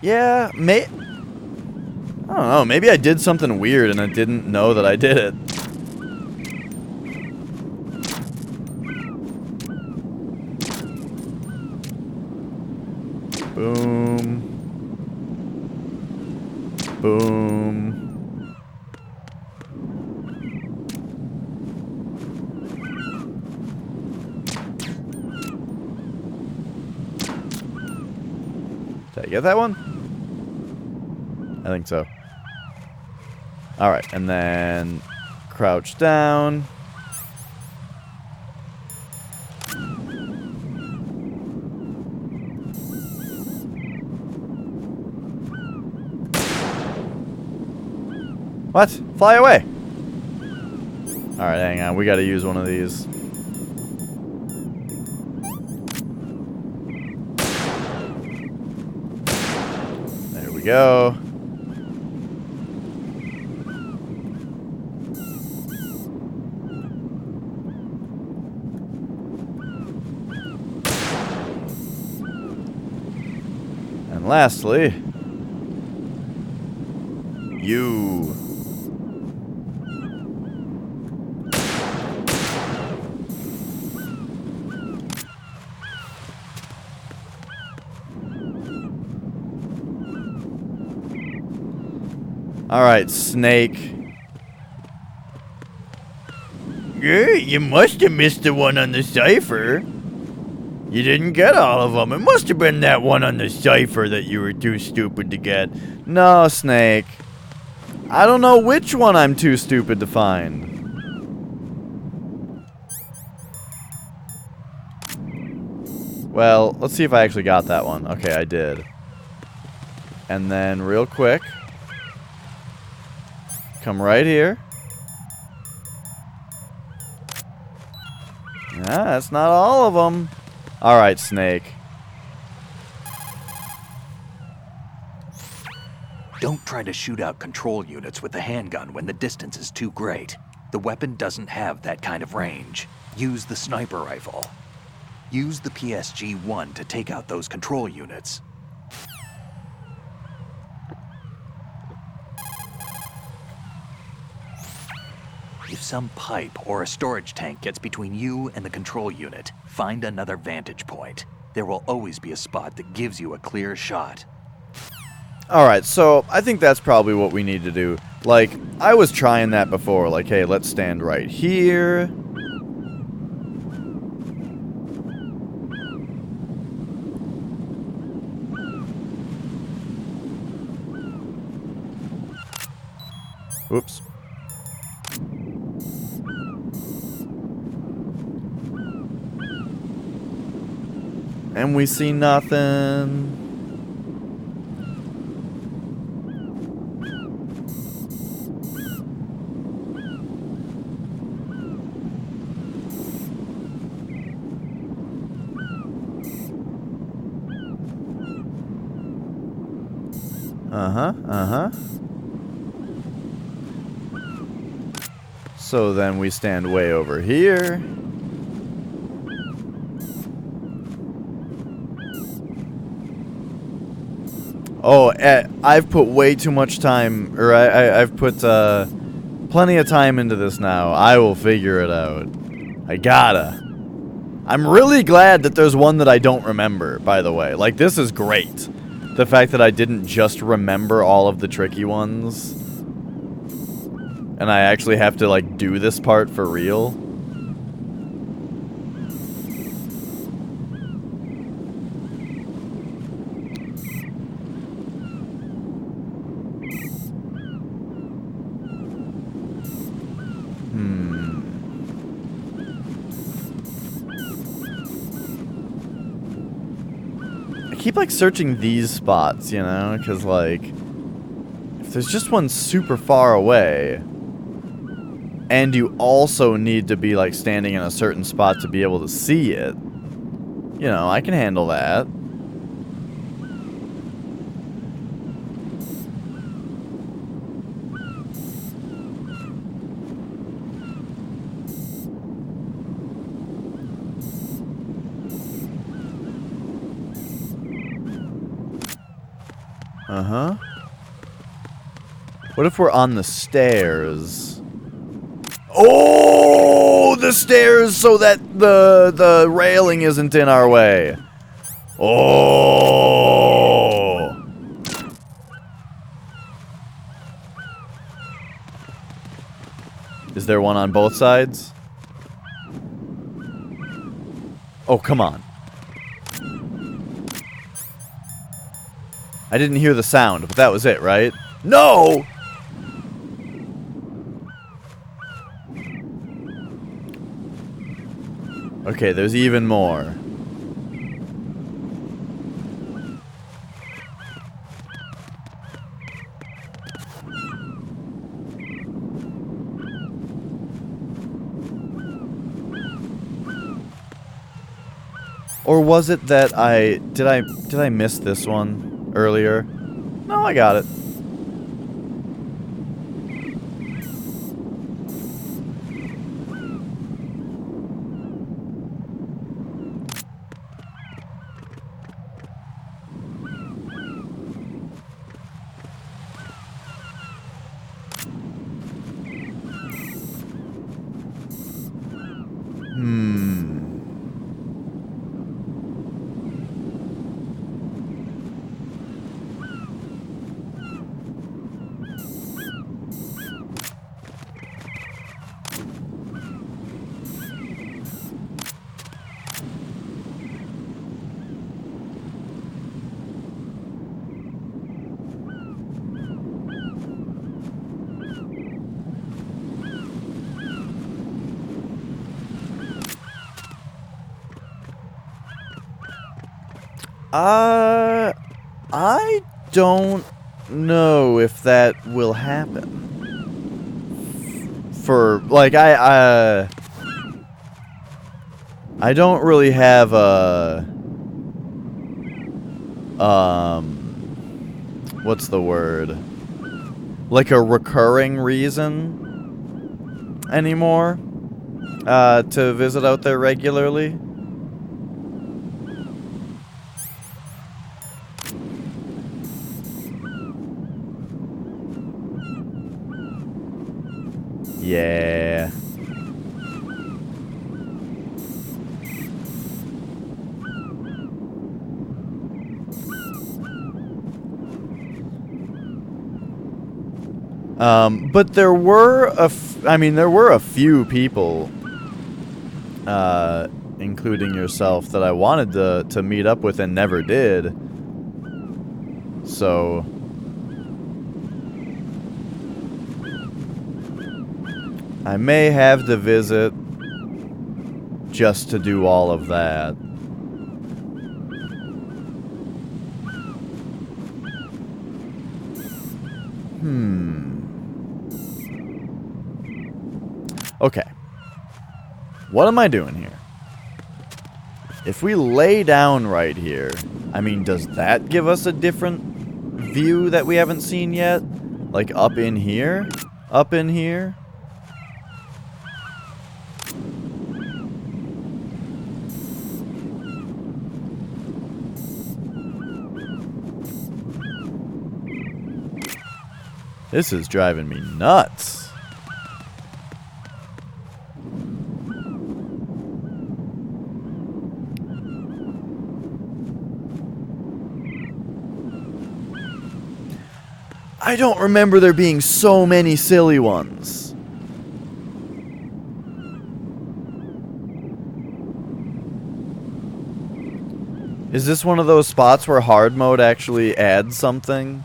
Yeah, I don't know. Maybe I did something weird and I didn't know that I did it. Boom. Boom. Did I get that one? I think so. Alright, and then crouch down. What? Fly away! Alright, hang on. We gotta use one of these. There we go. And lastly, you. Alright, Snake. Yeah, you must have missed the one on the cipher. You didn't get all of them. It must have been that one on the cipher that you were too stupid to get. No, Snake. I don't know which one I'm too stupid to find. Well, let's see if I actually got that one. Okay, I did. And then, real quick, come right here. Yeah, that's not all of them. Alright, Snake. Don't try to shoot out control units with the handgun when the distance is too great. The weapon doesn't have that kind of range. Use the sniper rifle. Use the PSG-1 to take out those control units. If some pipe or a storage tank gets between you and the control unit, find another vantage point. There will always be a spot that gives you a clear shot. Alright, so I think that's probably what we need to do. Like, I was trying that before. Like, hey, let's stand right here. Oops. And we see nothing. So then we stand way over here. Oh, I've put way too much time, or I've put plenty of time into this now. I will figure it out. I gotta. I'm really glad that there's one that I don't remember, by the way. Like, this is great. The fact that I didn't just remember all of the tricky ones. And I actually have to, like, do this part for real. I keep, like, searching these spots, you know? Because, like, if there's just one super far away, and you also need to be, like, standing in a certain spot to be able to see it, you know, I can handle that. What if we're on the stairs? Oh, the stairs so that the railing isn't in our way. Oh. Is there one on both sides? Oh, come on. I didn't hear the sound, but that was it, right? No! Okay, there's even more. Or was it that did I miss this one earlier? No, I got it. I don't know if that will happen. For like I don't really have a what's the word? Like a recurring reason anymore to visit out there regularly. Yeah. But there were there were a few people, including yourself, that I wanted to meet up with and never did. So I may have to visit just to do all of that. Okay. What am I doing here? If we lay down right here, I mean, does that give us a different view that we haven't seen yet? Like up in here? Up in here? This is driving me nuts. I don't remember there being so many silly ones. Is this one of those spots where hard mode actually adds something?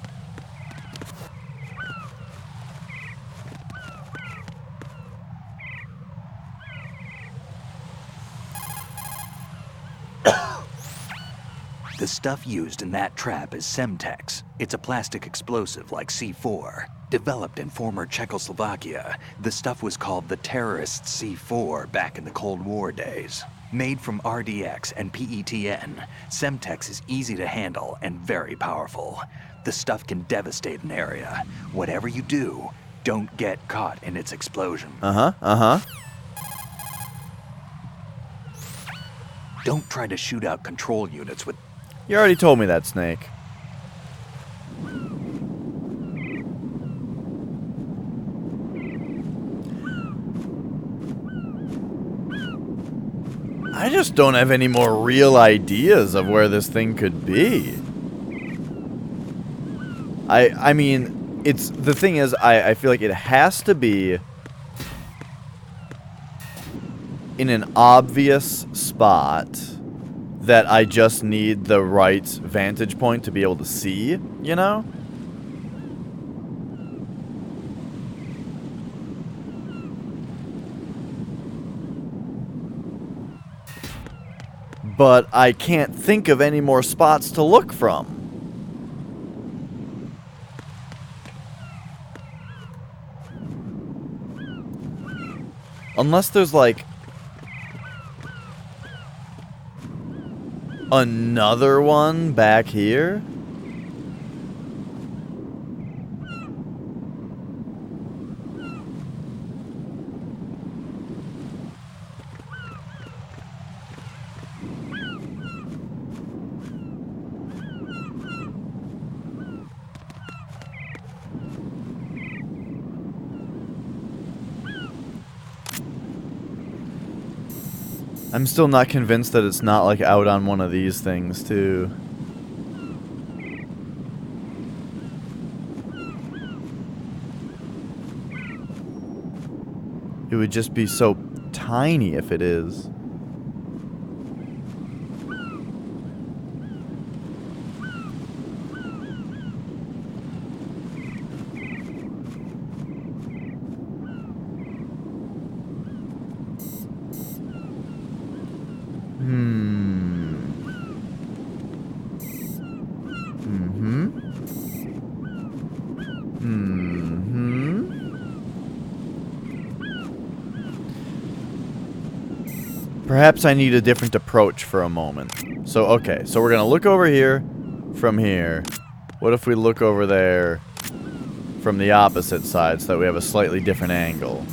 The stuff used in that trap is Semtex. It's a plastic explosive like C4. Developed in former Czechoslovakia, the stuff was called the terrorist C4 back in the Cold War days. Made from RDX and PETN, Semtex is easy to handle and very powerful. The stuff can devastate an area. Whatever you do, don't get caught in its explosion. Don't try to shoot out control units with... You already told me that, Snake. I just don't have any more real ideas of where this thing could be. I mean, it's... The thing is, I feel like it has to be in an obvious spot that I just need the right vantage point to be able to see, you know? but I can't think of any more spots to look from. Unless there's like another one back here. I'm still not convinced that it's not like out on one of these things too. It would just be so tiny if it is. Perhaps I need a different approach for a moment. So, okay. So we're going to look over here from here. What if we look over there from the opposite side so that we have a slightly different angle?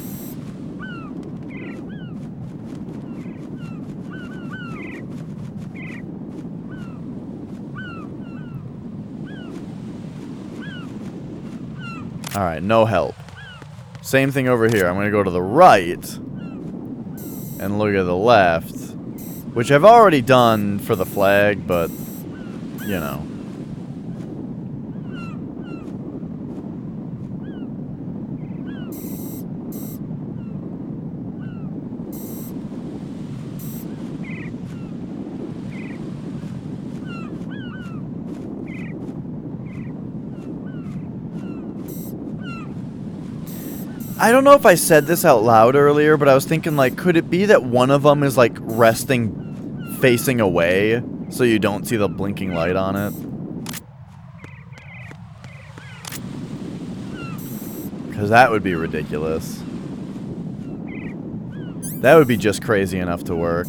Alright, no help. Same thing over here. I'm going to go to the right and look at the left, which I've already done for the flag, but, you know. I don't know if I said this out loud earlier, but I was thinking, like, could it be that one of them is, like, resting facing away so you don't see the blinking light on it? Because that would be ridiculous. That would be just crazy enough to work.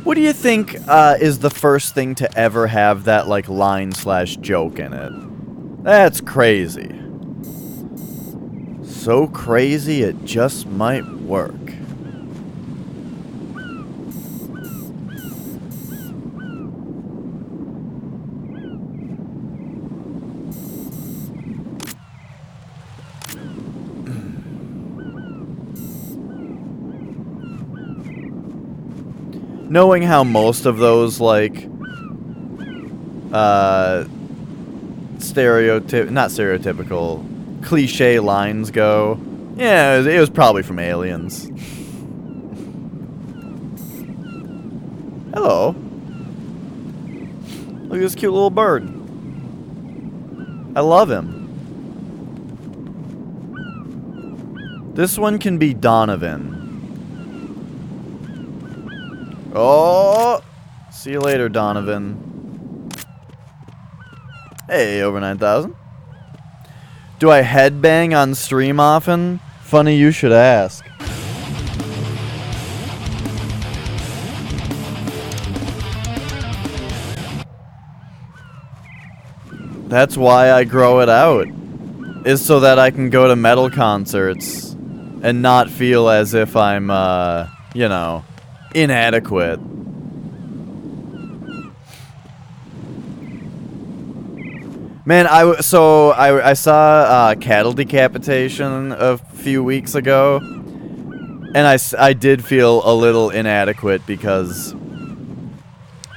What do you think is the first thing to ever have that, like, line/joke in it? That's crazy. So crazy it just might work. Knowing how most of those, like, not stereotypical, cliche lines go, yeah, it was probably from Aliens. Hello. Look at this cute little bird. I love him. This one can be Donovan. Oh! See you later, Donovan. Hey, over 9,000. Do I headbang on stream often? Funny you should ask. That's why I grow it out. Is so that I can go to metal concerts and not feel as if I'm, you know, inadequate. Man, I saw cattle decapitation a few weeks ago, and I did feel a little inadequate because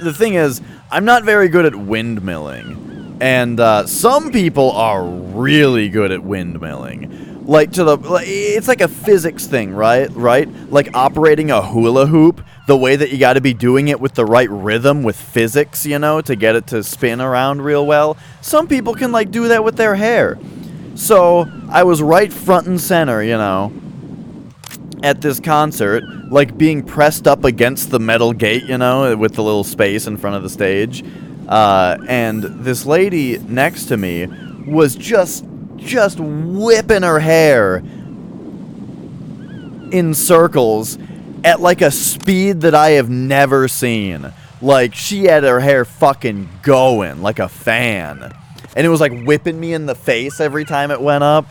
the thing is, I'm not very good at windmilling, and some people are really good at windmilling. Like it's like a physics thing, right? Like operating a hula hoop, the way that you got to be doing it with the right rhythm with physics, you know, to get it to spin around real well. Some people can like do that with their hair. So I was right front and center, you know, at this concert, like being pressed up against the metal gate, you know, with the little space in front of the stage. And this lady next to me was just whipping her hair in circles at like a speed that I have never seen. Like, she had her hair fucking going like a fan. And it was like whipping me in the face every time it went up.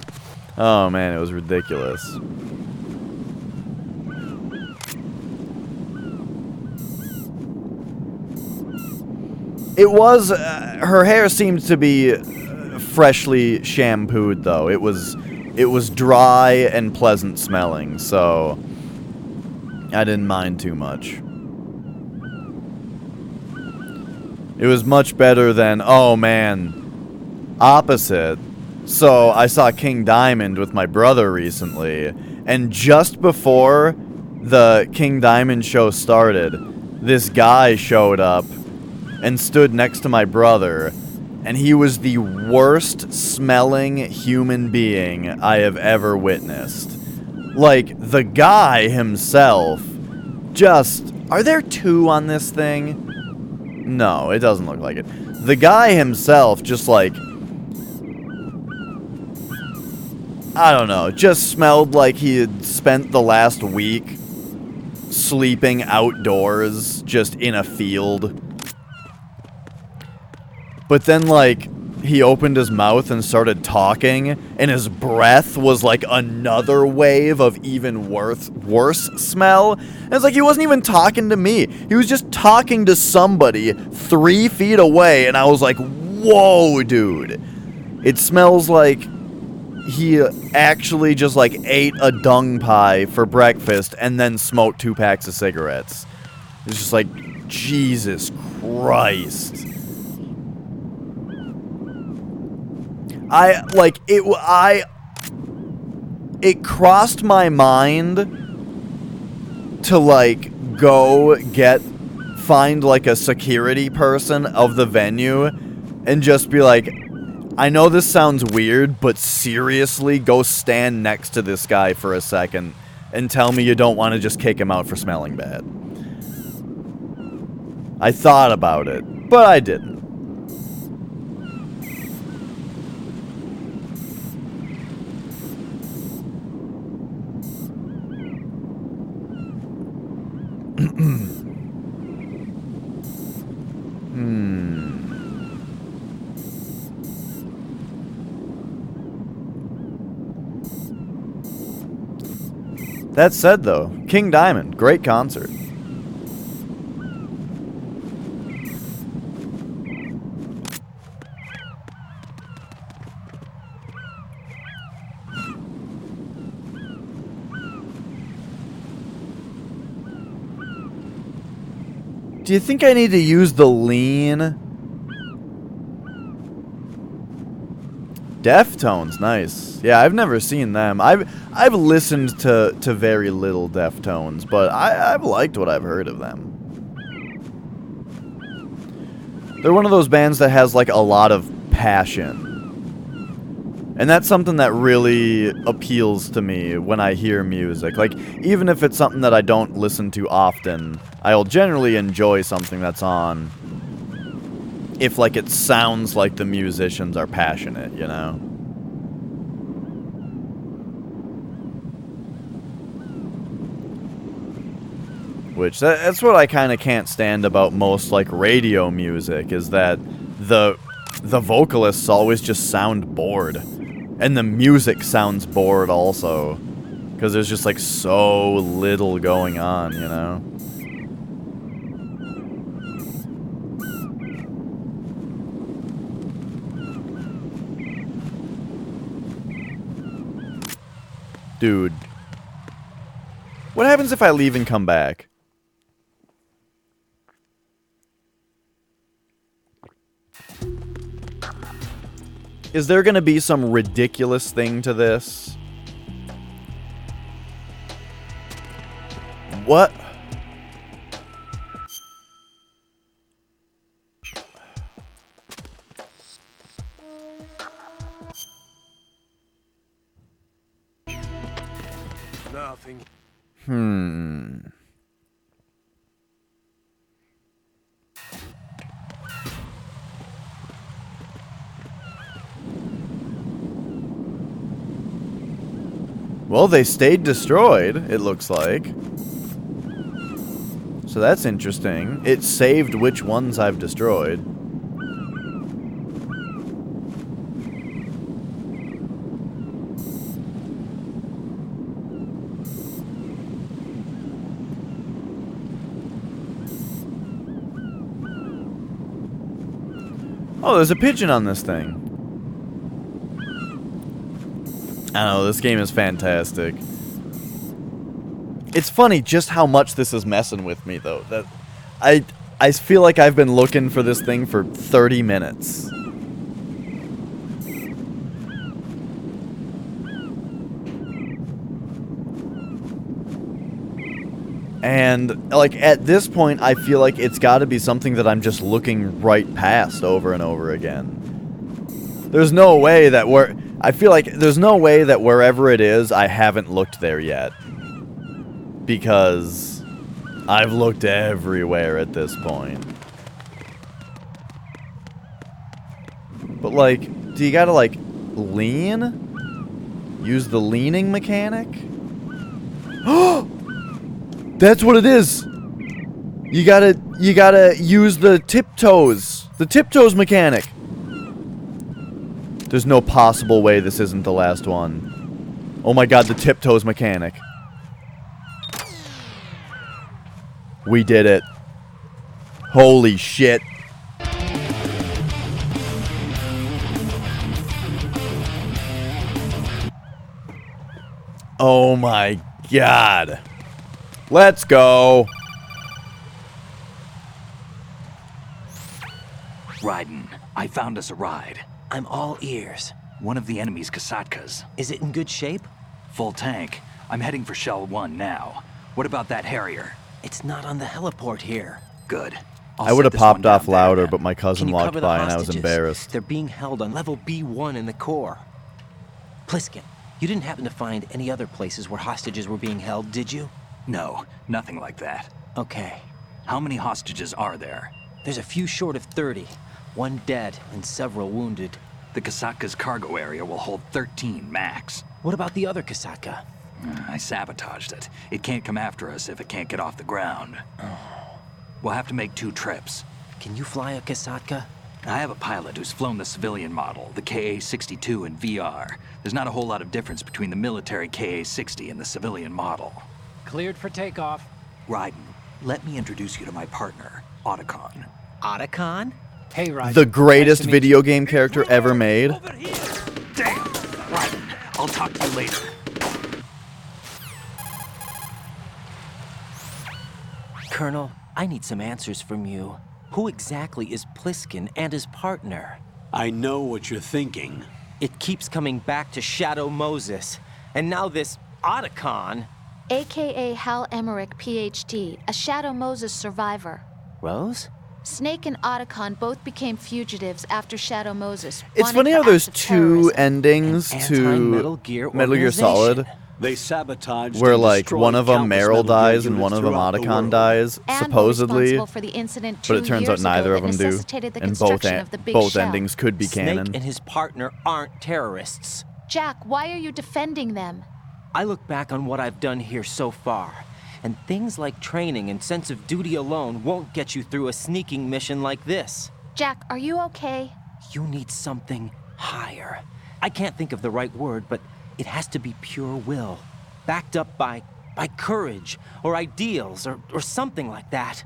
Oh man, it was ridiculous. It was, her hair seemed to be freshly shampooed, though. It was dry and pleasant smelling, so I didn't mind too much. It was much better than, oh man, opposite. So I saw King Diamond with my brother recently, and just before the King Diamond show started, this guy showed up and stood next to my brother, and he was the worst smelling human being I have ever witnessed. Like, the guy himself just... Are there two on this thing? No, it doesn't look like it. The guy himself just like... I don't know, just smelled like he had spent the last week sleeping outdoors, just in a field. But then, like, he opened his mouth and started talking, and his breath was like another wave of even worse smell. And it's like he wasn't even talking to me. He was just talking to somebody 3 feet away, and I was like, whoa, dude. It smells like he actually just, like, ate a dung pie for breakfast and then smoked 2 packs of cigarettes. It's just like, Jesus Christ. It crossed my mind to, like, find, like, a security person of the venue and just be like, I know this sounds weird, but seriously, go stand next to this guy for a second and tell me you don't want to just kick him out for smelling bad. I thought about it, but I didn't. That said, though, King Diamond, great concert. Do you think I need to use the lean? Deftones, nice. Yeah, I've never seen them. I've listened to very little Deftones, but I've liked what I've heard of them. They're one of those bands that has like a lot of passion. And that's something that really appeals to me when I hear music. Like, even if it's something that I don't listen to often, I'll generally enjoy something that's on if, like, it sounds like the musicians are passionate, you know? Which, that's what I kind of can't stand about most, like, radio music, is that the vocalists always just sound bored. And the music sounds bored also. Because there's just, like, so little going on, you know? Dude. What happens if I leave and come back? Is there gonna be some ridiculous thing to this? What? Nothing. Well, they stayed destroyed, it looks like. So that's interesting. It saved which ones I've destroyed. Oh, there's a pigeon on this thing. I don't know, this game is fantastic. It's funny just how much this is messing with me, though. That I feel like I've been looking for this thing for 30 minutes. And, like, at this point, I feel like it's got to be something that I'm just looking right past over and over again. There's no way that I feel like there's no way that wherever it is, I haven't looked there yet. Because I've looked everywhere at this point. But, like, do you gotta, like, lean? Use the leaning mechanic? That's what it is! You gotta use the tiptoes. The tiptoes mechanic. There's no possible way this isn't the last one. Oh my god, the tiptoes mechanic. We did it. Holy shit. Oh my god. Let's go. Raiden, I found us a ride. I'm all ears. One of the enemy's Kasatkas. Is it in good shape? Full tank. I'm heading for Shell 1 now. What about that Harrier? It's not on the heliport here. Good. I would have popped off louder, but my cousin walked by and I was hostages? embarrassed. They're being held on level B1 in the core. Pliskin, you didn't happen to find any other places where hostages were being held, did you? No, nothing like that. Okay. How many hostages are there? There's a few short of 30. One dead and several wounded. The Kasatka's cargo area will hold 13 max. What about the other Kasaka? I sabotaged it. It can't come after us if it can't get off the ground. We'll have to make 2 trips. Can you fly a Kasatka? I have a pilot who's flown the civilian model, the KA-62 in VR. There's not a whole lot of difference between the military KA-60 and the civilian model. Cleared for takeoff. Raiden, let me introduce you to my partner, Otacon. Otacon? Hey, Raiden. The greatest video game character ever made. Damn! Raiden, I'll talk to you later. Colonel, I need some answers from you. Who exactly is Pliskin and his partner? I know what you're thinking. It keeps coming back to Shadow Moses. And now this Otacon. AKA Hal Emmerich, PhD, a Shadow Moses survivor. Rose? Snake and Otacon both became fugitives after Shadow Moses. It's wanted funny for how there's acts of 2 terrorism. endings to Anti-Metal Gear Metal Gear Solid. They sabotaged Where, and like, destroyed one of them countless Meryl Metal Gear dies and units one of them throughout the Otacon world. dies, And supposedly. responsible for the incident But it 2 turns out years ago neither of that them do. necessitated the And construction of the big both shell. endings could be canon. Snake and his partner aren't terrorists. Jack, why are you defending them? I look back on what I've done here so far, and things like training and sense of duty alone won't get you through a sneaking mission like this. Jack, are you okay? You need something higher. I can't think of the right word, but it has to be pure will, backed up by courage or ideals or something like that.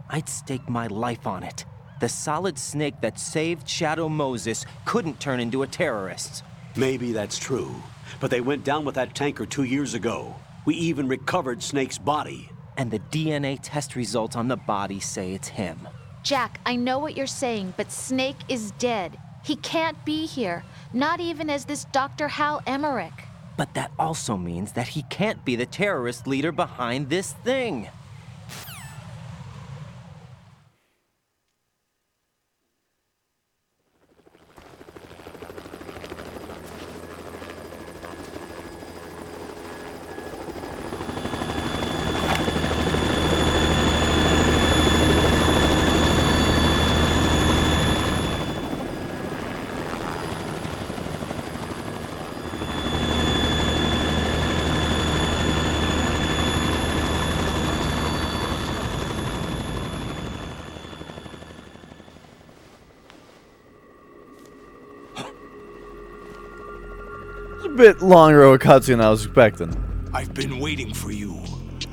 I'd stake my life on it. The solid snake that saved Shadow Moses couldn't turn into a terrorist. Maybe that's true, but they went down with that tanker 2 years ago. We even recovered Snake's body. And the DNA test results on the body say it's him. Jack, I know what you're saying, but Snake is dead. He can't be here. Not even as this Dr. Hal Emmerich. But that also means that he can't be the terrorist leader behind this thing. It's a bit longer of a cutscene than I was expecting. I've been waiting for you.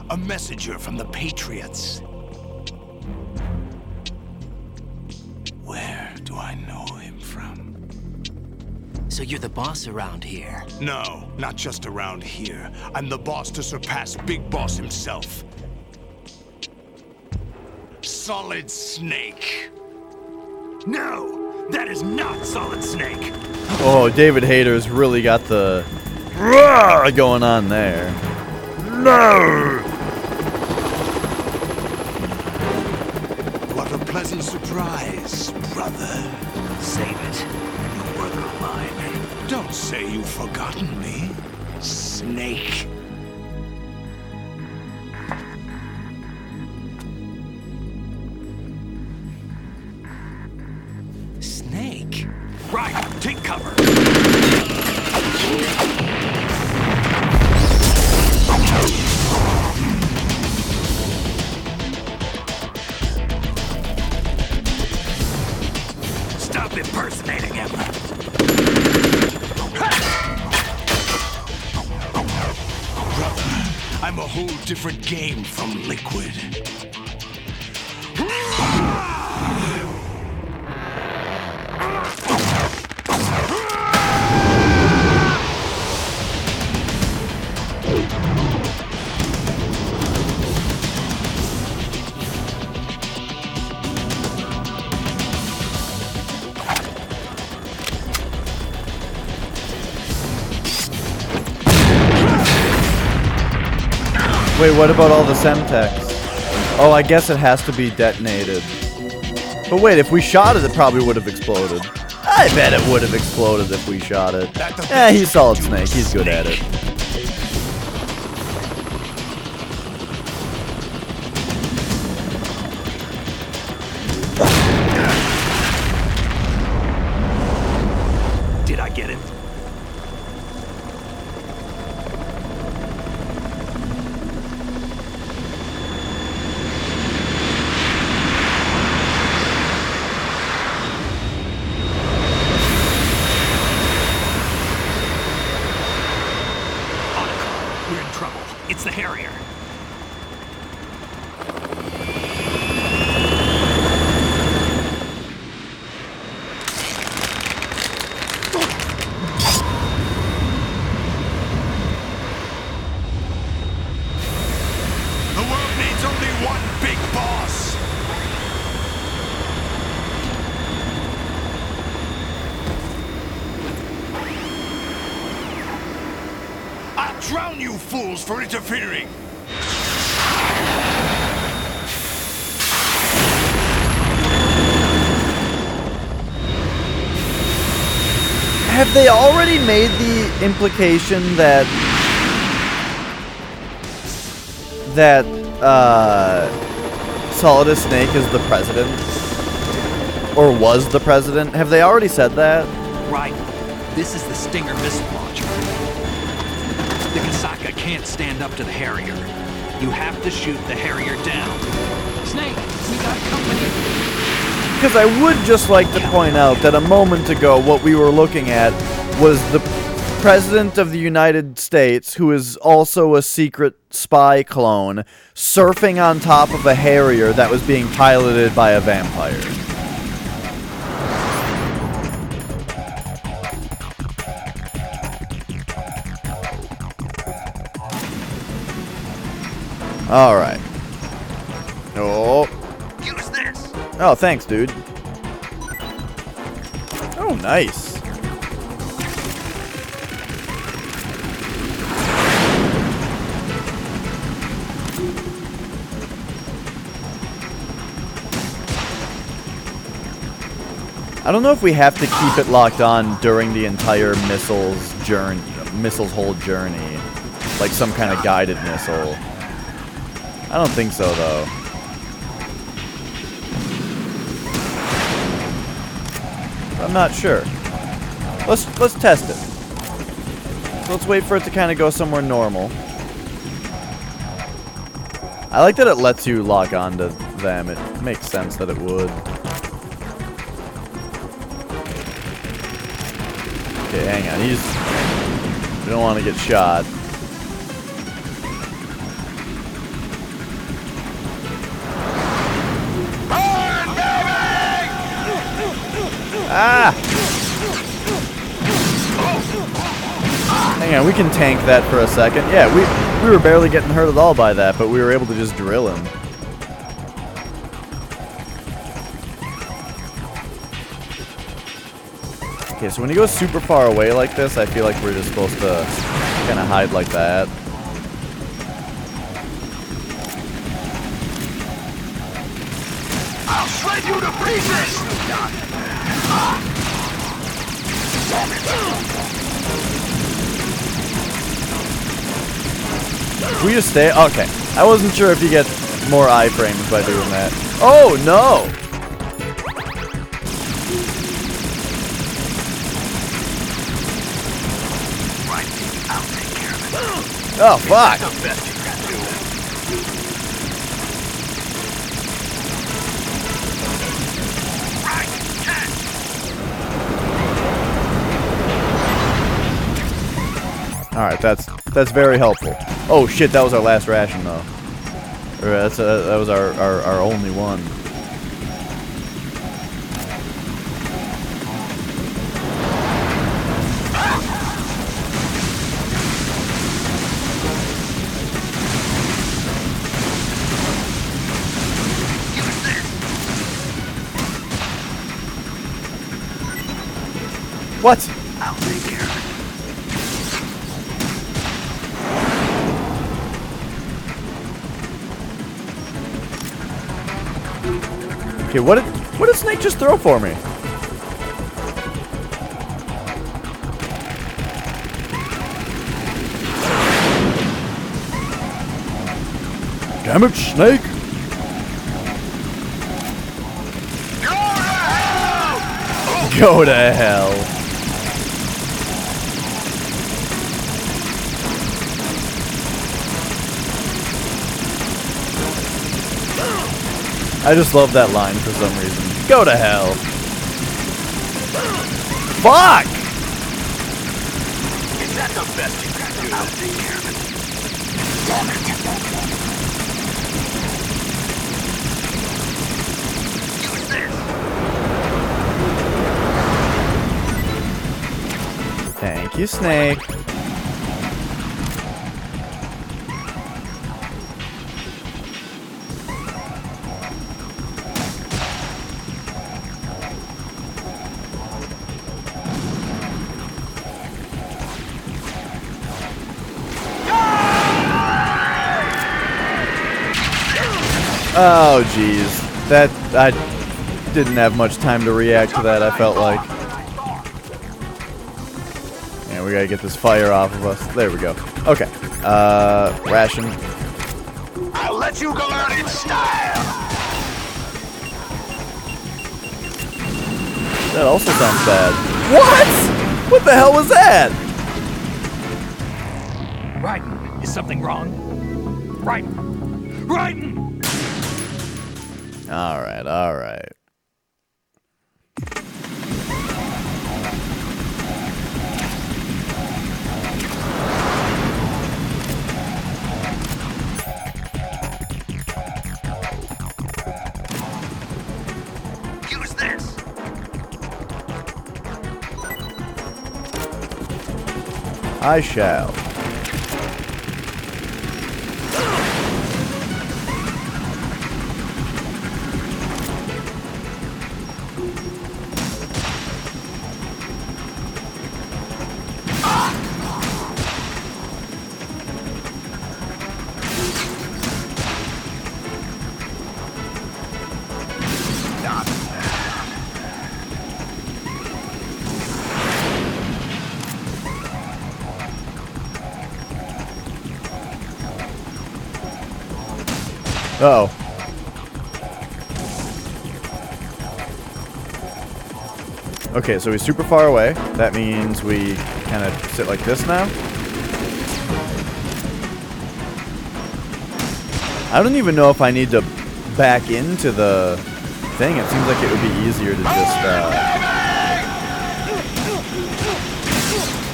A messenger from the Patriots. Where do I know him from? So you're the boss around here? No, not just around here. I'm the boss to surpass Big Boss himself. Solid Snake. No, that is not Solid Snake. Oh, David Hayter's really got the roar going on there. No! What a pleasant surprise, brother. Save it. You brother of mine. Don't say you've forgotten me, Snake. Snake? Right, take cover. Stop impersonating him. Brother, I'm a whole different game from Liquid. Wait, what about all the Semtex? Oh, I guess it has to be detonated. But wait, if we shot it, it probably would have exploded. I bet it would have exploded if we shot it. Yeah, he's Solid Snake. He's good at it. Did I get it? We're in trouble. It's the Harrier. The world needs only one big boss. I'll drown you fools for interfering. Have they already made the implication that Solidus Snake is the president? Or was the president? Have they already said that? Right. This is the Stinger missile launcher. The Kasaka can't stand up to the Harrier. You have to shoot the Harrier down. Snake, we got company. Because I would just like to point out that a moment ago what we were looking at was the President of the United States, who is also a secret spy clone, surfing on top of a Harrier that was being piloted by a vampire. Alright. Oh. Use this. Oh, thanks, dude. Oh, nice. I don't know if we have to keep it locked on during the entire missile's whole journey. Like some kind of guided missile. I don't think so, though. I'm not sure. Let's test it. Let's wait for it to kind of go somewhere normal. I like that it lets you lock onto them. It makes sense that it would. Okay, hang on. We don't want to get shot. Ah! Hang on, we can tank that for a second. Yeah, we were barely getting hurt at all by that, but we were able to just drill him. Okay, so when he goes super far away like this, I feel like we're just supposed to kind of hide like that. I'll shred you to pieces! If we just stay... Okay. I wasn't sure if you get more iframes by doing that. Oh, no! Oh, fuck! Alright, that's very helpful. Oh shit, that was our last ration though. Or that was our only one. What? I'll take care of it. Okay, what did Snake just throw for me? Damn it, Snake! Go to hell! I just love that line for some reason. Go to hell. Fuck! Is that the best you can do? I'll take care of it. Use this. Thank you, Snake. Oh, jeez. That, I didn't have much time to react to that, I felt like. Yeah, we gotta get this fire off of us. There we go. Okay. Ration. I'll let you go out in style! That also sounds bad. What? What the hell was that? Raiden, is something wrong? Raiden! Raiden! Alright, alright. Use this! I shall. Uh-oh. Okay, so he's super far away. That means we kind of sit like this now. I don't even know if I need to back into the thing. It seems like it would be easier to just...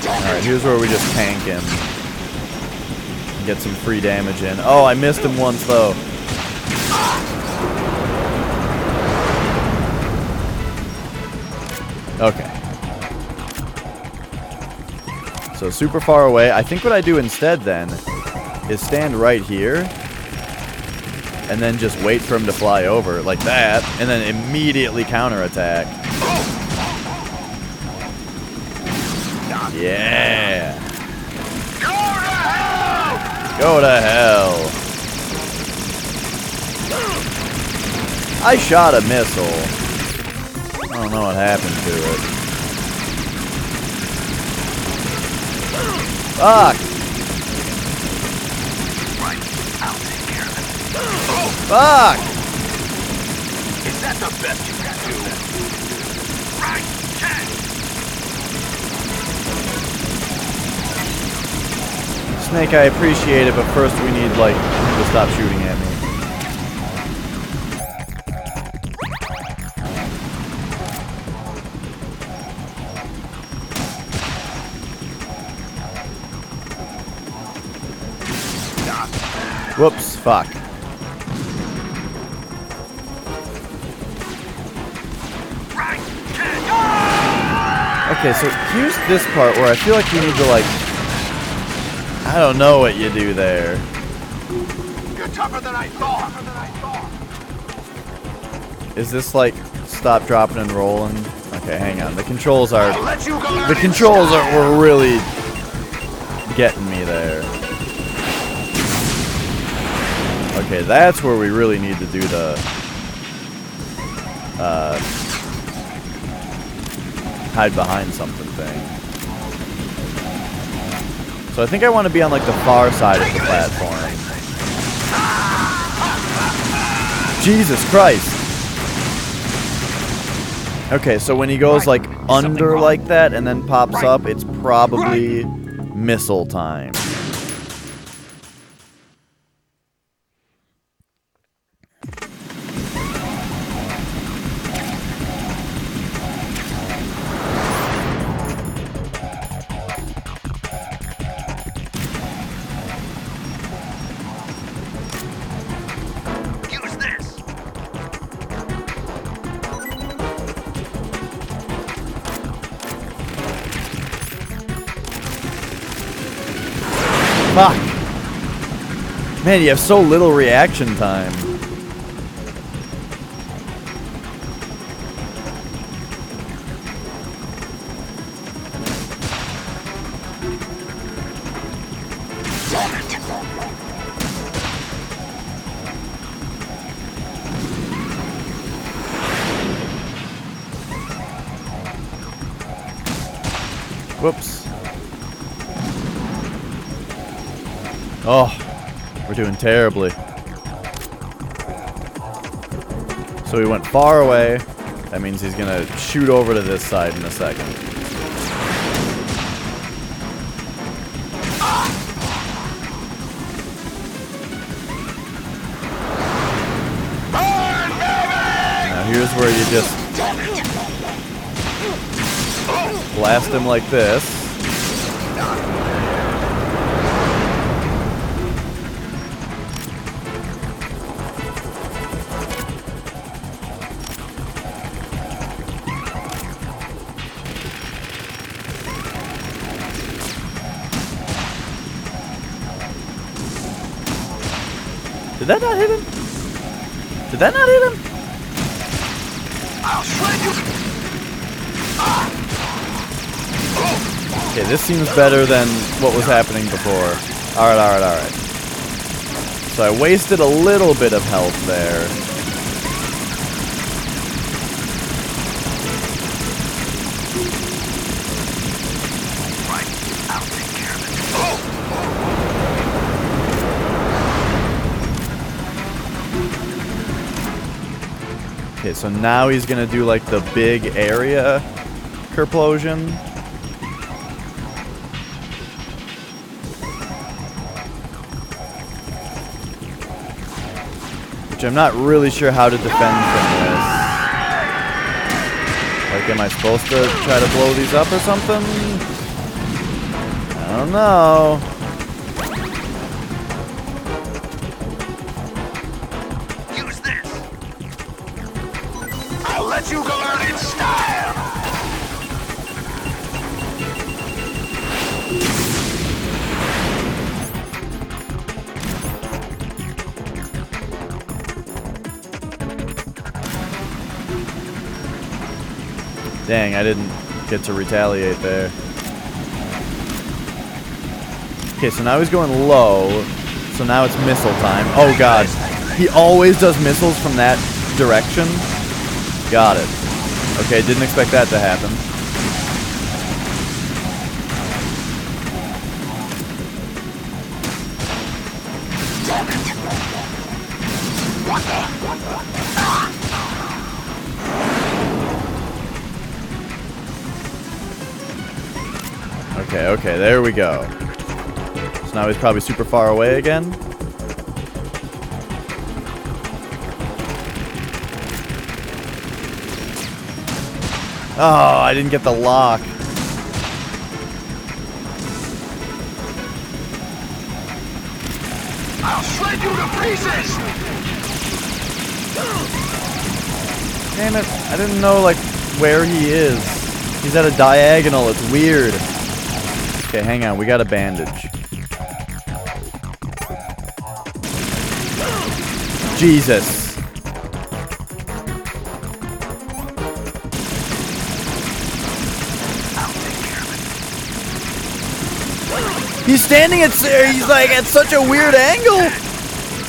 Alright, here's where we just tank him. Get some free damage in. Oh, I missed him once, though. Okay. So super far away. I think what I do instead, then, is stand right here. And then just wait for him to fly over, like that. And then immediately counterattack. Yeah. Go to hell! I shot a missile. I don't know what happened to it. Fuck! Fuck! Is that the best you can do? Right, catch! Snake, I appreciate it, but first we need, like, him to stop shooting at me. Whoops, fuck. Okay, so here's this part where I feel like we need to, like... I don't know what you do there. You're tougher than I thought. Is this like stop, dropping, and rolling? Okay, hang on. The controls are... The controls were really getting me there. Okay, that's where we really need to do the... hide behind something thing. So I think I want to be on like the far side of the platform. Jesus Christ! Okay, so when he goes like under like that and then pops up, it's probably missile time. Fuck! Man, you have so little reaction time. Whoops. Oh, we're doing terribly. So he went far away. That means he's gonna shoot over to this side in a second. Now here's where you just blast him like this. Did that not hit him? Did that not hit him? Okay, this seems better than what was happening before. Alright, alright, alright. So I wasted a little bit of health there. Okay, so now he's gonna do like the big area kerplosion. Which I'm not really sure how to defend from this. Like, am I supposed to try to blow these up or something? I don't know. Use this. I'll let you go out in style. Dang, I didn't get to retaliate there. Okay, so now he's going low. So now it's missile time. Oh god. He always does missiles from that direction. Got it. Okay, didn't expect that to happen. Okay, there we go. So now he's probably super far away again. Oh, I didn't get the lock. I'll shred you to pieces. Damn it, I didn't know, like, where he is. He's at a diagonal, it's weird. Okay, hang on, we got a bandage. Jesus. He's standing at, he's like at such a weird angle.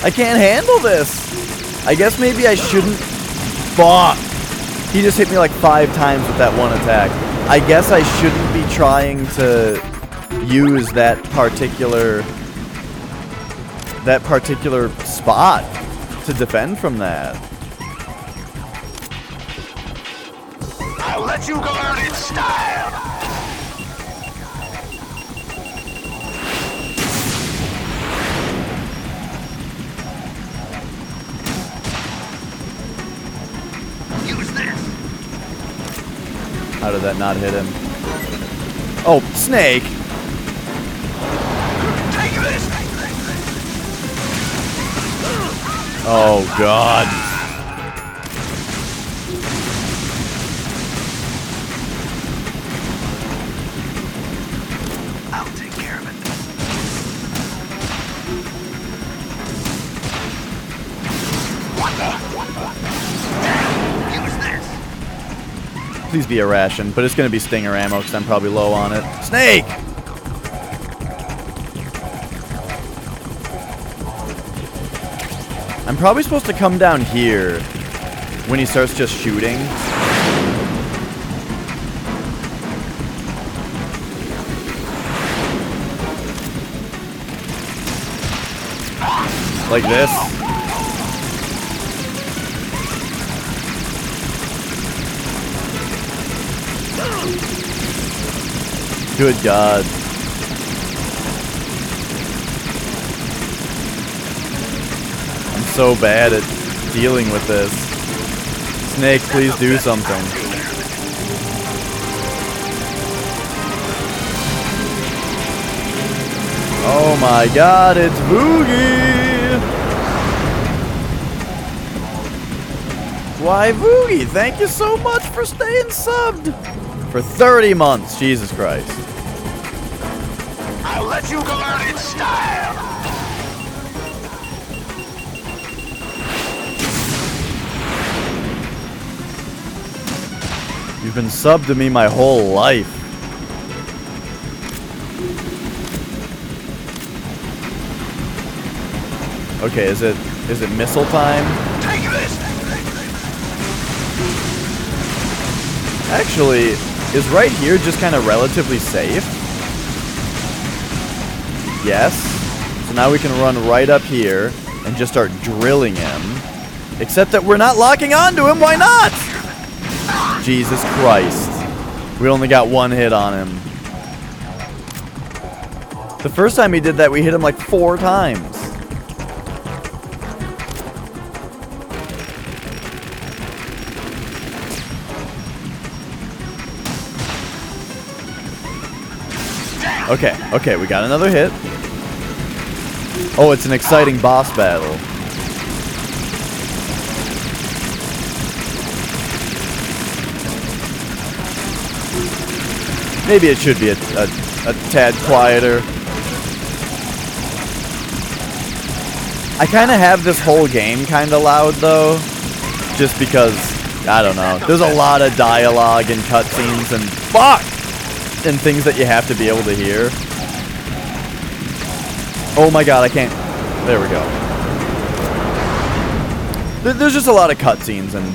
I can't handle this. I guess maybe I shouldn't. Fuck. He just hit me like 5 times with that one attack. I guess I shouldn't be trying to use that particular spot to defend from that. I'll let you go out in style. Use this. How did that not hit him? Oh, snake. Take this. Oh, God. I'll take care of it. Use this. Please be a ration, but it's going to be stinger ammo because I'm probably low on it. Snake! I'm probably supposed to come down here when he starts just shooting. Like this. Good God. I'm so bad at dealing with this. Snake, please do something. Oh my God, it's Boogie! Why, Boogie, thank you so much for staying subbed! For 30 months, Jesus Christ. I'll let you go out in style. You've been subbed to me my whole life. Okay, is it missile time? Take this. Actually, is right here just kind of relatively safe? Yes. So now we can run right up here and just start drilling him. Except that we're not locking onto him. Why not? Jesus Christ. We only got one hit on him. The first time he did that, we hit him like 4 times. Okay, okay, we got another hit. Oh, it's an exciting boss battle. Maybe it should be a tad quieter. I kind of have this whole game kind of loud, though. Just because, I don't know. There's a lot of dialogue and cutscenes and fuck! And things that you have to be able to hear. Oh my god, I can't. There we go. There's just a lot of cutscenes and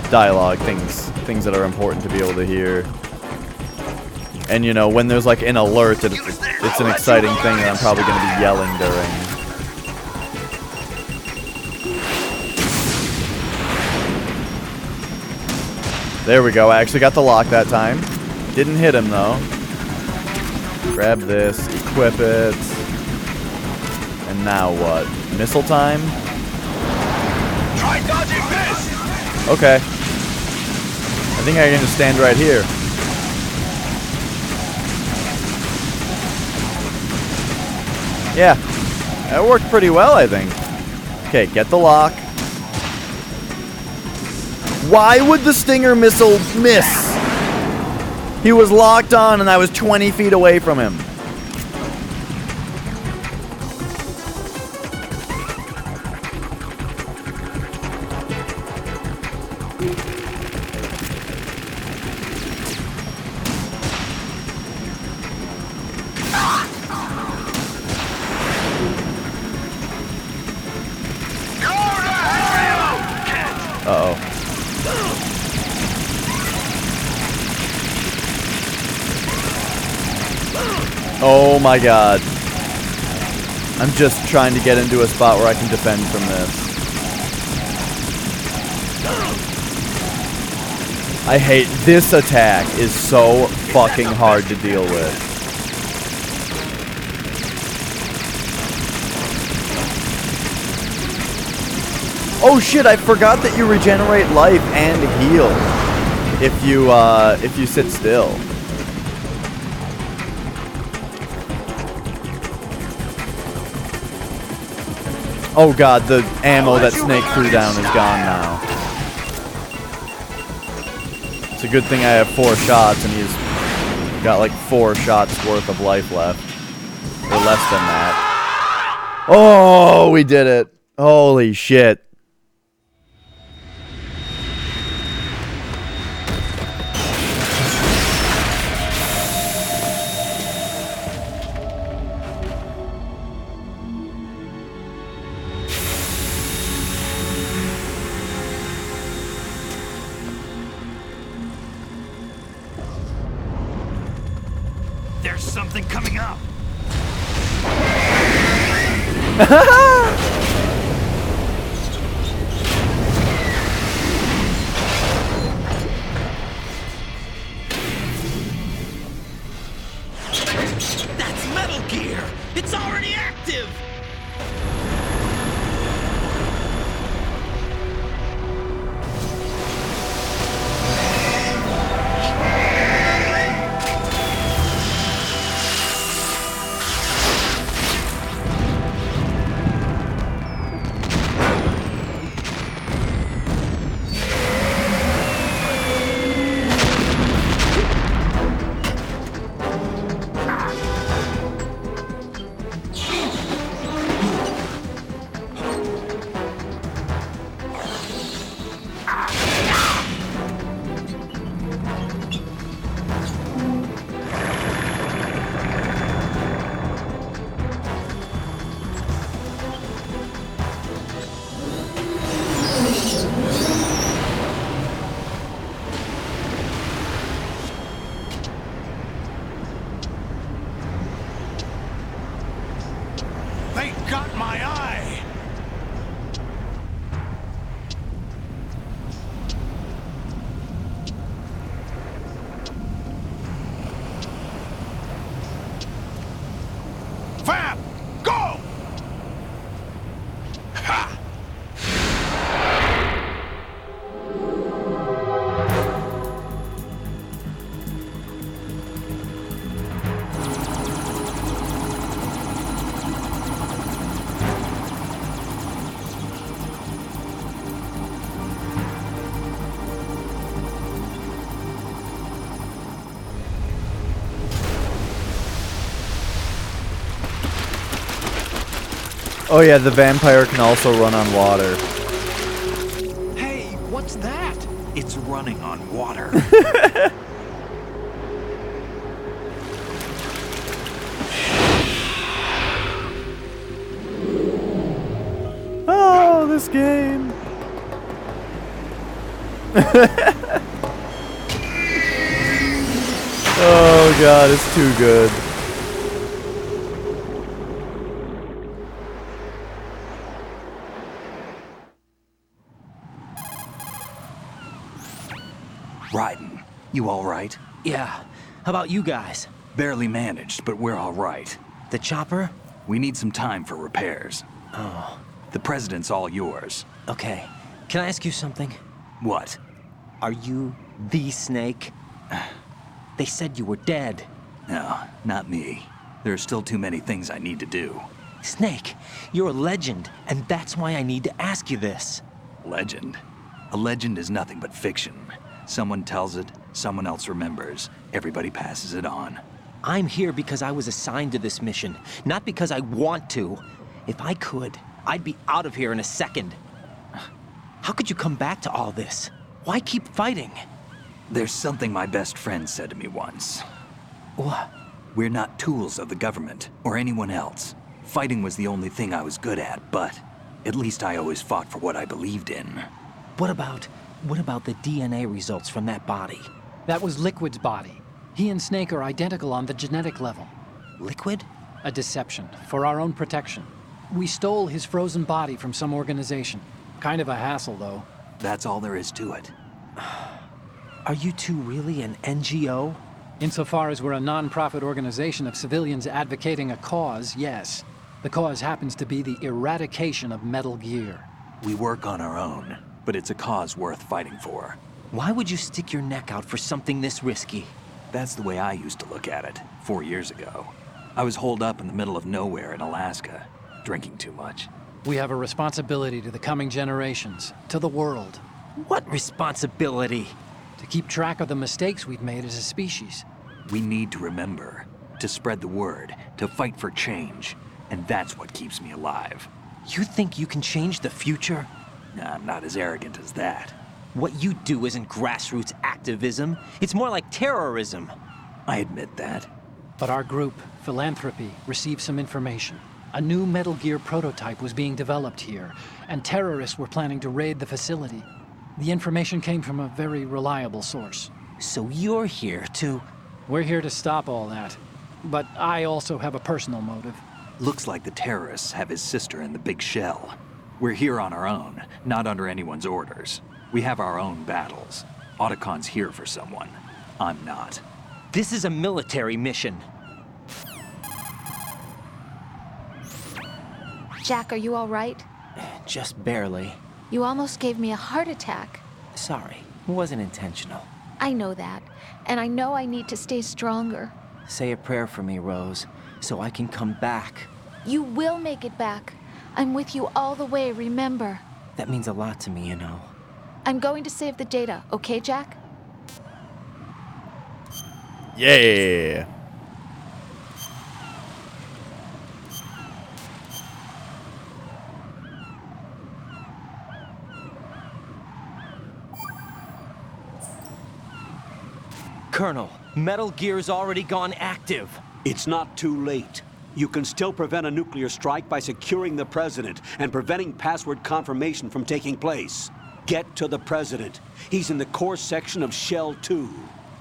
dialogue, things that are important to be able to hear. And you know, when there's like an alert, it's an exciting thing that I'm probably going to be yelling during. There we go. I actually got the lock that time. Didn't hit him though. Grab this, equip it. And now what? Missile time? Try dodging this! Okay. I think I can just stand right here. Yeah. That worked pretty well, I think. Okay, get the lock. Why would the Stinger missile miss? He was locked on and I was 20 feet away from him. Uh-oh. Oh my god. I'm just trying to get into a spot where I can defend from this. I hate this attack. Is so fucking hard to deal with. Oh shit, I forgot that you regenerate life and heal if you sit still. Oh god, the ammo that Snake threw down is gone now. It's a good thing I have 4 shots and he's got like 4 shots worth of life left. Or less than that. Oh, we did it. Holy shit. There's something coming up. That's Metal Gear! It's already active! Oh yeah, the vampire can also run on water. Hey, what's that? It's running on water. Oh, this game. Oh god, it's too good. Raiden, you all right? Yeah. How about you guys? Barely managed, but we're all right. The chopper? We need some time for repairs. Oh. The president's all yours. Okay. Can I ask you something? What? Are you the Snake? They said you were dead. No, not me. There are still too many things I need to do. Snake, you're a legend, and that's why I need to ask you this. Legend? A legend is nothing but fiction. Someone tells it, someone else remembers, everybody passes it on. I'm here because I was assigned to this mission, not because I want to. If I could, I'd be out of here in a second. How could you come back to all this? Why keep fighting? There's something my best friend said to me once. What? We're not tools of the government, or anyone else. Fighting was the only thing I was good at, but at least I always fought for what I believed in. What about the DNA results from that body? That was Liquid's body. He and Snake are identical on the genetic level. Liquid? A deception, for our own protection. We stole his frozen body from some organization. Kind of a hassle, though. That's all there is to it. Are you two really an NGO? Insofar as we're a non-profit organization of civilians advocating a cause, yes. The cause happens to be the eradication of Metal Gear. We work on our own, but it's a cause worth fighting for. Why would you stick your neck out for something this risky? That's the way I used to look at it, 4 years ago. I was holed up in the middle of nowhere in Alaska, drinking too much. We have a responsibility to the coming generations, to the world. What responsibility? To keep track of the mistakes we've made as a species. We need to remember, to spread the word, to fight for change. And that's what keeps me alive. You think you can change the future? I'm not as arrogant as that. What you do isn't grassroots activism. It's more like terrorism. I admit that. But our group, Philanthropy, received some information. A new Metal Gear prototype was being developed here, and terrorists were planning to raid the facility. The information came from a very reliable source. So you're here to... We're here to stop all that. But I also have a personal motive. Looks like the terrorists have his sister in the big shell. We're here on our own, not under anyone's orders. We have our own battles. Otacon's here for someone. I'm not. This is a military mission. Jack, are you all right? Just barely. You almost gave me a heart attack. Sorry, it wasn't intentional. I know that, and I know I need to stay stronger. Say a prayer for me, Rose, so I can come back. You will make it back. I'm with you all the way, remember? That means a lot to me, you know. I'm going to save the data, okay, Jack? Yeah. Colonel, Metal Gear's already gone active. It's not too late. You can still prevent a nuclear strike by securing the president and preventing password confirmation from taking place. Get to the president. He's in the core section of Shell 2.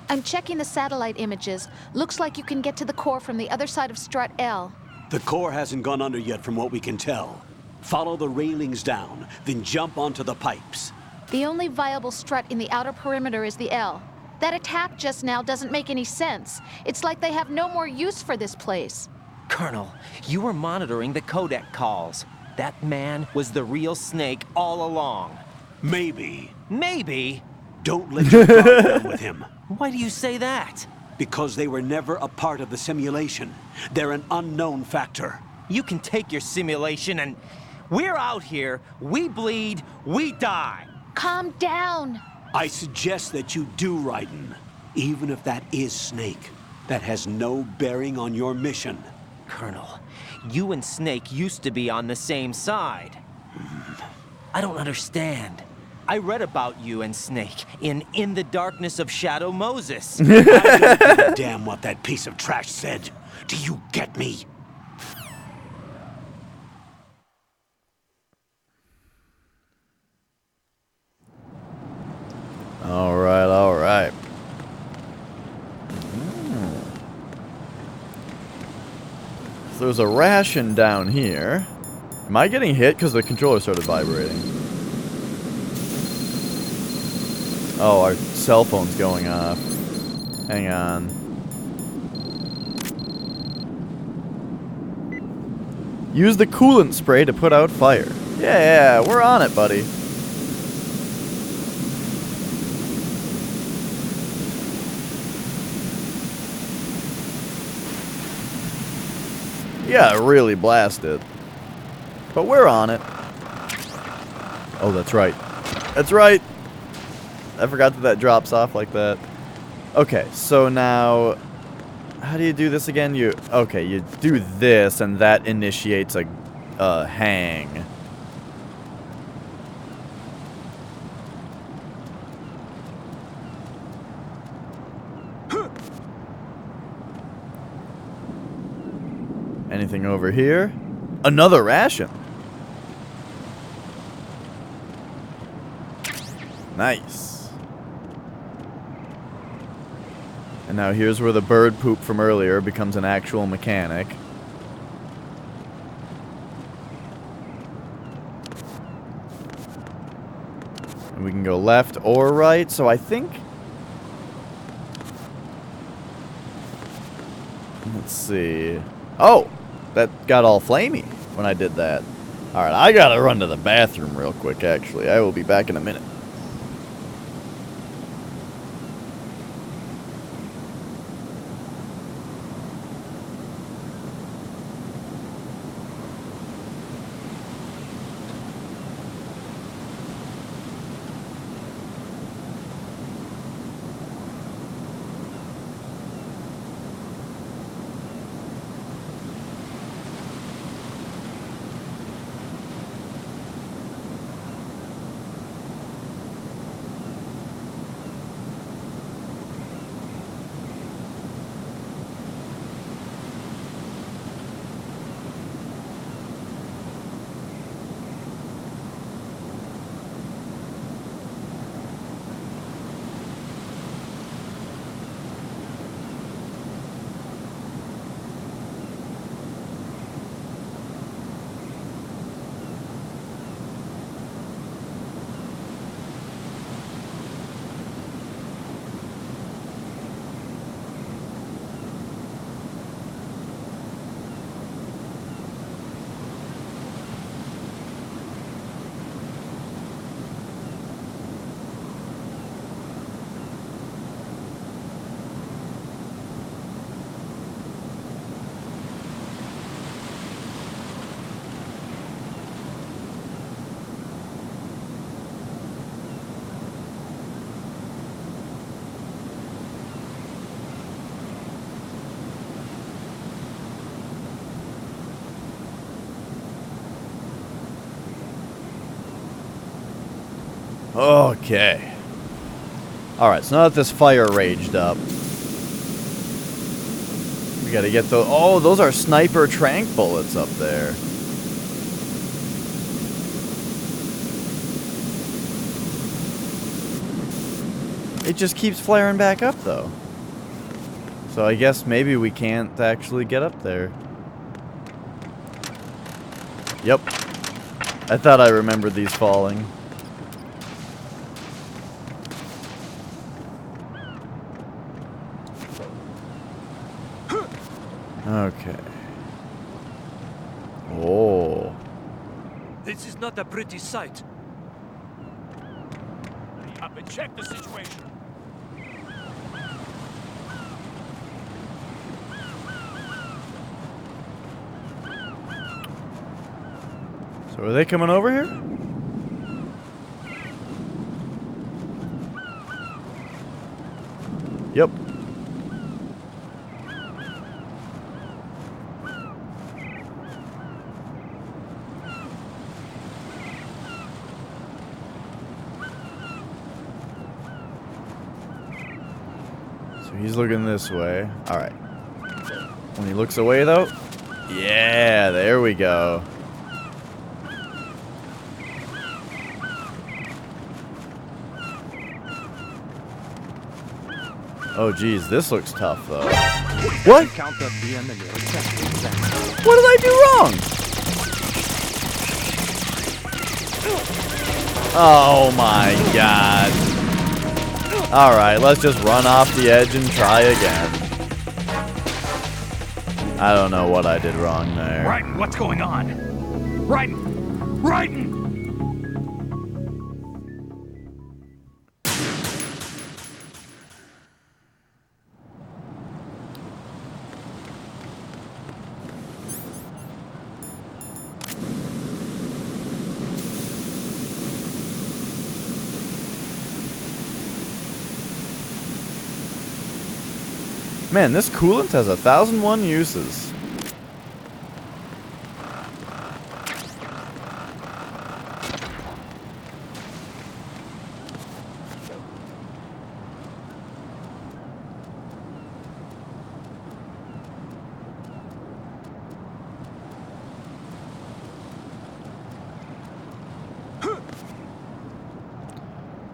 I'm checking the satellite images. Looks like you can get to the core from the other side of Strut L. The core hasn't gone under yet from what we can tell. Follow the railings down, then jump onto the pipes. The only viable strut in the outer perimeter is the L. That attack just now doesn't make any sense. It's like they have no more use for this place. Colonel, you were monitoring the codec calls. That man was the real Snake all along. Maybe. Maybe? Don't let your guard down with him. Why do you say that? Because they were never a part of the simulation. They're an unknown factor. You can take your simulation and... We're out here, we bleed, we die. Calm down. I suggest that you do, Raiden. Even if that is Snake. That has no bearing on your mission. Colonel. You and Snake used to be on the same side. I don't understand. I read about you and Snake in the darkness of Shadow Moses. I don't give a damn what that piece of trash said. Do you get me? All right, all right. So there's a ration down here. Am I getting hit because the controller started vibrating? Oh, our cell phone's going off. Hang on. Use the coolant spray to put out fire. Yeah, we're on it, buddy. Yeah, really blast it. But we're on it. Oh, that's right. That's right! I forgot that that drops off like that. Okay, so now... How do you do this again? Okay, you do this, and that initiates a hang. Anything over here? Another ration. Nice. And now here's where the bird poop from earlier becomes an actual mechanic. And we can go left or right, so I think... Let's see... Oh! That got all flamey when I did that. Alright, I gotta run to the bathroom real quick, actually. I will be back in a minute. Okay. Alright, so now that this fire raged up, we gotta get those. Oh, those are sniper tranq bullets up there. It just keeps flaring back up, though. So I guess maybe we can't actually get up there. Yep. I thought I remembered these falling. Okay. Oh. This is not a pretty sight. Up and check the situation. So are they coming over here? Yep. So he's looking this way. Alright. When he looks away, though... Yeah, there we go. Oh, geez, this looks tough, though. What? What did I do wrong? Oh my god. Alright, let's just run off the edge and try again. I don't know what I did wrong there. Raiden, what's going on? Raiden! Raiden! Man, this coolant has 1,001 uses.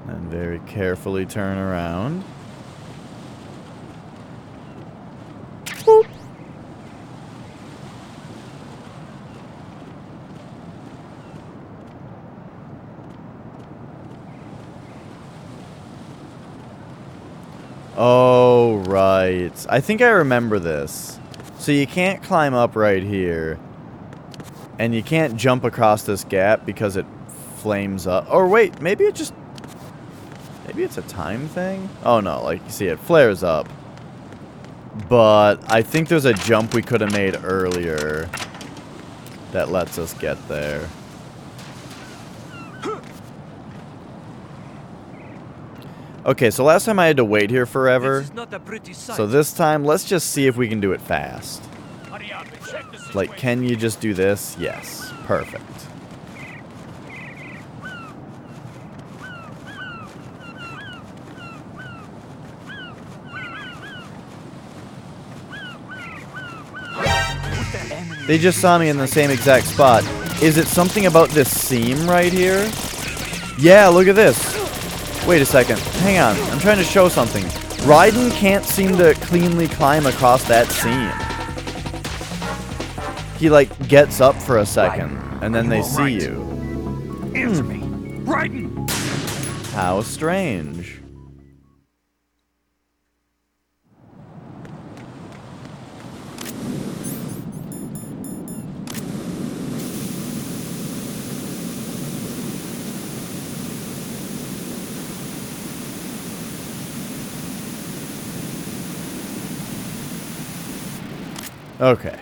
And very carefully turn around. Boop. Oh, right. I think I remember this. So you can't climb up right here. And you can't jump across this gap because it flames up. Or wait, maybe it just... Maybe it's a time thing? Oh no, like you see it flares up. But I think there's a jump we could have made earlier that lets us get there. Okay, so last time I had to wait here forever. So this time, let's just see if we can do it fast. Like, can you just do this? Yes. Perfect. They just saw me in the same exact spot. Is it something about this seam right here? Yeah, look at this. Wait a second. Hang on. I'm trying to show something. Raiden can't seem to cleanly climb across that seam. He, like, gets up for a second, and then they see you. Answer me. Raiden! How strange. Okay.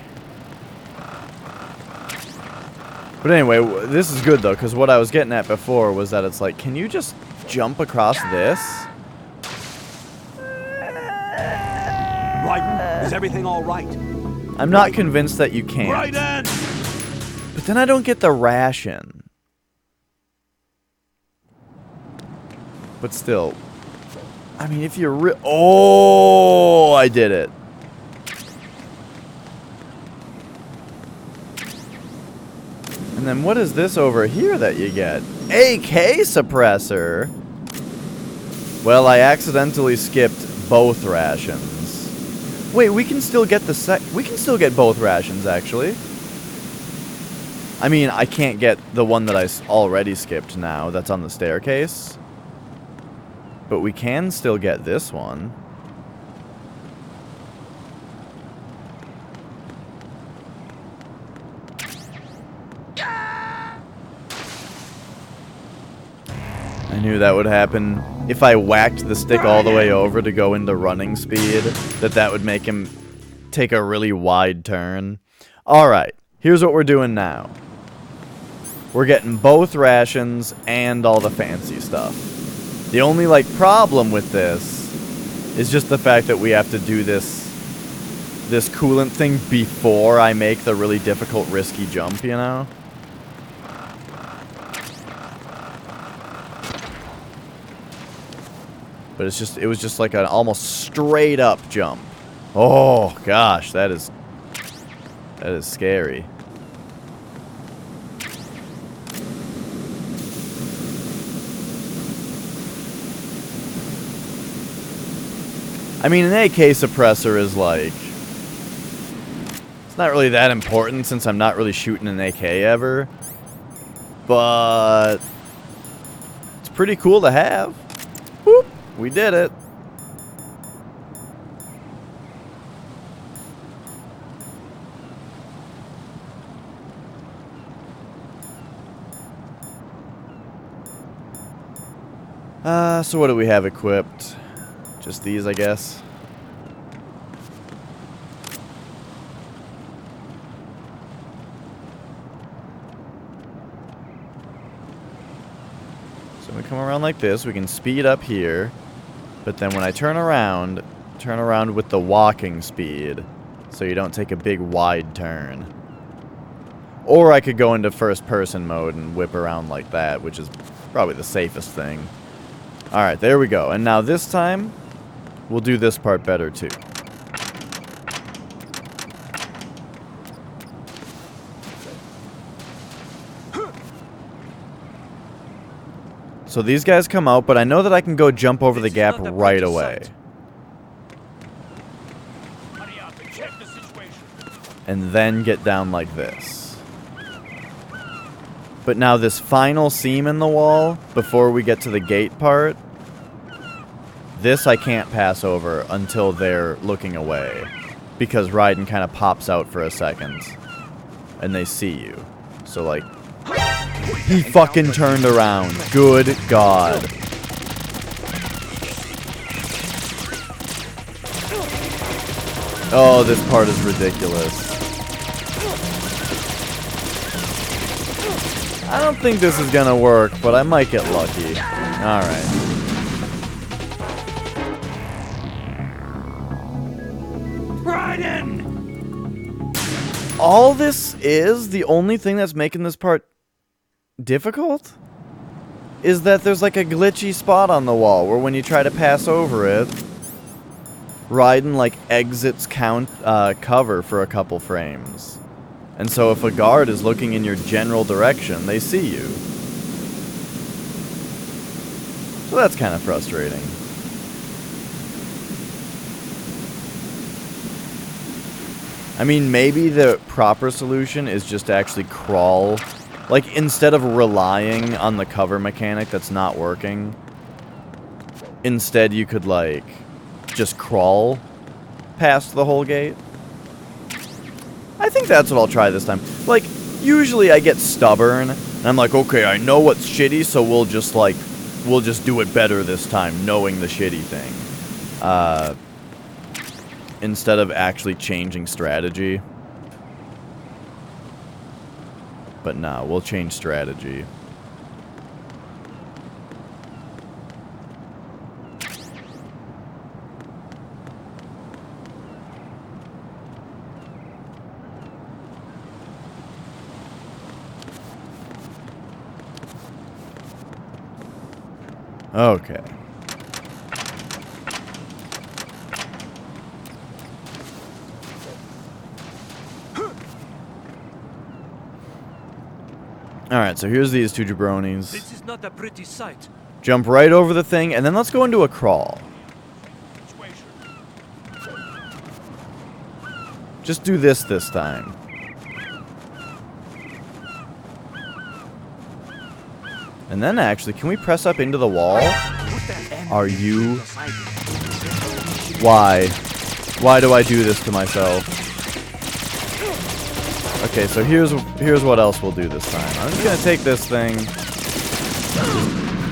But anyway, this is good though, because what I was getting at before was that it's like, can you just jump across this? Raiden, is everything all right? I'm not convinced that you can't. Raiden! But then I don't get the ration. But still. I mean, if you're oh, I did it. And then what is this over here that you get? AK suppressor. Well, I accidentally skipped both rations. Wait, we can still get we can still get both rations actually. I mean, I can't get the one that I already skipped now that's on the staircase. But we can still get this one. I knew that would happen. If I whacked the stick all the way over to go into running speed, that would make him take a really wide turn. Alright, here's what we're doing now. We're getting both rations and all the fancy stuff. The only, like, problem with this is just the fact that we have to do this coolant thing before I make the really difficult, risky jump, you know? But it was just like an almost straight up jump. Oh gosh, that is scary. I mean, an AK suppressor is like, it's not really that important since I'm not really shooting an AK ever. But it's pretty cool to have. Whoop, we did it. So what do we have equipped? Just these, I guess. So we come around like this, we can speed up here. But then when I turn around with the walking speed, so you don't take a big wide turn. Or I could go into first person mode and whip around like that, which is probably the safest thing. Alright, there we go. And now this time, we'll do this part better too. So these guys come out, but I know that I can go jump over the gap right away. And then get down like this. But now this final seam in the wall, before we get to the gate part, this I can't pass over until they're looking away. Because Raiden kind of pops out for a second. And they see you. So like, he fucking turned around. Good God. Oh, this part is ridiculous. I don't think this is gonna work, but I might get lucky. Alright. Raiden! All this is, the only thing that's making this part difficult, is that there's like a glitchy spot on the wall where when you try to pass over it, Raiden like exits cover for a couple frames. And so if a guard is looking in your general direction, they see you. So that's kind of frustrating. I mean, maybe the proper solution is just to actually crawl. Like, instead of relying on the cover mechanic that's not working, instead you could, like, just crawl past the whole gate. I think that's what I'll try this time. Like, usually I get stubborn, and I'm like, okay, I know what's shitty, so we'll just do it better this time, knowing the shitty thing. Instead of actually changing strategy. But nah, we'll change strategy. Okay. Alright, so here's these two jabronis. This is not a pretty sight. Jump right over the thing, and then let's go into a crawl. Just do this time. And then actually, can we press up into the wall? Are you... Why? Why do I do this to myself? Okay, so here's what else we'll do this time. I'm just gonna take this thing,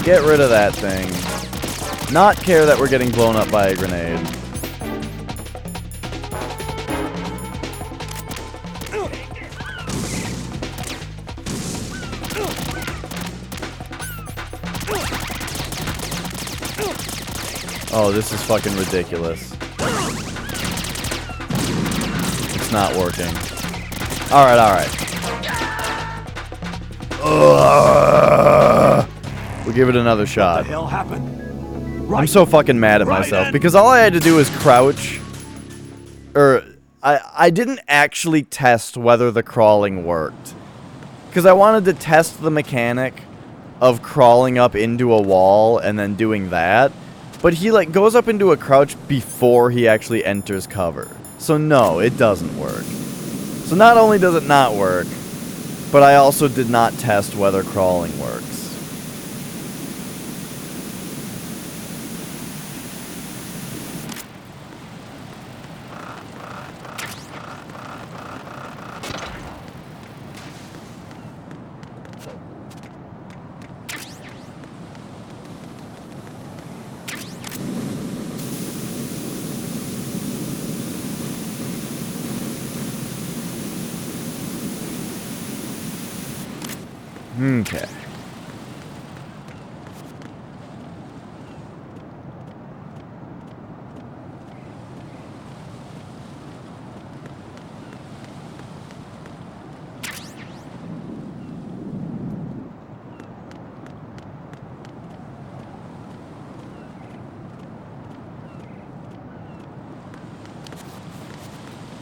get rid of that thing, not care that we're getting blown up by a grenade. Oh, this is fucking ridiculous. It's not working. Alright. We'll give it another shot. What the hell happened? I'm so fucking mad at myself because all I had to do was crouch. I didn't actually test whether the crawling worked. Because I wanted to test the mechanic of crawling up into a wall and then doing that. But he like goes up into a crouch before he actually enters cover. So no, it doesn't work. So not only does it not work, but I also did not test whether crawling works. Okay.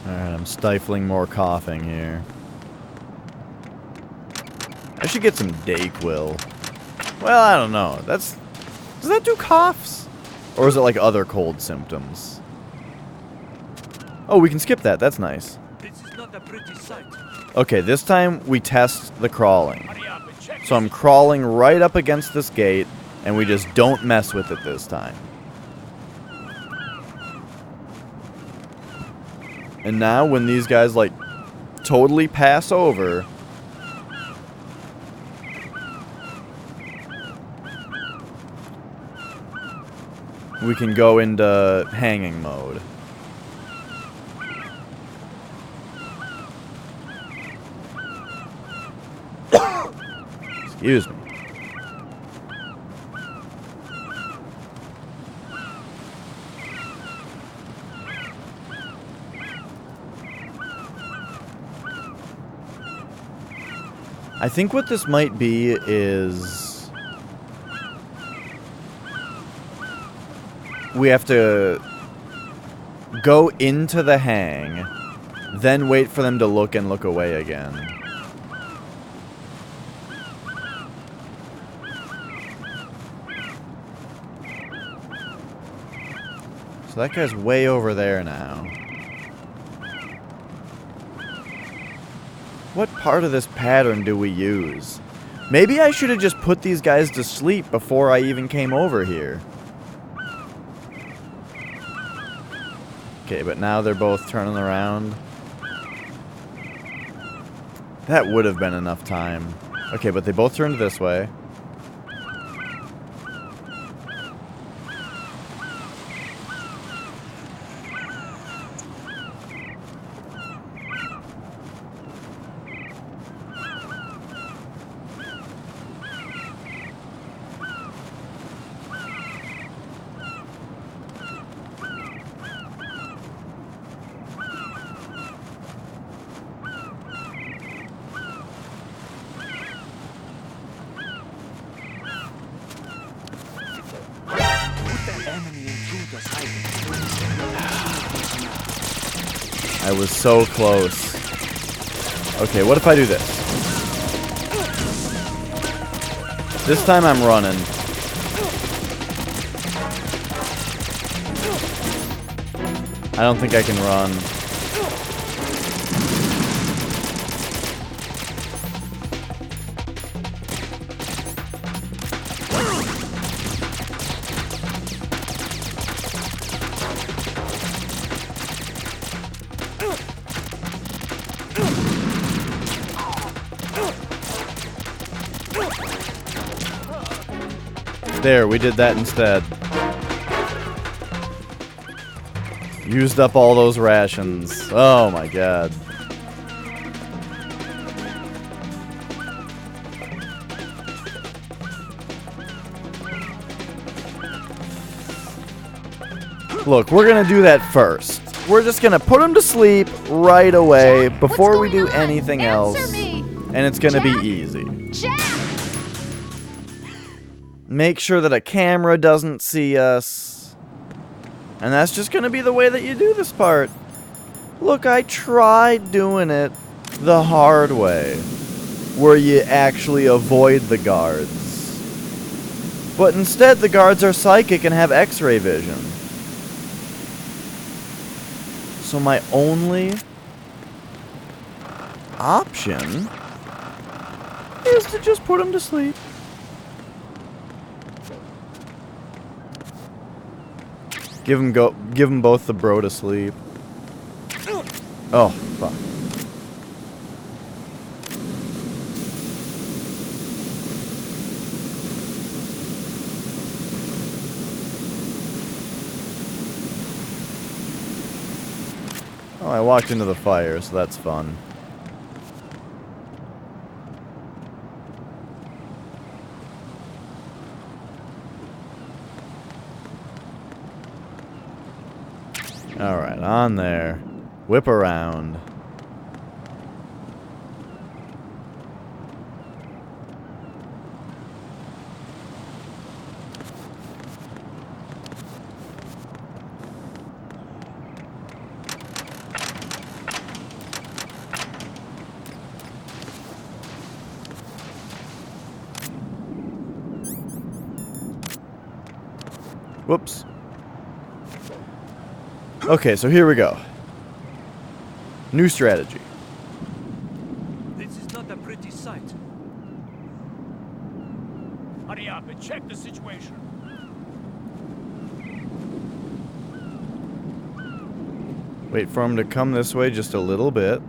Alright, I'm stifling more coughing here. I should get some Dayquil. Well, I don't know. Does that do coughs? Or is it like other cold symptoms? Oh, we can skip that. That's nice. This is not a pretty sight. Okay, this time we test the crawling. So I'm crawling right up against this gate, and we just don't mess with it this time. And now when these guys like totally pass over, we can go into hanging mode. Excuse me. I think what this might be is we have to go into the hang, then wait for them to look and look away again. So that guy's way over there now. What part of this pattern do we use? Maybe I should have just put these guys to sleep before I even came over here. Okay, but now they're both turning around. That would have been enough time. Okay, but they both turned this way. I was so close. Okay, what if I do this? This time I'm running. I don't think I can run. There, we did that instead. Used up all those rations. Oh my god. Look, we're gonna do that first. We're just gonna put him to sleep right away before we do anything else. And it's gonna be easy. Make sure that a camera doesn't see us. And that's just going to be the way that you do this part. Look, I tried doing it the hard way, where you actually avoid the guards. But instead, the guards are psychic and have X-ray vision. So my only option is to just put them to sleep. Give them both the bro to sleep. Oh, fuck. Oh, I walked into the fire, so that's fun. Alright, on there. Whip around. Whoops. Okay, so here we go. New strategy. This is not a pretty sight. Hurry up and check the situation. Wait for him to come this way just a little bit.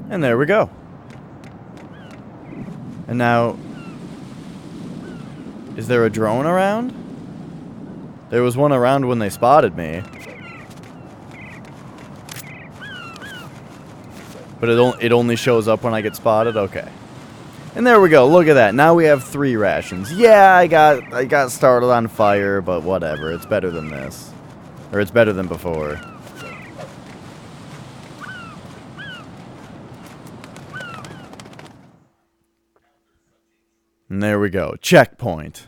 And there we go. And now, is there a drone around? There was one around when they spotted me. But it only shows up when I get spotted? Okay. And there we go. Look at that. Now we have 3 rations. Yeah, I got started on fire, but whatever. It's better than this. Or it's better than before. And there we go. Checkpoint.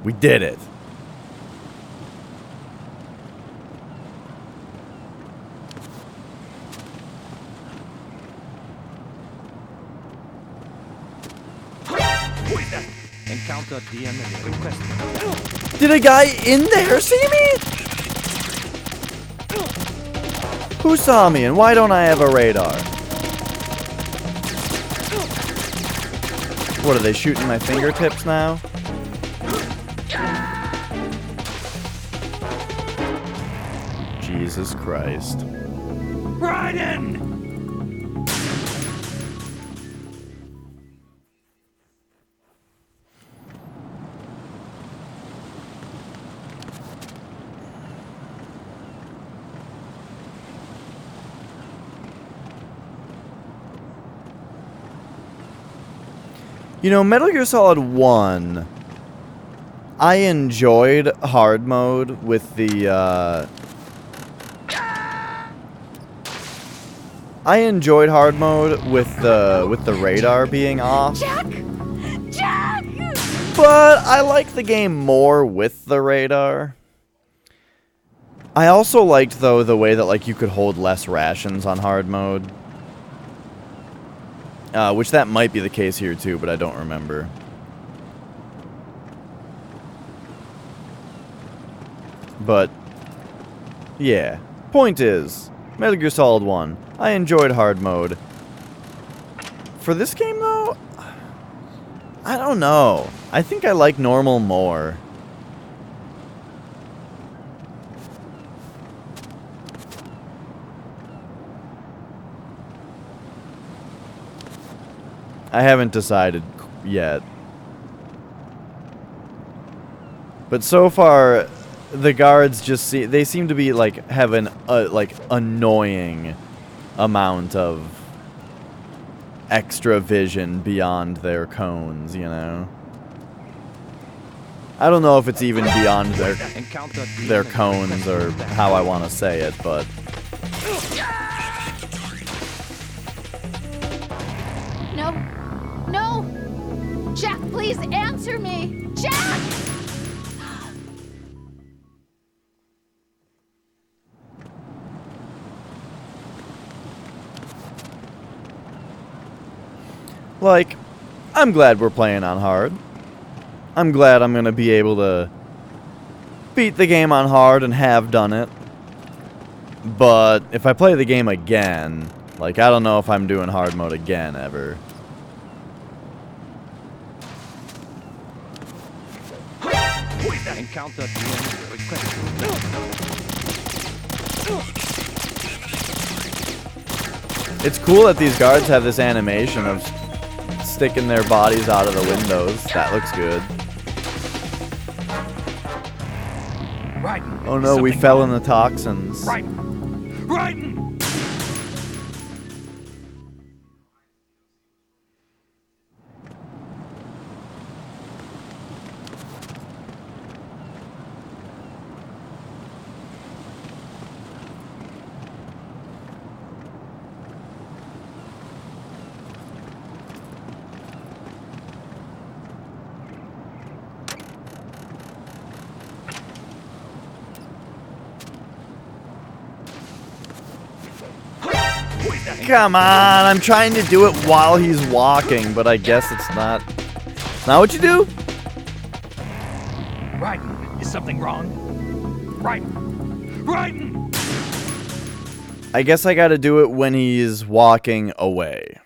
We did it. Who is that? Encounter DM request. Did a guy in there see me? Who saw me and why don't I have a radar? What, are they shooting my fingertips now? Jesus Christ. Raiden! You know, Metal Gear Solid 1, I enjoyed hard mode with the, I enjoyed hard mode with the radar being off. Jack! Jack! But I like the game more with the radar. I also liked, though, the way that, like, you could hold less rations on hard mode. Which that might be the case here too, but I don't remember. But, yeah. Point is, Metal Gear Solid 1, I enjoyed hard mode. For this game, though, I don't know. I think I like normal more. I haven't decided yet. But so far, the guards just they seem to be like having a like annoying amount of extra vision beyond their cones, you know. I don't know if it's even beyond their cones or how I want to say it, but... No. No! Jack, please answer me! Jack! Like, I'm glad we're playing on hard. I'm glad I'm gonna be able to beat the game on hard and have done it. But if I play the game again, like, I don't know if I'm doing hard mode again ever. Encounter. It's cool that these guards have this animation of sticking their bodies out of the windows. That looks good. Oh no, we fell in the toxins. Come on, I'm trying to do it while he's walking, but I guess it's not what you do? Raiden, is something wrong? Raiden! I guess I gotta do it when he's walking away.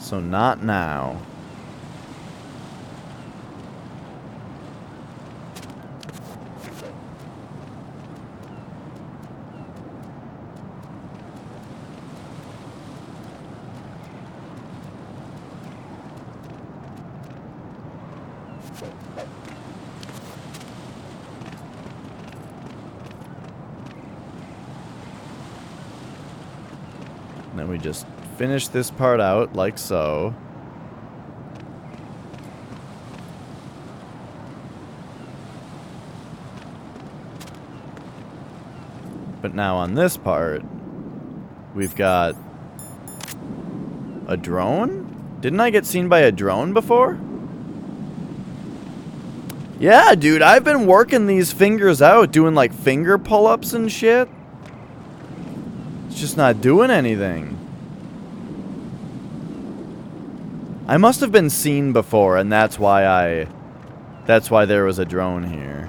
So not now. And then we just finish this part out like so. But now on this part, we've got a drone? Didn't I get seen by a drone before? Yeah, dude, I've been working these fingers out, doing like finger pull-ups and shit. It's just not doing anything. I must have been seen before, and that's why there was a drone here.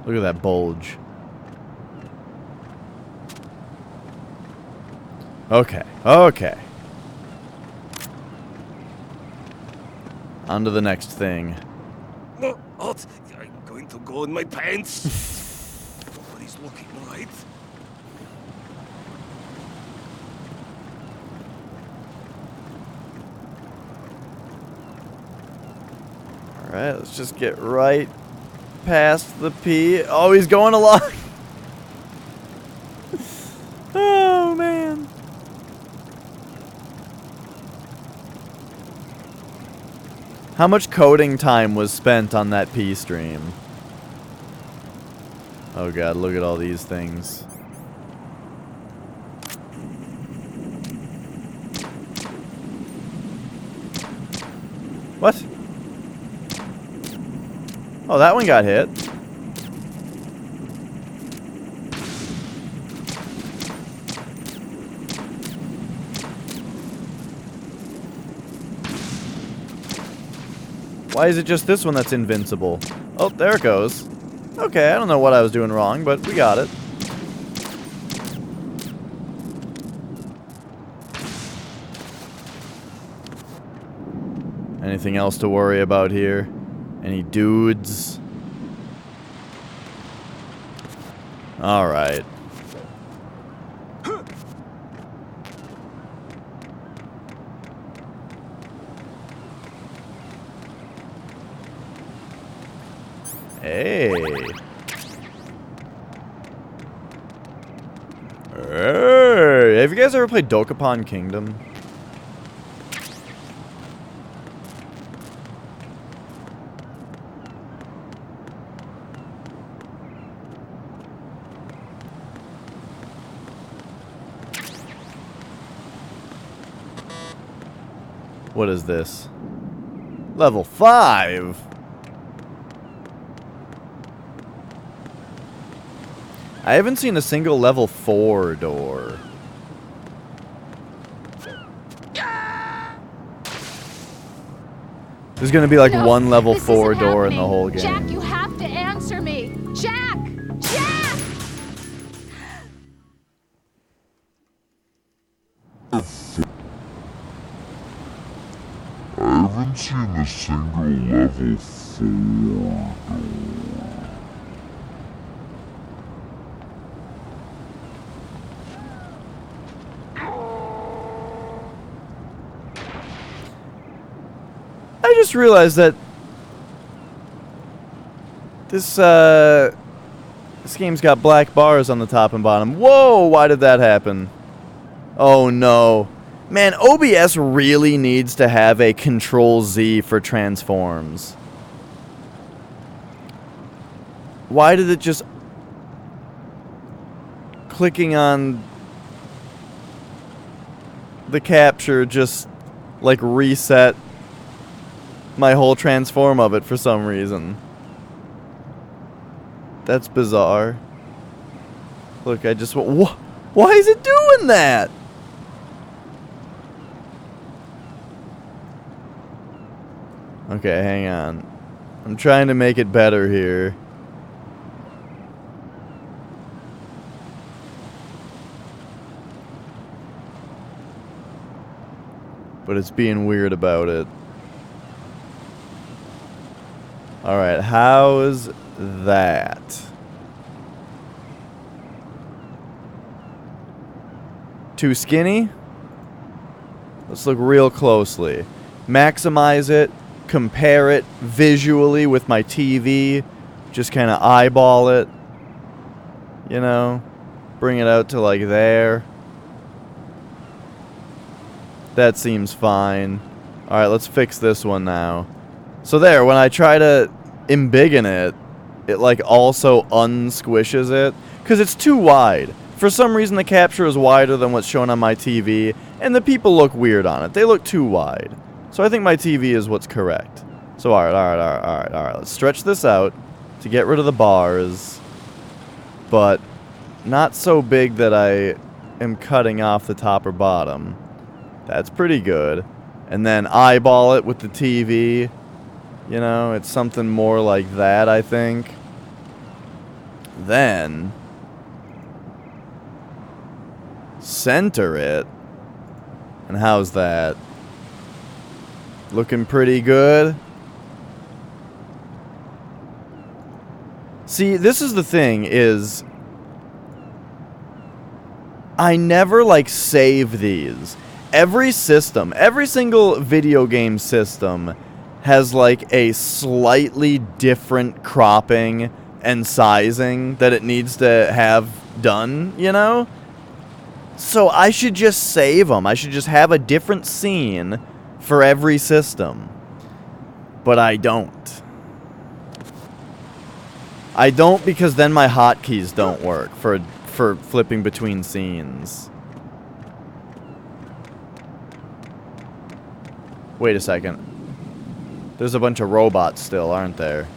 Look at that bulge. Okay, okay. On to the next thing. What? I'm going to go in my pants. Nobody's looking, right? Alright, let's just get right past the P. Oh, he's going along. Oh, man. How much coding time was spent on that P stream? Oh god, look at all these things. What? Oh, that one got hit. Why is it just this one that's invincible? Oh, there it goes. Okay, I don't know what I was doing wrong, but we got it. And Anything else to worry about here? Any dudes? Alright. Hey. Hey. Have you guys ever played Dokapon Kingdom? What is this? Level 5? I haven't seen a single level 4 door. There's gonna be like No, one level this 4 isn't door in the happening. whole game. Jack, you have to answer me. Jack! Jack! I haven't seen a single level 4 door. I just realized that this game's got black bars on the top and bottom. Whoa, why did that happen? Oh no. Man, OBS really needs to have a Control-Z for transforms. Why did it just... Clicking on the capture just, like, reset my whole transform of it for some reason. That's bizarre. Look, I just... Why is it doing that? Okay, hang on. I'm trying to make it better here. But it's being weird about it. Alright, how's that? Too skinny? Let's look real closely. Maximize it. Compare it visually with my TV. Just kind of eyeball it. You know? Bring it out to like there. That seems fine. Alright, let's fix this one now. So there, when I try to embiggen it, it like also unsquishes it. Because it's too wide. For some reason the capture is wider than what's shown on my TV. And the people look weird on it. They look too wide. So I think my TV is what's correct. So alright. Let's stretch this out to get rid of the bars. But not so big that I am cutting off the top or bottom. That's pretty good. And then eyeball it with the TV. You know, it's something more like that, I think. Then center it. And how's that? Looking pretty good. See, this is the thing, is I never, like, save these. Every system, every single video game system has, like, a slightly different cropping and sizing that it needs to have done, you know? So I should just save them. I should just have a different scene for every system. But I don't. I don't because then my hotkeys don't work for flipping between scenes. Wait a second. There's a bunch of robots still, aren't there?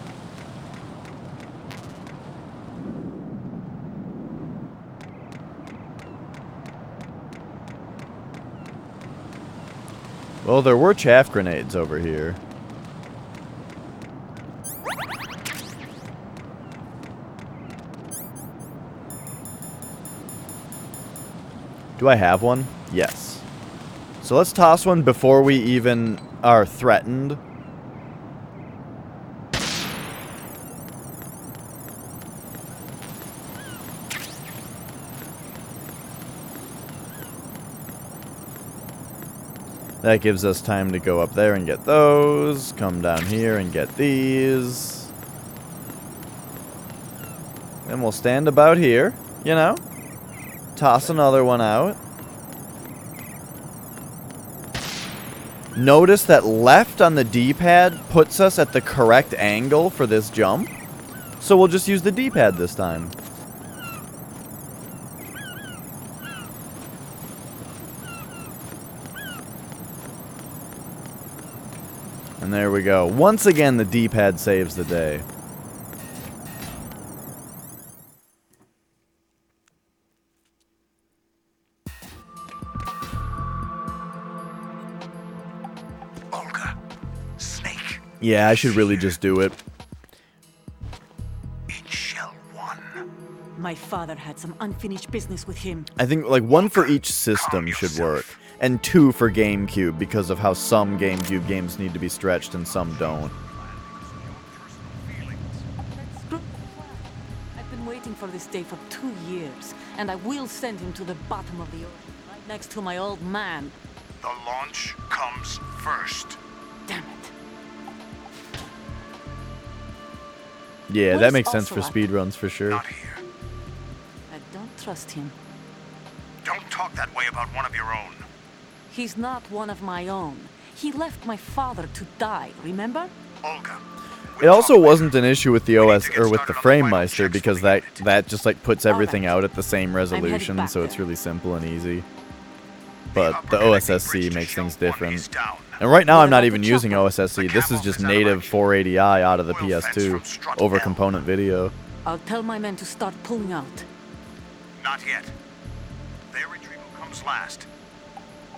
Well, there were chaff grenades over here. Do I have one? Yes. So let's toss one before we even are threatened That gives us time to go up there and get those. Come down here and get these. Then we'll stand about here, you know? Toss another one out. Notice that left on the D-pad puts us at the correct angle for this jump. So we'll just use the D-pad this time. And there we go. Once again, the D-pad saves the day. Olga. Snake. Yeah, I should really just do it. In Shell 1. My father had some unfinished business with him. I think like one for each system should work. And 2 for GameCube because of how some GameCube games need to be stretched and some don't. I've been waiting for this day for 2 years, and I will send him to the bottom of the ocean, right next to my old man. The launch comes first. Damn it. Yeah, that Where's makes sense for Ocelot? speedruns for sure. Not here. I don't trust him. Don't talk that way about one of your own. He's not one of my own. He left my father to die, remember? Olga. It also wasn't an issue with the OS or with the FrameMeister because that just like puts everything out at the same resolution, so it's really simple and easy. But the OSSC makes things different. And right now I'm not even using OSSC. This is just native 480i out of the PS2 over component video. I'll tell my men to start pulling out. Not yet. Their retrieval comes last.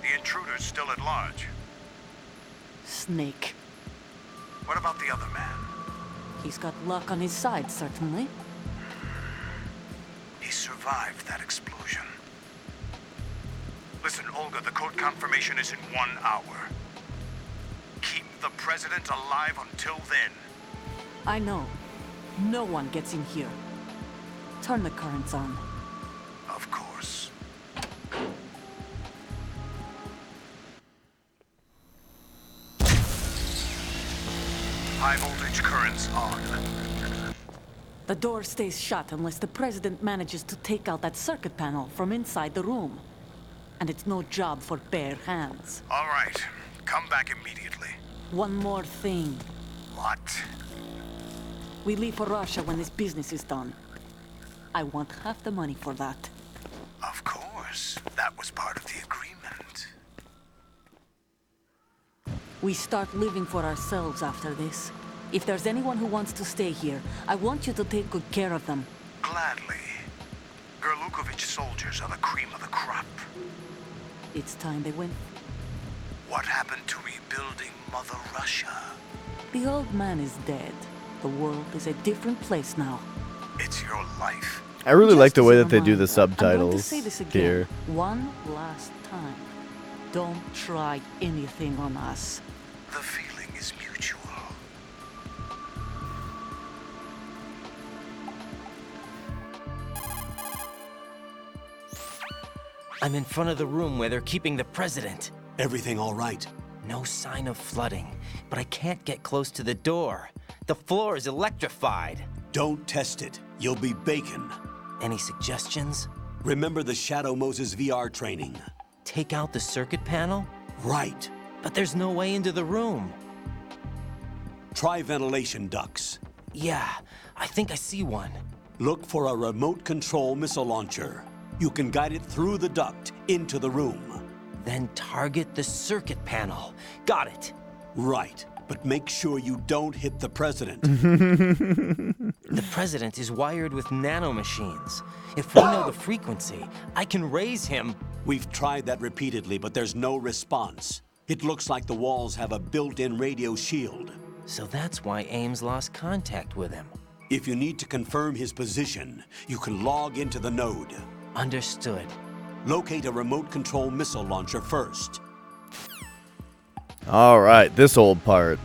The intruder's still at large. Snake. What about the other man? He's got luck on his side, certainly. He survived that explosion. Listen, Olga, the code confirmation is in 1 hour. Keep the president alive until then. I know. No one gets in here. Turn the currents on. Of course. High voltage currents on. The door stays shut unless the president manages to take out that circuit panel from inside the room. And it's no job for bare hands. All right. Come back immediately. One more thing. What? We leave for Russia when this business is done. I want half the money for that. Of course. That was part of the agreement. We start living for ourselves after this. If there's anyone who wants to stay here, I want you to take good care of them. Gladly. Gerlukovich soldiers are the cream of the crop. It's time they went. What happened to rebuilding Mother Russia? The old man is dead. The world is a different place now. It's your life. I really like the Just way as a that they do the reminder, I'm going to subtitles say this again, here. one last time. Don't try anything on us. The feeling is mutual. I'm in front of the room where they're keeping the president. Everything all right? No sign of flooding, but I can't get close to the door. The floor is electrified. Don't test it. You'll be bacon. Any suggestions? Remember the Shadow Moses VR training. Take out the circuit panel? Right. But there's no way into the room. Try ventilation ducts. Yeah, I think I see one. Look for a remote control missile launcher. You can guide it through the duct into the room. Then target the circuit panel. Got it. Right, but make sure you don't hit the president. The president is wired with nanomachines. If we know the frequency, I can raise him. We've tried that repeatedly, but there's no response. It looks like the walls have a built-in radio shield. So that's why Ames lost contact with him. If you need to confirm his position, you can log into the node. Understood. Locate a remote control missile launcher first. Alright, this old part.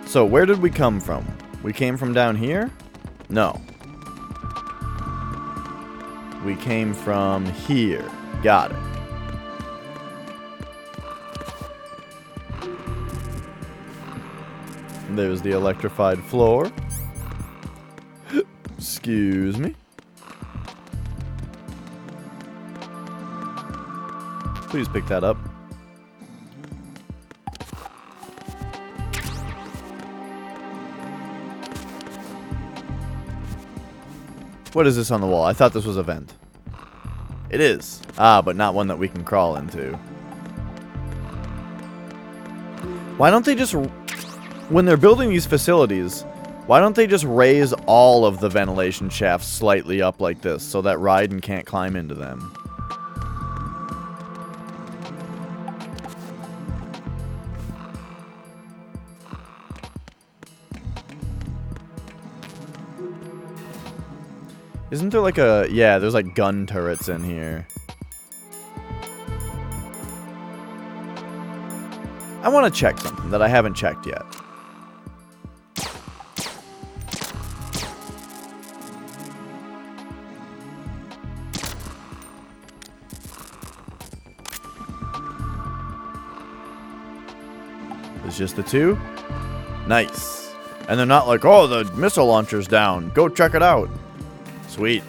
So where did we come from? We came from down here? No. We came from here. Got it. There's the electrified floor. Excuse me. Please pick that up. What is this on the wall? I thought this was a vent. It is. Ah, but not one that we can crawl into. Why don't they just... When they're building these facilities, why don't they just raise all of the ventilation shafts slightly up like this so that Raiden can't climb into them? Isn't there like a... Yeah, there's like gun turrets in here. I want to check something that I haven't checked yet. It's just the two? Nice. And they're not like, oh, the missile launcher's down. Go check it out. Sweet.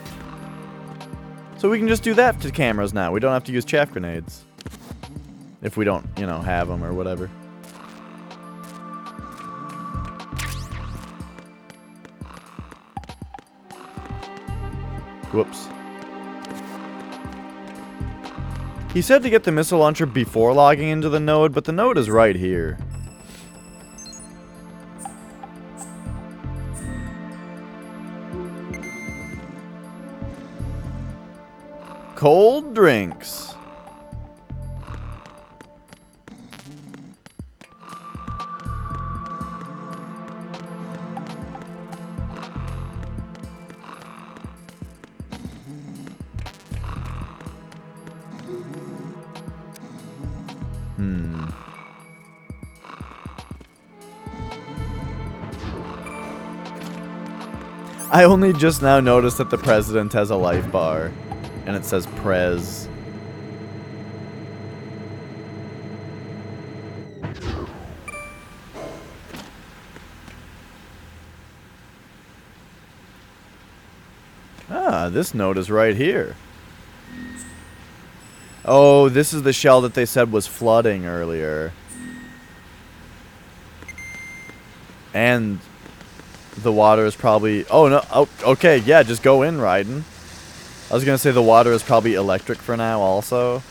So we can just do that to cameras now. We don't have to use chaff grenades. If we don't, you know, have them or whatever. Whoops. He said to get the missile launcher before logging into the node, but the node is right here. Cold drinks. I only just now noticed that the president has a life bar. And it says Prez. Ah, this note is right here. Oh, this is the shell that they said was flooding earlier. And the water is probably... Oh, no. Oh, okay, yeah, just go in, Raiden. I was gonna say the water is probably electric for now also.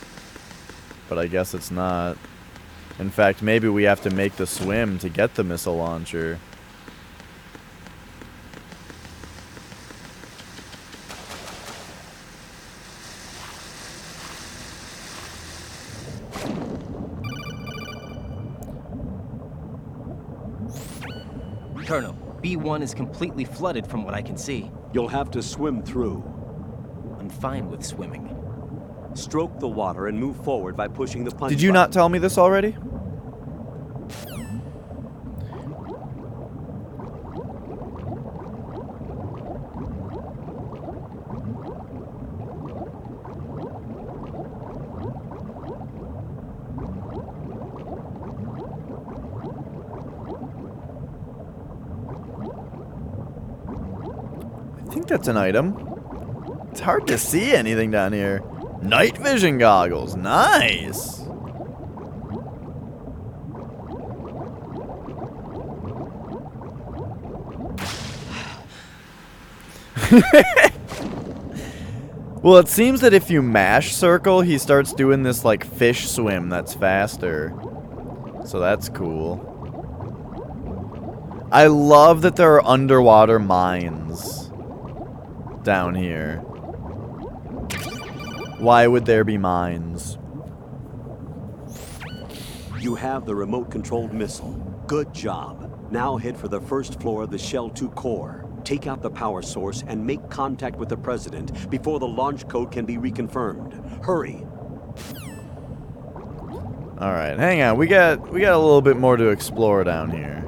But I guess it's not. In fact, maybe we have to make the swim to get the missile launcher. Colonel, B1 is completely flooded from what I can see. You'll have to swim through. I'm fine with swimming. Stroke the water and move forward by pushing the punch Did you not tell me this already? I think that's an item. It's hard to see anything down here. Night vision goggles. Nice. Well, it seems that if you mash circle, he starts doing this like fish swim that's faster. So that's cool. I love that there are underwater mines down here. Why would there be mines? You have the remote-controlled missile. Good job. Now head for the first floor of the Shell 2 core. Take out the power source and make contact with the President before the launch code can be reconfirmed. Hurry. Alright, hang on. We got a little bit more to explore down here.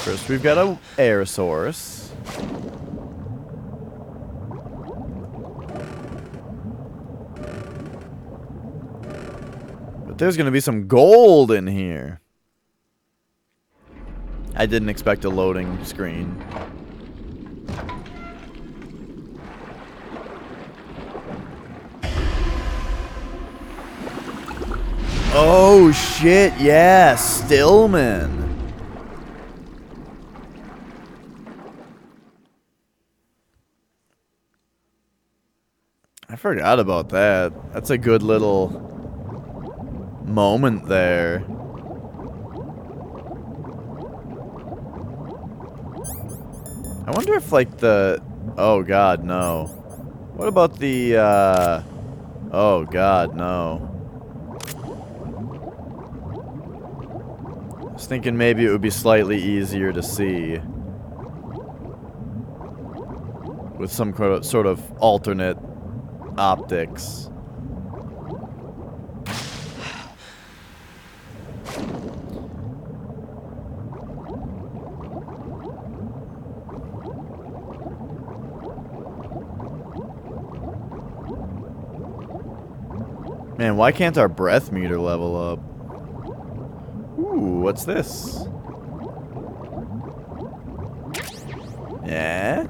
First, we've got an air source. there's gonna be some gold in here. I didn't expect a loading screen. Oh shit, yeah, Stillman. I forgot about that. That's a good little moment there. I wonder if, like, the... Oh, God, no. What about the, Oh, God, no. I was thinking maybe it would be slightly easier to see. With some sort of alternate optics. Man, why can't our breath meter level up? Ooh, what's this? Yeah?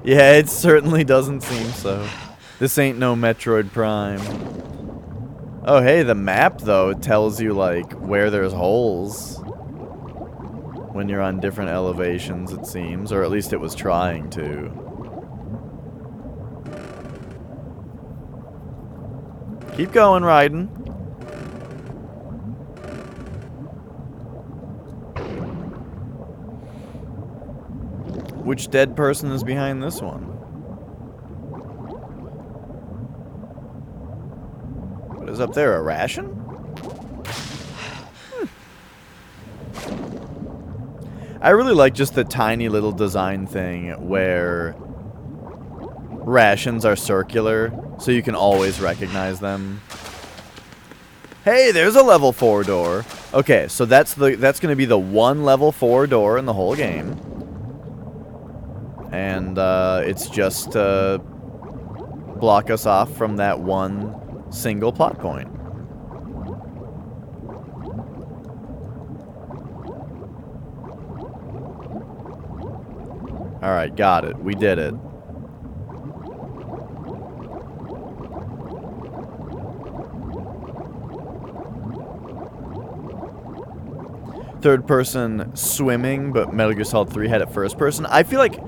Yeah, it certainly doesn't seem so. This ain't no Metroid Prime. Oh, hey, the map, though, tells you, like, where there's holes. When you're on different elevations, it seems. Or at least it was trying to. Keep going, Raiden. Which dead person is behind this one? What is up there, a ration? I really like just the tiny little design thing where rations are circular, so you can always recognize them. Hey, there's a level 4 door. Okay, so that's gonna be the one level 4 door in the whole game. And it's just to block us off from that one single plot point. Alright, got it. We did it. Third person swimming, but Metal Gear Solid 3 had it first person. I feel like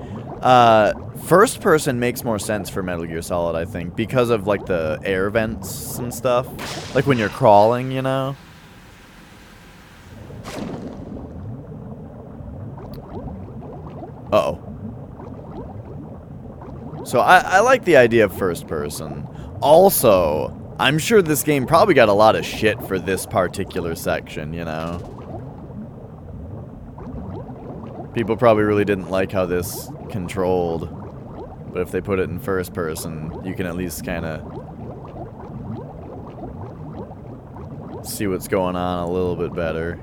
first person makes more sense for Metal Gear Solid, I think, because of like the air vents and stuff. Like when you're crawling, you know? Uh-oh. So I like the idea of first person. Also, I'm sure this game probably got a lot of shit for this particular section, you know? People probably really didn't like how this controlled. But if they put it in first person, you can at least kind of see what's going on a little bit better.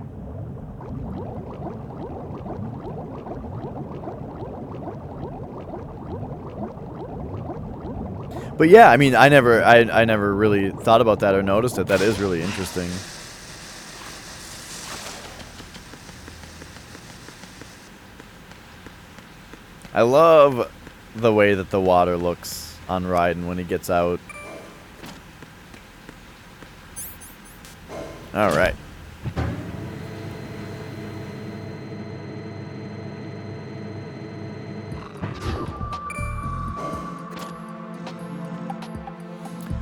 But yeah, I mean, I never really thought about that or noticed it. That is really interesting. I love the way that the water looks on Raiden when he gets out. Alright.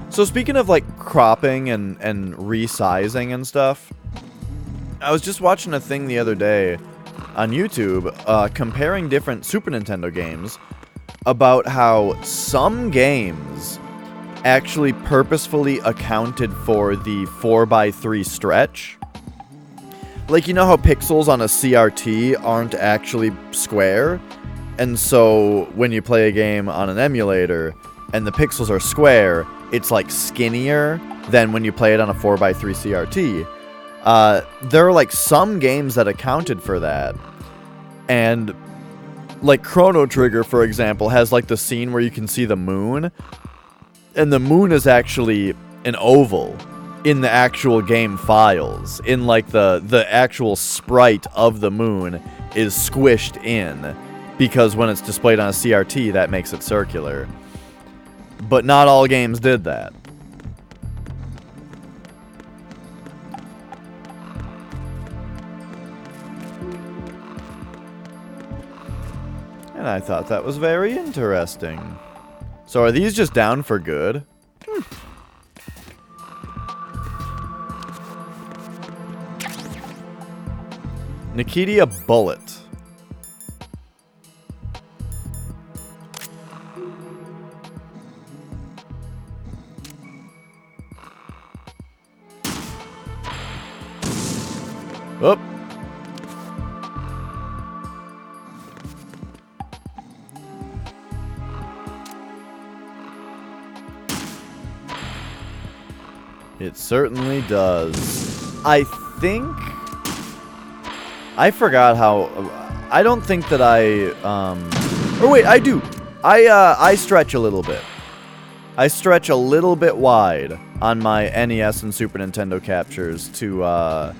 So speaking of like cropping and resizing and stuff, I was just watching a thing the other day on YouTube comparing different Super Nintendo games about how some games actually purposefully accounted for the 4x3 stretch. Like, you know how pixels on a CRT aren't actually square? And so when you play a game on an emulator and the pixels are square, it's like skinnier than when you play it on a 4x3 CRT. There are like some games that accounted for that. And Like Chrono Trigger, for example, has like the scene where you can see the moon, and the moon is actually an oval in the actual game files. In like the actual sprite of the moon is squished in, because when it's displayed on a CRT, that makes it circular. But not all games did that. And I thought that was very interesting. So are these just down for good? Nikitia Bullet. Oop. It certainly does. I think... I forgot how... I don't think that I... Or wait, I do. I stretch a little bit. I stretch a little bit wide on my NES and Super Nintendo captures to,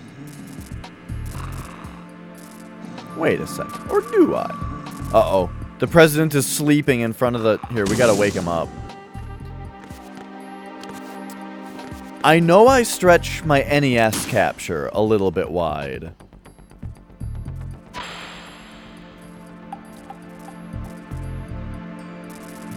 Wait a second. Or do I? Uh-oh. The president is sleeping in front of the... Here, we gotta wake him up. I know I stretch my NES capture a little bit wide.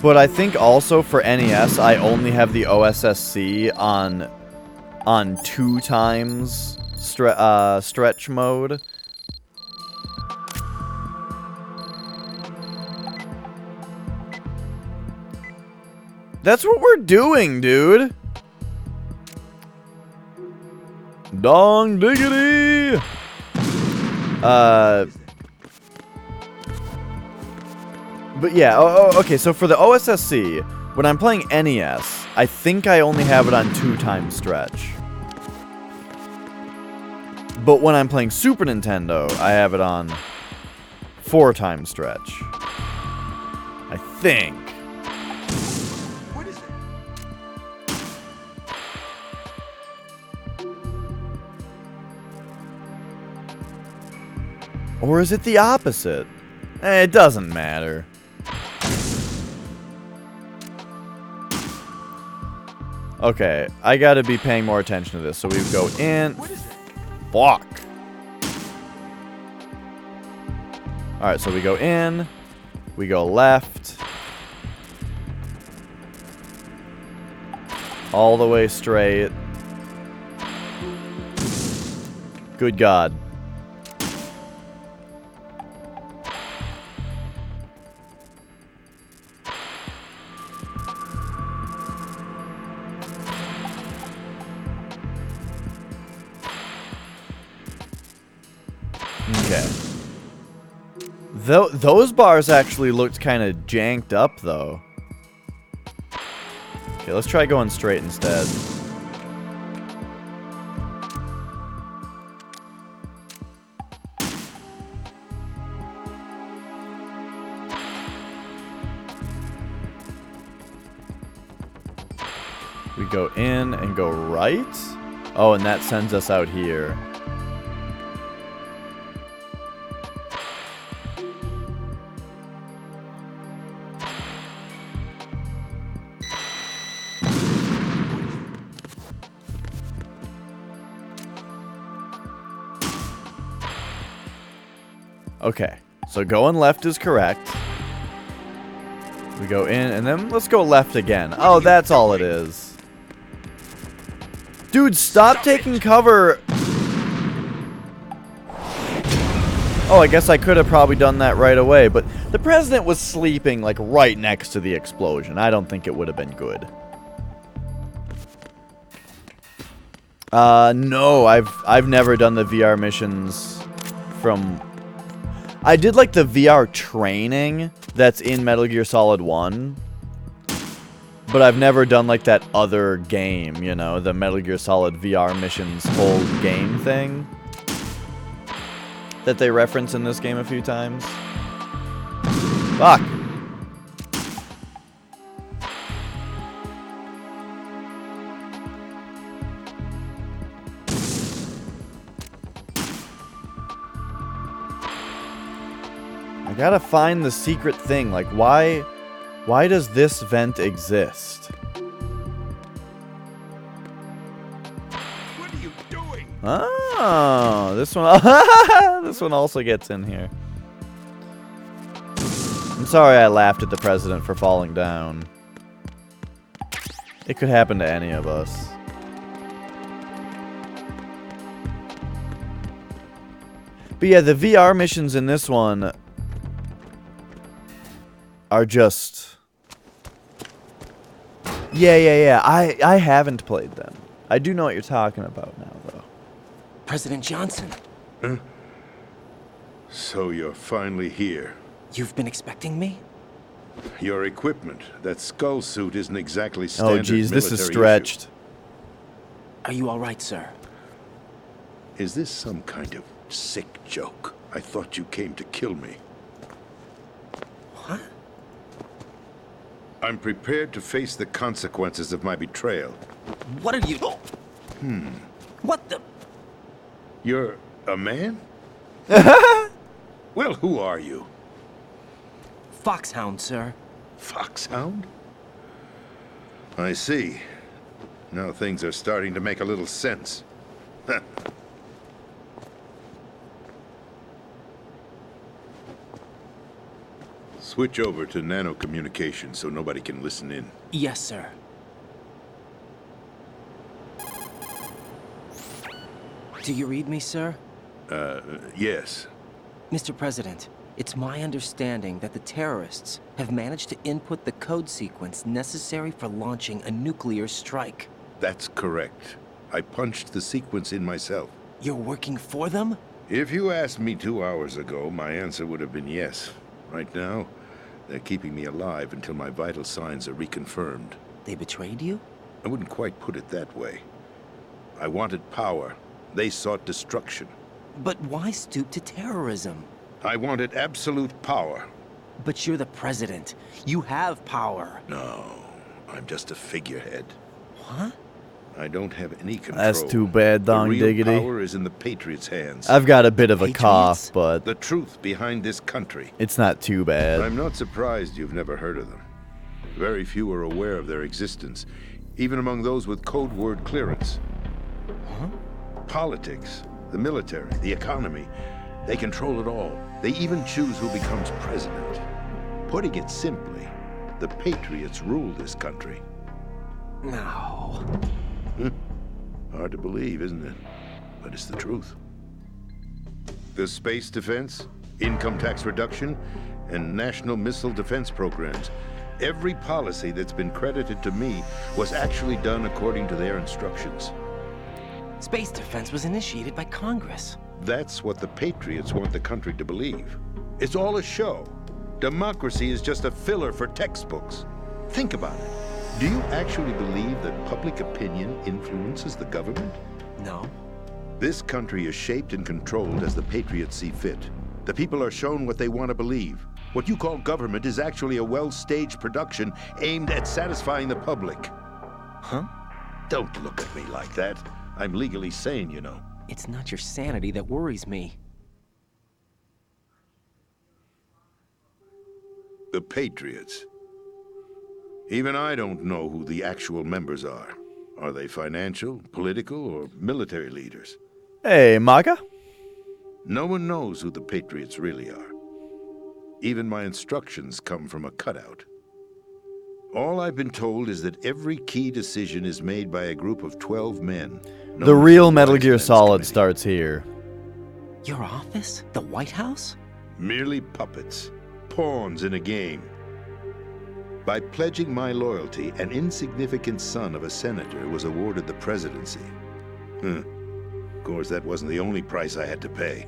But I think also for NES, I only have the OSSC on 2 times stretch mode. That's what we're doing, dude. Dong diggity. But yeah, okay, so for the OSSC, when I'm playing NES, I think I only have it on 2 times stretch. But when I'm playing Super Nintendo, I have it on 4 times stretch. I think. What is it? Or is it the opposite? It doesn't matter. Okay, I gotta be paying more attention to this. So we go in. Fuck. Alright, so we go in. We go left. All the way straight. Good God. Okay. Those bars actually looked kind of janked up, though. Okay, let's try going straight instead. We go in and go right? Oh, and that sends us out here. Okay, so going left is correct. We go in, and then let's go left again. Oh, that's all it is. Dude, stop taking cover! Oh, I guess I could have probably done that right away, but the president was sleeping, like, right next to the explosion. I don't think it would have been good. No, I've never done the VR missions from... I did, like, the VR training that's in Metal Gear Solid 1. But I've never done, like, that other game, you know? The Metal Gear Solid VR missions whole game thing. That they reference in this game a few times. Fuck. I gotta find the secret thing. Like, why does this vent exist? What are you doing? Oh, this one. This one also gets in here. I'm sorry I laughed at the president for falling down. It could happen to any of us. But yeah, the VR missions in this one are just... Yeah. I haven't played them. I do know what you're talking about now, though. President Johnson. Huh? So you're finally here. You've been expecting me? Your equipment, that skull suit isn't exactly standard. Oh, geez, this is military stretched. issue. Are you all right, sir? Is this some kind of sick joke? I thought you came to kill me. What? I'm prepared to face the consequences of my betrayal. What are you... What the... You're a man? Well, who are you? Foxhound, sir. Foxhound? I see. Now things are starting to make a little sense. Switch over to nano communication so nobody can listen in. Yes, sir. Do you read me, sir? Yes. Mr. President, it's my understanding that the terrorists have managed to input the code sequence necessary for launching a nuclear strike. That's correct. I punched the sequence in myself. You're working for them? If you asked me 2 hours ago, my answer would have been yes. Right now, they're keeping me alive until my vital signs are reconfirmed. They betrayed you? I wouldn't quite put it that way. I wanted power. They sought destruction. But why stoop to terrorism? I wanted absolute power. But you're the president. You have power. No, I'm just a figurehead. What? I don't have any control. That's too bad, Dong The real Diggity. power is in the Patriots' hands. I've got a bit of a cough, but... The truth behind this country. It's not too bad. I'm not surprised you've never heard of them. Very few are aware of their existence, even among those with code word clearance. Huh? Politics, the military, the economy, they control it all. They even choose who becomes president. Putting it simply, the Patriots rule this country. No. Hard to believe, isn't it? But it's the truth. The space defense, income tax reduction, and national missile defense programs. Every policy that's been credited to me was actually done according to their instructions. Space defense was initiated by Congress. That's what the Patriots want the country to believe. It's all a show. Democracy is just a filler for textbooks. Think about it. Do you actually believe that public opinion influences the government? No. This country is shaped and controlled as the Patriots see fit. The people are shown what they want to believe. What you call government is actually a well-staged production aimed at satisfying the public. Huh? Don't look at me like that. I'm legally sane, you know. It's not your sanity that worries me. The Patriots. Even I don't know who the actual members are. Are they financial, political, or military leaders? Hey, Maga? No one knows who the Patriots really are. Even my instructions come from a cutout. All I've been told is that every key decision is made by a group of 12 men. The real Metal Gear Solid starts here. Your office? The White House? Merely puppets. Pawns in a game. By pledging my loyalty, an insignificant son of a senator was awarded the presidency. Of course, that wasn't the only price I had to pay.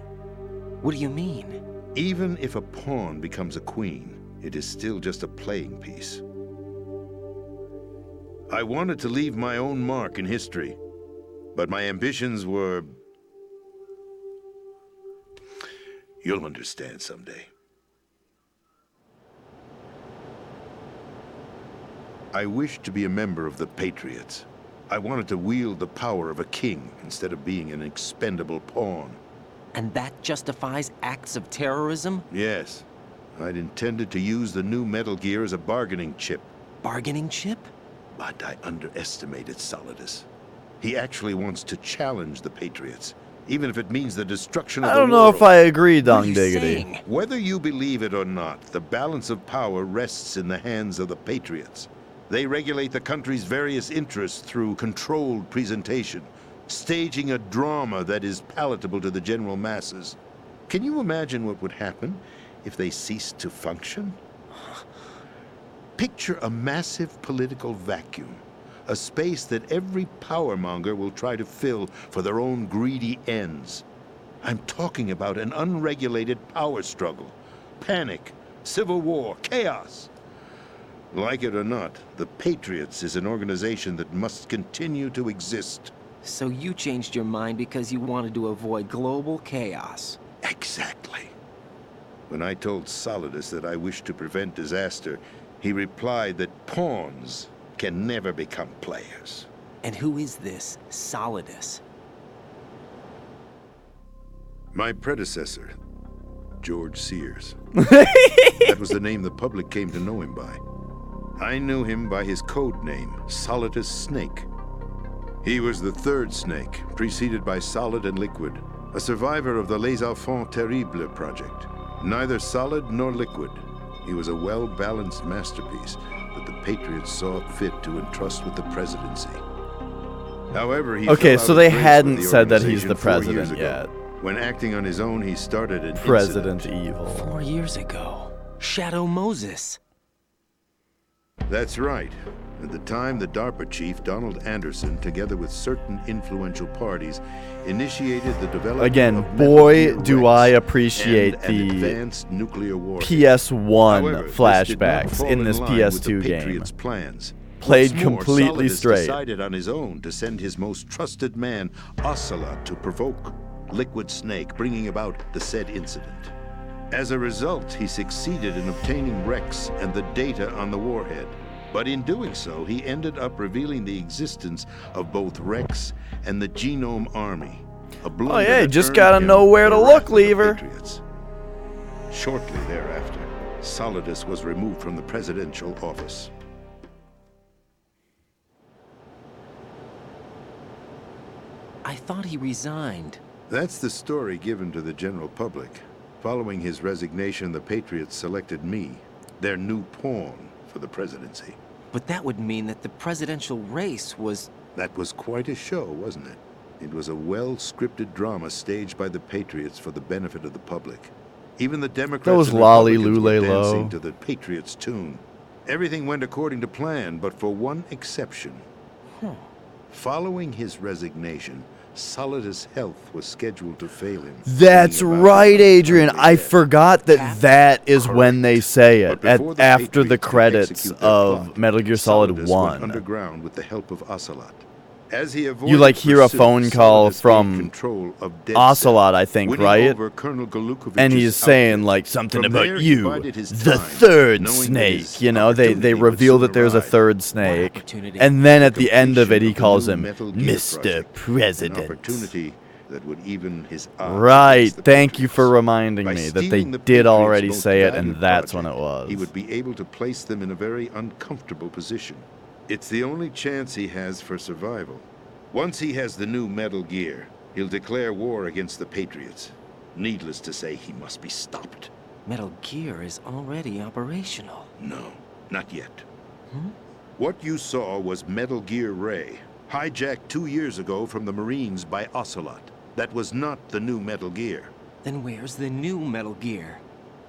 What do you mean? Even if a pawn becomes a queen, it is still just a playing piece. I wanted to leave my own mark in history, but my ambitions were... You'll understand someday. I wished to be a member of the Patriots. I wanted to wield the power of a king instead of being an expendable pawn. And that justifies acts of terrorism? Yes. I'd intended to use the new Metal Gear as a bargaining chip. Bargaining chip? But I underestimated Solidus. He actually wants to challenge the Patriots, even if it means the destruction of the world. I don't know if I agree, Dung Diggity. Whether you believe it or not, the balance of power rests in the hands of the Patriots. They regulate the country's various interests through controlled presentation, staging a drama that is palatable to the general masses. Can you imagine what would happen if they ceased to function? Picture a massive political vacuum, a space that every powermonger will try to fill for their own greedy ends. I'm talking about an unregulated power struggle, panic, civil war, chaos. Like it or not, the Patriots is an organization that must continue to exist. So you changed your mind because you wanted to avoid global chaos. Exactly. When I told Solidus that I wished to prevent disaster, he replied that pawns can never become players. And who is this Solidus? My predecessor, George Sears. That was the name the public came to know him by. I knew him by his code name, Solidus Snake. He was the third Snake, preceded by Solid and Liquid, a survivor of the Les Enfants Terribles project. Neither solid nor liquid, he was a well-balanced masterpiece that the Patriots saw fit to entrust with the presidency. However, he okay, fell so out they of grace hadn't with the said that he's organization the 4 years president ago. yet. When acting on his own, he started an President incident. Evil. 4 years ago. Shadow Moses. That's right. At the time, the DARPA chief, Donald Anderson, together with certain influential parties, initiated the development Again, of boy, Metal Gear do Rex I appreciate and an the advanced nuclear warhead. PS1 However, this did not flashbacks fall in this line with the PS2 game. Patriots' plans. Played What's more, completely Solidus straight. decided on his own to send his most trusted man, Ocelot, to provoke Liquid Snake, bringing about the said incident. As a result, he succeeded in obtaining Rex and the data on the warhead. But in doing so, he ended up revealing the existence of both Rex and the Genome Army. A blow Oh yeah, that you just earned gotta him know where the to wrath look, of the Lever. Patriots. Shortly thereafter, Solidus was removed from the presidential office. I thought he resigned. That's the story given to the general public. Following his resignation, the Patriots selected me, their new pawn, for the presidency. But that would mean that the presidential race was... That was quite a show, wasn't it? It was a well-scripted drama staged by the Patriots for the benefit of the public. Even the Democrats Those and lolly Republicans were lule dancing low. to the Patriots' tune. Everything went according to plan, but for one exception. Following his resignation, Solidus' health was scheduled to fail him. That's bringing about right, his Adrian. untimely I death. forgot that that is when they say it, But before the after the Patriots could credits execute their of plot, Metal Gear Solid Solidus 1. went underground with the help of Ocelot. As he You avoided like hear a pursuit, phone call Solidus from gained control of DEC, Ocelot, I think, winning right? over Colonel Galukovich's And he's saying outfit. like something From about there, he you, bided his the time, third knowing that snake. his You know, they opportunity would reveal soon that there's a arrive. third snake, opportunity? and then at the end of it, he Completion calls the him new Metal Gear Mr. project, An President. opportunity that would even his odds Right. against the Thank you Patriots. for reminding By me that they stealing the did Patriots' already most say it, valued and that's when it project, was. He would be able to place them in a very uncomfortable position. It's the only chance he has for survival. Once he has the new Metal Gear, he'll declare war against the Patriots. Needless to say, he must be stopped. Metal Gear is already operational. No, not yet. What you saw was Metal Gear Ray, hijacked 2 years ago from the Marines by Ocelot. That was not the new Metal Gear. Then where's the new Metal Gear?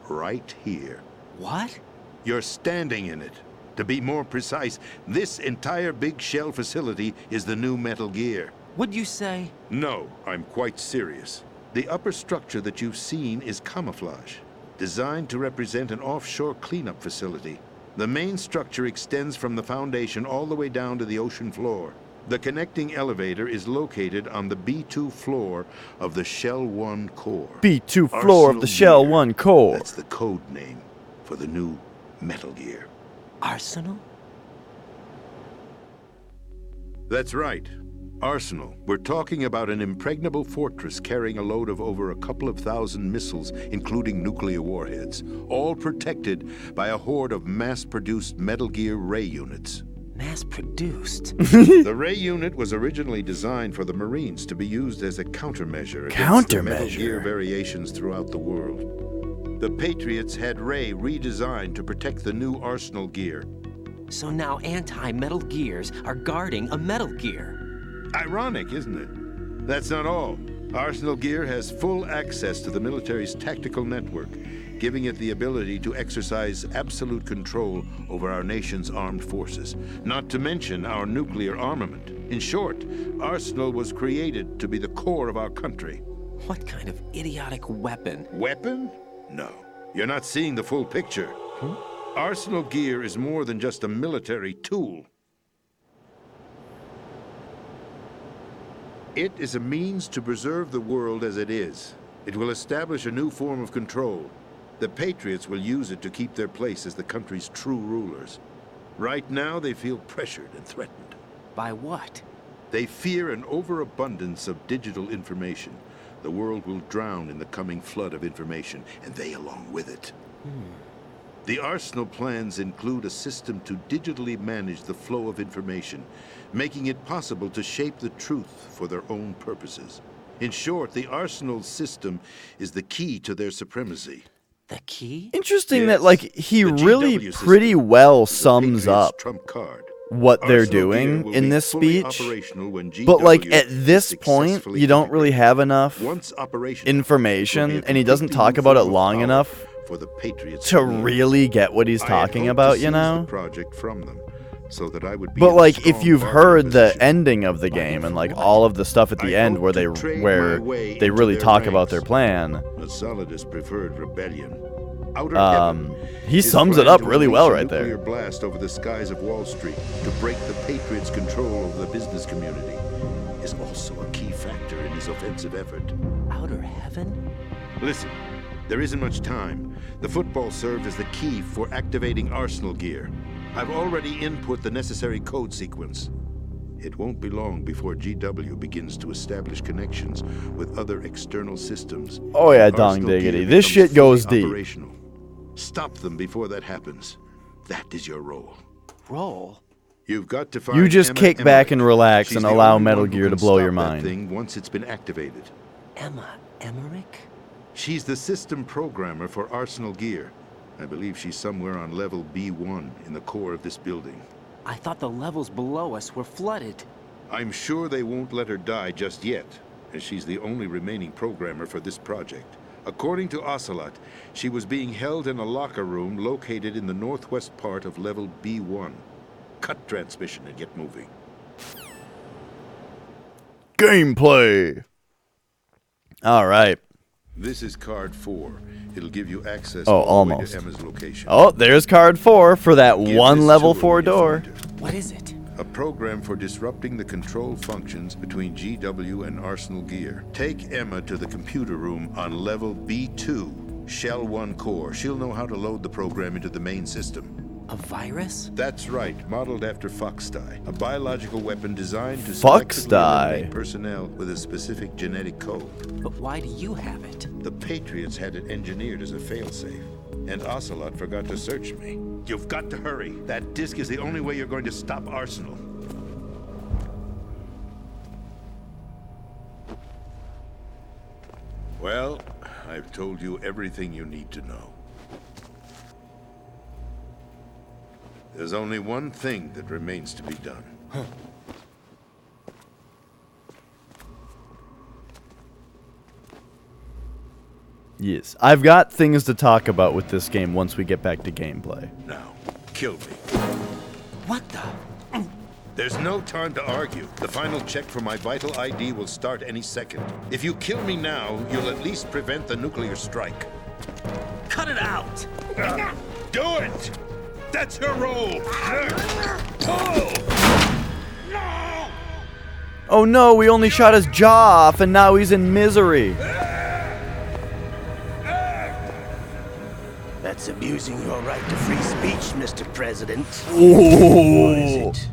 Right here. What? You're standing in it. To be more precise, this entire big shell facility is the new Metal Gear. What'd you say? No, I'm quite serious. The upper structure that you've seen is camouflage, designed to represent an offshore cleanup facility. The main structure extends from the foundation all the way down to the ocean floor. The connecting elevator is located on the B2 floor of the Shell 1 core. B2 floor of the Shell Gear. 1 core. That's the code name for the new Metal Gear. Arsenal? That's right. Arsenal. We're talking about an impregnable fortress carrying a load of over a couple of thousand missiles, including nuclear warheads, all protected by a horde of mass-produced Metal Gear Ray units. Mass-produced? The Ray unit was originally designed for the Marines to be used as a countermeasure against the Metal Gear variations throughout the world. The Patriots had Ray redesigned to protect the new Arsenal gear. So now anti-Metal Gears are guarding a Metal Gear. Ironic, isn't it? That's not all. Arsenal Gear has full access to the military's tactical network, giving it the ability to exercise absolute control over our nation's armed forces, not to mention our nuclear armament. In short, Arsenal was created to be the core of our country. What kind of idiotic weapon? Weapon? No. You're not seeing the full picture. Arsenal Gear is more than just a military tool. It is a means to preserve the world as it is. It will establish a new form of control. The Patriots will use it to keep their place as the country's true rulers. Right now, they feel pressured and threatened. By what? They fear an overabundance of digital information. The world will drown in the coming flood of information, and they along with it. The Arsenal plans include a system to digitally manage the flow of information, making it possible to shape the truth for their own purposes. In short, the Arsenal system is the key to their supremacy. The key? Interesting that, like, he really pretty well sums up what they're doing in this speech. But, like, at this point, you don't really have enough information, and he doesn't talk about it long enough to really get what he's talking about, you know? But, like, if you've heard the ending of the game and, like, all of the stuff at the end where they really talk about their plan, he sums it up really well right there. Nuclear blast over the skies of Wall Street to break the Patriots' control over the business community is also a key factor in his offensive effort. Outer heaven? Listen, there isn't much time. The football served as the key for activating Arsenal Gear. I've already input the necessary code sequence. It won't be long before GW begins to establish connections with other external systems. Oh yeah, dong diggity. This shit goes deep. Operational. Stop them before that happens. That is your role. Role? You've got to find You just Emma kick back and relax She's and the allow only Metal one who Gear to can blow your stop that mind. thing once it's been activated. Emma Emmerich? She's the system programmer for Arsenal Gear. I believe she's somewhere on level B1 in the core of this building. I thought the levels below us were flooded. I'm sure they won't let her die just yet, as she's the only remaining programmer for this project. According to Ocelot, she was being held in a locker room located in the northwest part of level B1. Cut transmission and get moving. Gameplay! Alright. This is card 4. It'll give you access almost. to Emma's location. Oh, there's card 4 for that Give one this level to her 4 when you door. find her. What is it? A program for disrupting the control functions between GW and Arsenal Gear. Take Emma to the computer room on level B2, Shell 1 core. She'll know how to load the program into the main system. A virus? That's right, modeled after Foxdie, a biological weapon designed to Foxdie. selectively eliminate personnel with a specific genetic code. But why do you have it? The Patriots had it engineered as a failsafe, and Ocelot forgot to search me. You've got to hurry. That disc is the only way you're going to stop Arsenal. Well, I've told you everything you need to know. There's only one thing that remains to be done. Yes, I've got things to talk about with this game once we get back to gameplay. Now, kill me. What the? There's no time to argue. The final check for my vital ID will start any second. If you kill me now, you'll at least prevent the nuclear strike. Cut it out! Do it! That's her role! Oh no, we only shot his jaw off and now he's in misery. That's abusing your right to free speech, Mr. President. Ooh. Or is it,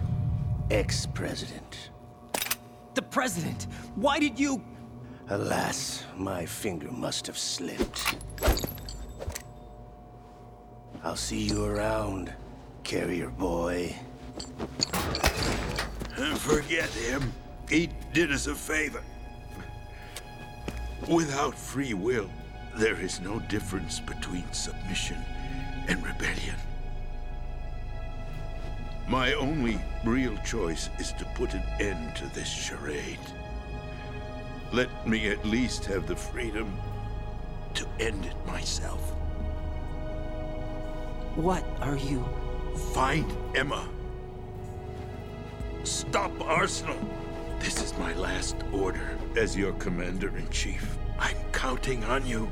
ex-president? the president. Why did you... Alas, my finger must have slipped. I'll see you around, carrier boy. Forget him. He did us a favor. Without free will, there is no difference between submission and rebellion. My only real choice is to put an end to this charade. Let me at least have the freedom to end it myself. What are you... Find Emma. Stop Arsenal. This is my last order as your commander-in-chief. I'm counting on you.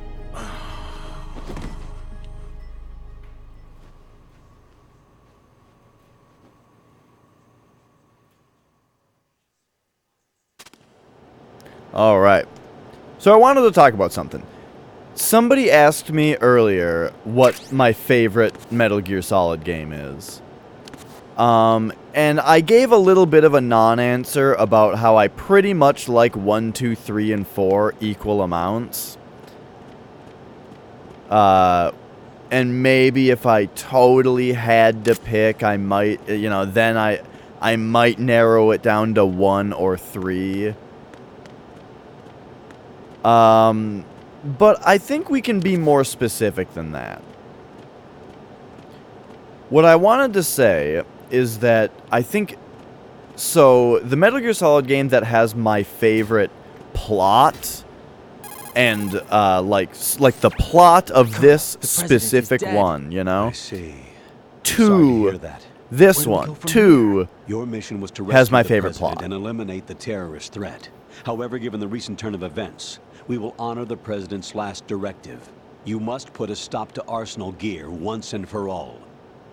All right. So I wanted to talk about something. Somebody asked me earlier what my favorite Metal Gear Solid game is. And I gave a little bit of a non-answer about how I pretty much like 1, 2, 3, and 4 equal amounts. And maybe if I totally had to pick, I might, then I might narrow it down to 1 or 3. But I think we can be more specific than that. What I wanted to say is that I think... So, the Metal Gear Solid game that has my favorite plot, and, like the plot of this specific one, you know? I see. 2, this one, 2, Your mission was to has my rescue the favorite president plot. and eliminate the terrorist threat. However, given the recent turn of events, we will honor the president's last directive. You must put a stop to Arsenal Gear once and for all.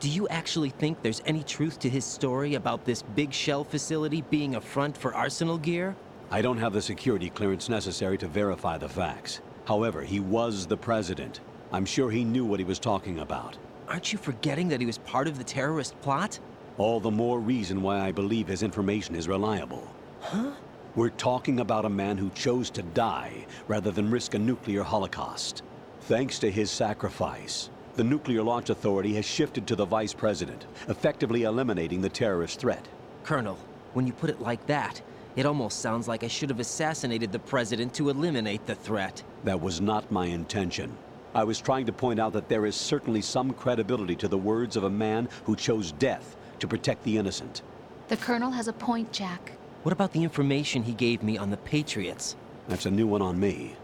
Do you actually think there's any truth to his story about this big shell facility being a front for Arsenal Gear? I don't have the security clearance necessary to verify the facts. However, he was the president. I'm sure he knew what he was talking about. Aren't you forgetting that he was part of the terrorist plot? All the more reason why I believe his information is reliable. Huh? We're talking about a man who chose to die rather than risk a nuclear holocaust. Thanks to his sacrifice, the Nuclear Launch Authority has shifted to the vice president, effectively eliminating the terrorist threat. Colonel, when you put it like that, it almost sounds like I should have assassinated the president to eliminate the threat. That was not my intention. I was trying to point out that there is certainly some credibility to the words of a man who chose death to protect the innocent. The Colonel has a point, Jack. What about the information he gave me on the Patriots? That's a new one on me.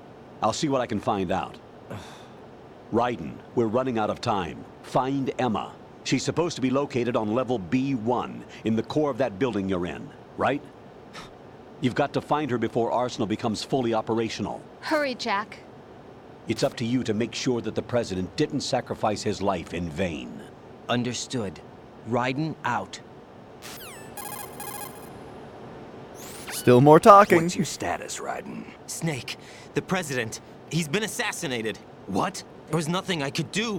I'll see what I can find out. Raiden, we're running out of time. Find Emma. She's supposed to be located on level B1, in the core of that building you're in, right? You've got to find her before Arsenal becomes fully operational. Hurry, Jack. It's up to you to make sure that the president didn't sacrifice his life in vain. Understood. Raiden out. Still more talking. What's your status, Raiden? Snake, the president, he's been assassinated. What? There was nothing I could do.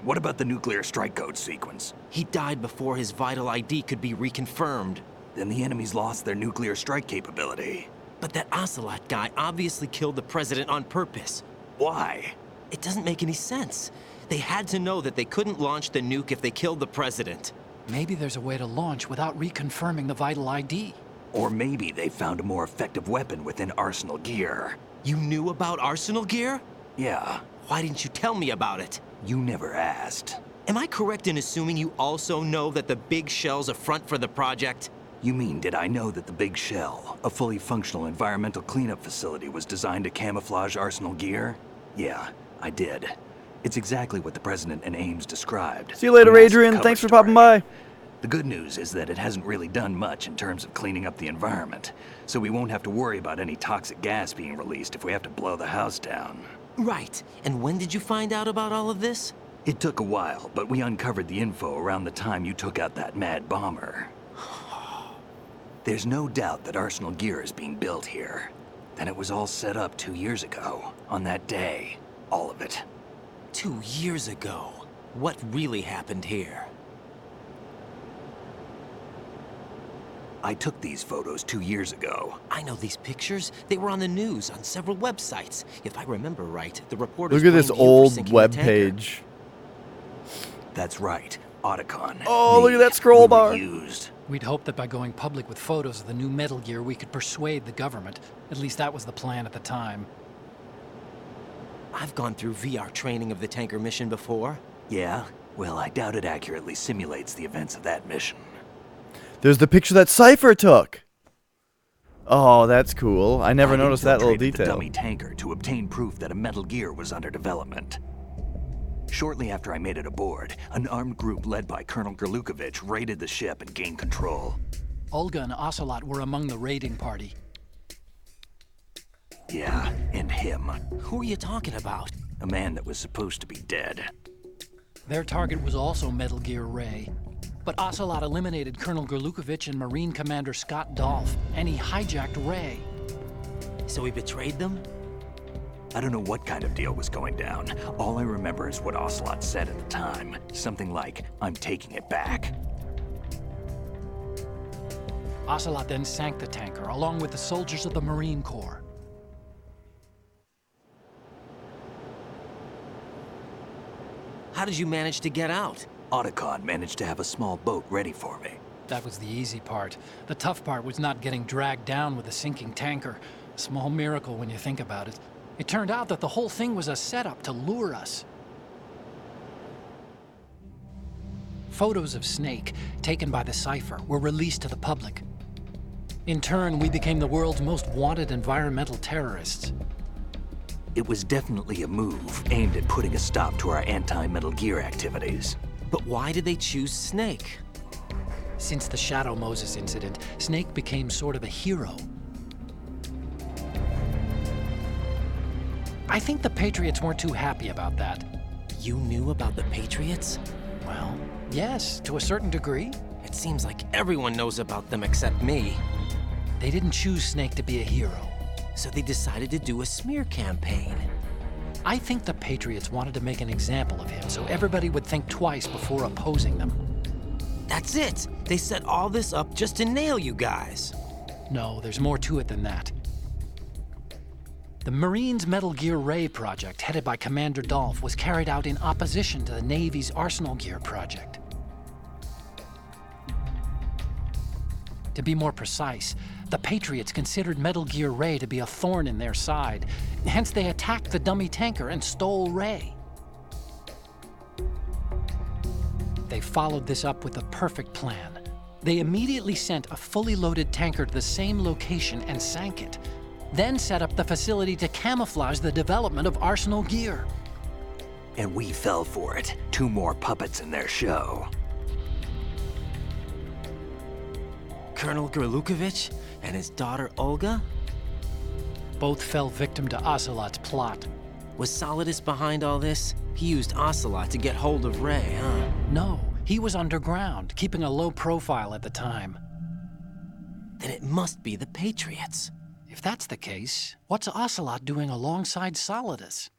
What about the nuclear strike code sequence? He died before his vital ID could be reconfirmed. Then the enemy's lost their nuclear strike capability. But that Ocelot guy obviously killed the president on purpose. Why? It doesn't make any sense. They had to know that they couldn't launch the nuke if they killed the president. Maybe there's a way to launch without reconfirming the vital ID. Or maybe they found a more effective weapon within Arsenal Gear. You knew about Arsenal Gear? Yeah. Why didn't you tell me about it? You never asked. Am I correct in assuming you also know that the Big Shell's a front for the project? You mean, did I know that the Big Shell, a fully functional environmental cleanup facility, was designed to camouflage Arsenal Gear? Yeah, I did. It's exactly what the President and Ames described. See you later, Massive Adrian. cover Thanks for story. popping by. The good news is that it hasn't really done much in terms of cleaning up the environment, so we won't have to worry about any toxic gas being released if we have to blow the house down. Right. And when did you find out about all of this? It took a while, but we uncovered the info around the time you took out that mad bomber. There's no doubt that Arsenal Gear is being built here. And it was all set up 2 years ago, on that day. All of it. 2 years ago? What really happened here? I took these photos 2 years ago. I know these pictures. They were on the news on several websites. If I remember right, the reporters Look at this blamed you for old sinking the web tanker. page. That's right, Otacon. Oh, look at Me, that scroll we were bar. used. We'd hoped that by going public with photos of the new Metal Gear, we could persuade the government. At least that was the plan at the time. I've gone through VR training of the tanker mission before. Yeah? Well, I doubt it accurately simulates the events of that mission. There's the picture that Cypher took. Oh, that's cool. I never noticed that little infiltrated the detail. dummy tanker to obtain proof that a Metal Gear was under development. Shortly after I made it aboard, an armed group led by Colonel Gerlukovich raided the ship and gained control. Olga and Ocelot were among the raiding party. Yeah, and him. Who are you talking about? A man that was supposed to be dead. Their target was also Metal Gear Ray. But Ocelot eliminated Colonel Gerlukovich and Marine Commander Scott Dolph, and he hijacked Ray. So he betrayed them? I don't know what kind of deal was going down. All I remember is what Ocelot said at the time. Something like, "I'm taking it back." Ocelot then sank the tanker, along with the soldiers of the Marine Corps. How did you manage to get out? Otacon managed to have a small boat ready for me. That was the easy part. The tough part was not getting dragged down with a sinking tanker. A small miracle when you think about it. It turned out that the whole thing was a setup to lure us. Photos of Snake, taken by the Cypher, were released to the public. In turn, we became the world's most wanted environmental terrorists. It was definitely a move aimed at putting a stop to our anti-Metal Gear activities. But why did they choose Snake? Since the Shadow Moses incident, Snake became sort of a hero. I think the Patriots weren't too happy about that. You knew about the Patriots? Well, yes, to a certain degree. It seems like everyone knows about them except me. They didn't choose Snake to be a hero. So they decided to do a smear campaign. I think the Patriots wanted to make an example of him so everybody would think twice before opposing them. That's it! They set all this up just to nail you guys. No, there's more to it than that. The Marines' Metal Gear Ray project, headed by Commander Dolph, was carried out in opposition to the Navy's Arsenal Gear project. To be more precise, the Patriots considered Metal Gear Ray to be a thorn in their side. Hence, they attacked the dummy tanker and stole Ray. They followed this up with a perfect plan. They immediately sent a fully loaded tanker to the same location and sank it. Then set up the facility to camouflage the development of Arsenal Gear. And we fell for it. 2 more puppets in their show. Colonel Gerlukovich and his daughter Olga? Both fell victim to Ocelot's plot. Was Solidus behind all this? He used Ocelot to get hold of Ray, huh? No, he was underground, keeping a low profile at the time. Then it must be the Patriots. If that's the case, what's Ocelot doing alongside Solidus?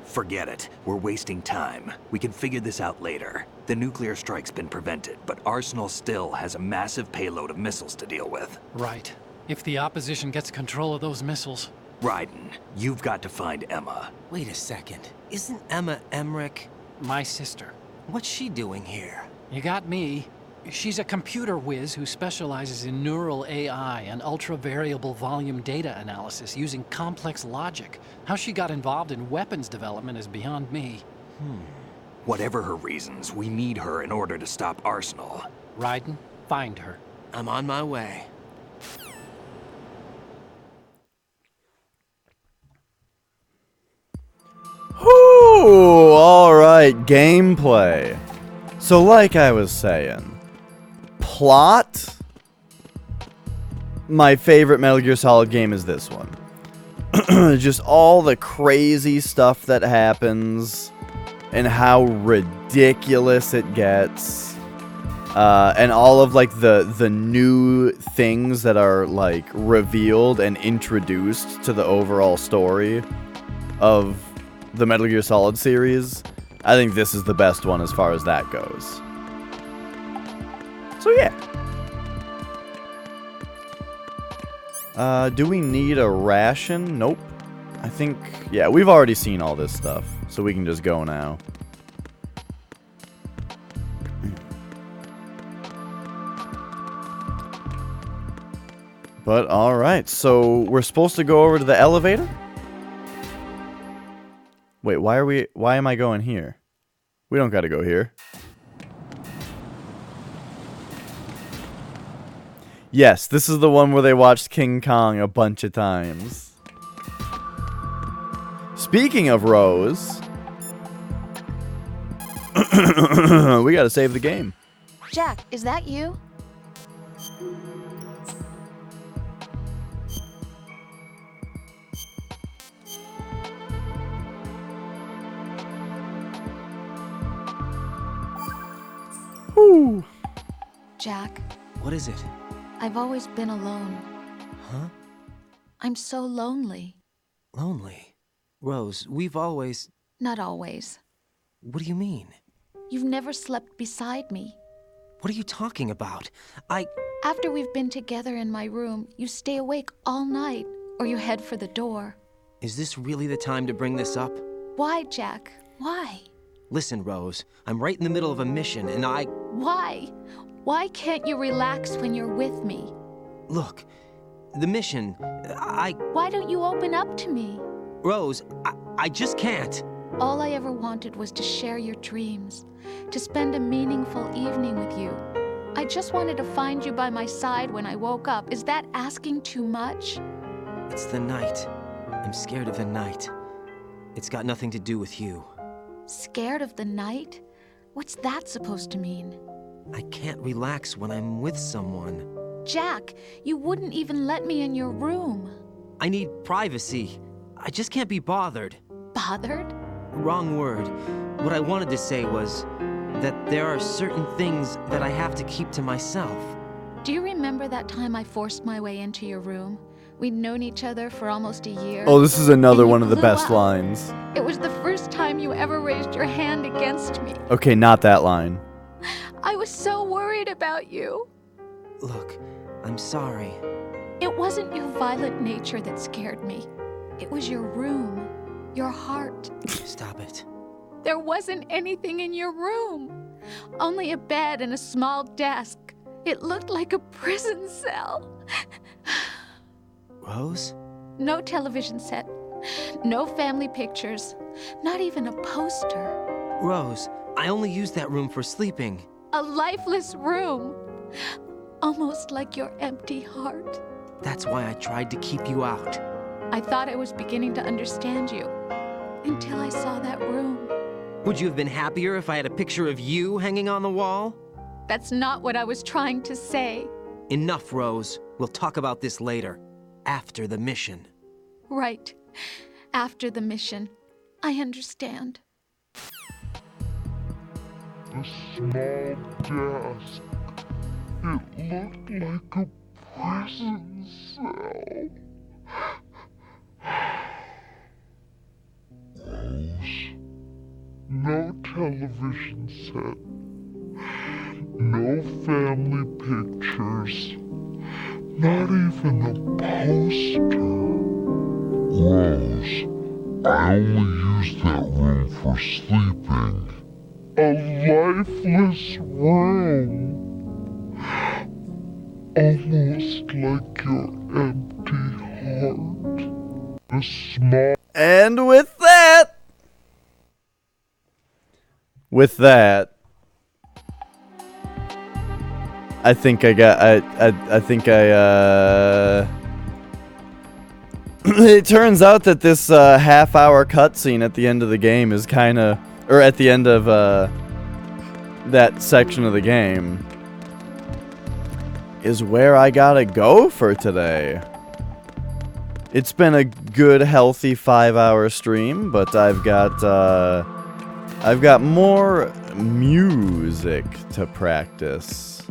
Forget it. We're wasting time. We can figure this out later. The nuclear strike's been prevented, but Arsenal still has a massive payload of missiles to deal with. Right. If the opposition gets control of those missiles... Raiden, you've got to find Emma. Wait a second. Isn't Emma Emmerich my sister? What's she doing here? You got me. She's a computer whiz who specializes in neural AI and ultra-variable volume data analysis using complex logic. How she got involved in weapons development is beyond me. Whatever her reasons, we need her in order to stop Arsenal. Raiden, find her. I'm on my way. Whew, alright, gameplay. So like I was saying, plot, my favorite Metal Gear Solid game is this one. Just all the crazy stuff that happens and how ridiculous it gets. And all of like the new things that are like revealed and introduced to the overall story of the Metal Gear Solid series. I think this is the best one as far as that goes. So yeah. Do we need a ration? Nope. I think, yeah, we've already seen all this stuff, so we can just go now. But alright, so we're supposed to go over to the elevator? Wait, why am I going here? We don't gotta go here. Yes, this is the one where they watched King Kong a bunch of times. Speaking of Rose, we gotta save the game. Jack, is that you? Whew. Jack, What is it? I've always been alone. Huh? I'm so lonely. Lonely? Rose, we've always... Not always. What do you mean? You've never slept beside me. What are you talking about? After we've been together in my room, you stay awake all night, or you head for the door. Is this really the time to bring this up? Why, Jack? Why? Listen, Rose, I'm right in the middle of a mission, and Why? Why can't you relax when you're with me? Look, the mission, Why don't you open up to me? Rose, I just can't. All I ever wanted was to share your dreams, to spend a meaningful evening with you. I just wanted to find you by my side when I woke up. Is that asking too much? It's the night. I'm scared of the night. It's got nothing to do with you. Scared of the night? What's that supposed to mean? I can't relax when I'm with someone. Jack, you wouldn't even let me in your room. I need privacy. I just can't be bothered. Bothered? Wrong word. What I wanted to say was that there are certain things that I have to keep to myself. Do you remember that time I forced my way into your room? We'd known each other for almost a year. Oh, this is another one of the best lines. It was the first time you ever raised your hand against me. Okay, not that line. I was so worried about you. Look, I'm sorry. It wasn't your violent nature that scared me. It was your room, your heart. Stop it. There wasn't anything in your room. Only a bed and a small desk. It looked like a prison cell. Rose? No television set. No family pictures. Not even a poster. Rose, I only use that room for sleeping. A lifeless room. Almost like your empty heart. That's why I tried to keep you out. I thought I was beginning to understand you. Until I saw that room. Would you have been happier if I had a picture of you hanging on the wall? That's not what I was trying to say. Enough, Rose. We'll talk about this later. After the mission. Right. After the mission. I understand. The small desk. It looked like a prison cell. Rose. No television set. No family pictures. Not even a poster. Rose, I only use that room for sleeping. A lifeless room. Almost like your empty heart. A small... And with that, I think I got, I think it turns out that this half-hour cutscene at the end of the game is kind of, or at the end of that section of the game, is where I gotta go for today. It's been a good, healthy 5-hour stream, but I've got more music to practice.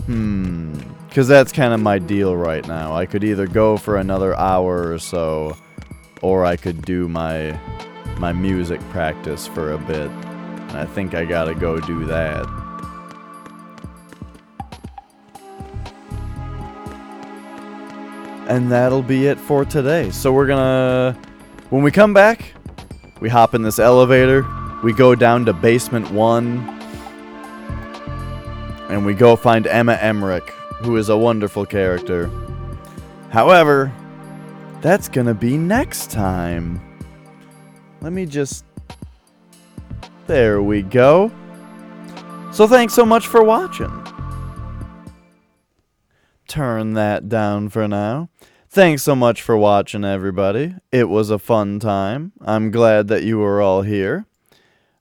Because that's kind of my deal right now. I could either go for another hour or so, or I could do my my music practice for a bit. And I think I gotta go do that. And that'll be it for today. So we're gonna... When we come back, we hop in this elevator. We go down to basement 1. And we go find Emma Emmerich, who is a wonderful character. However, that's gonna be next time. Let me just... There we go. So thanks so much for watching. Turn that down for now. Thanks so much for watching, everybody. It was a fun time. I'm glad that you were all here.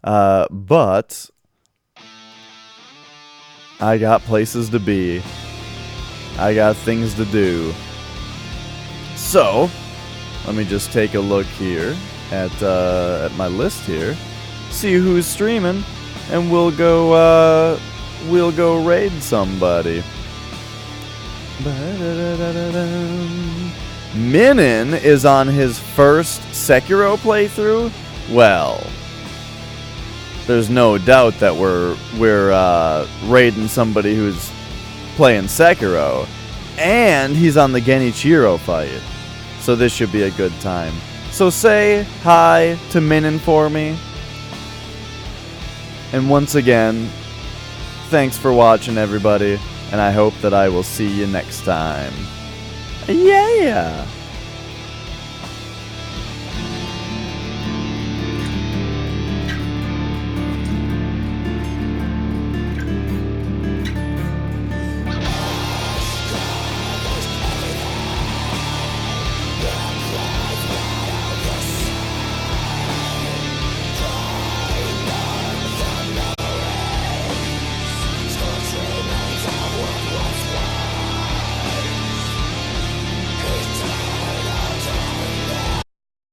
But I got places to be. I got things to do. So, let me just take a look here at my list here. See who's streaming, and we'll go raid somebody. Minin is on his first Sekiro playthrough. Well, there's no doubt that we're raiding somebody who's playing Sekiro, and he's on the Genichiro fight, so this should be a good time. So say hi to Minin for me, and once again, thanks for watching, everybody, and I hope that I will see you next time. Yeah!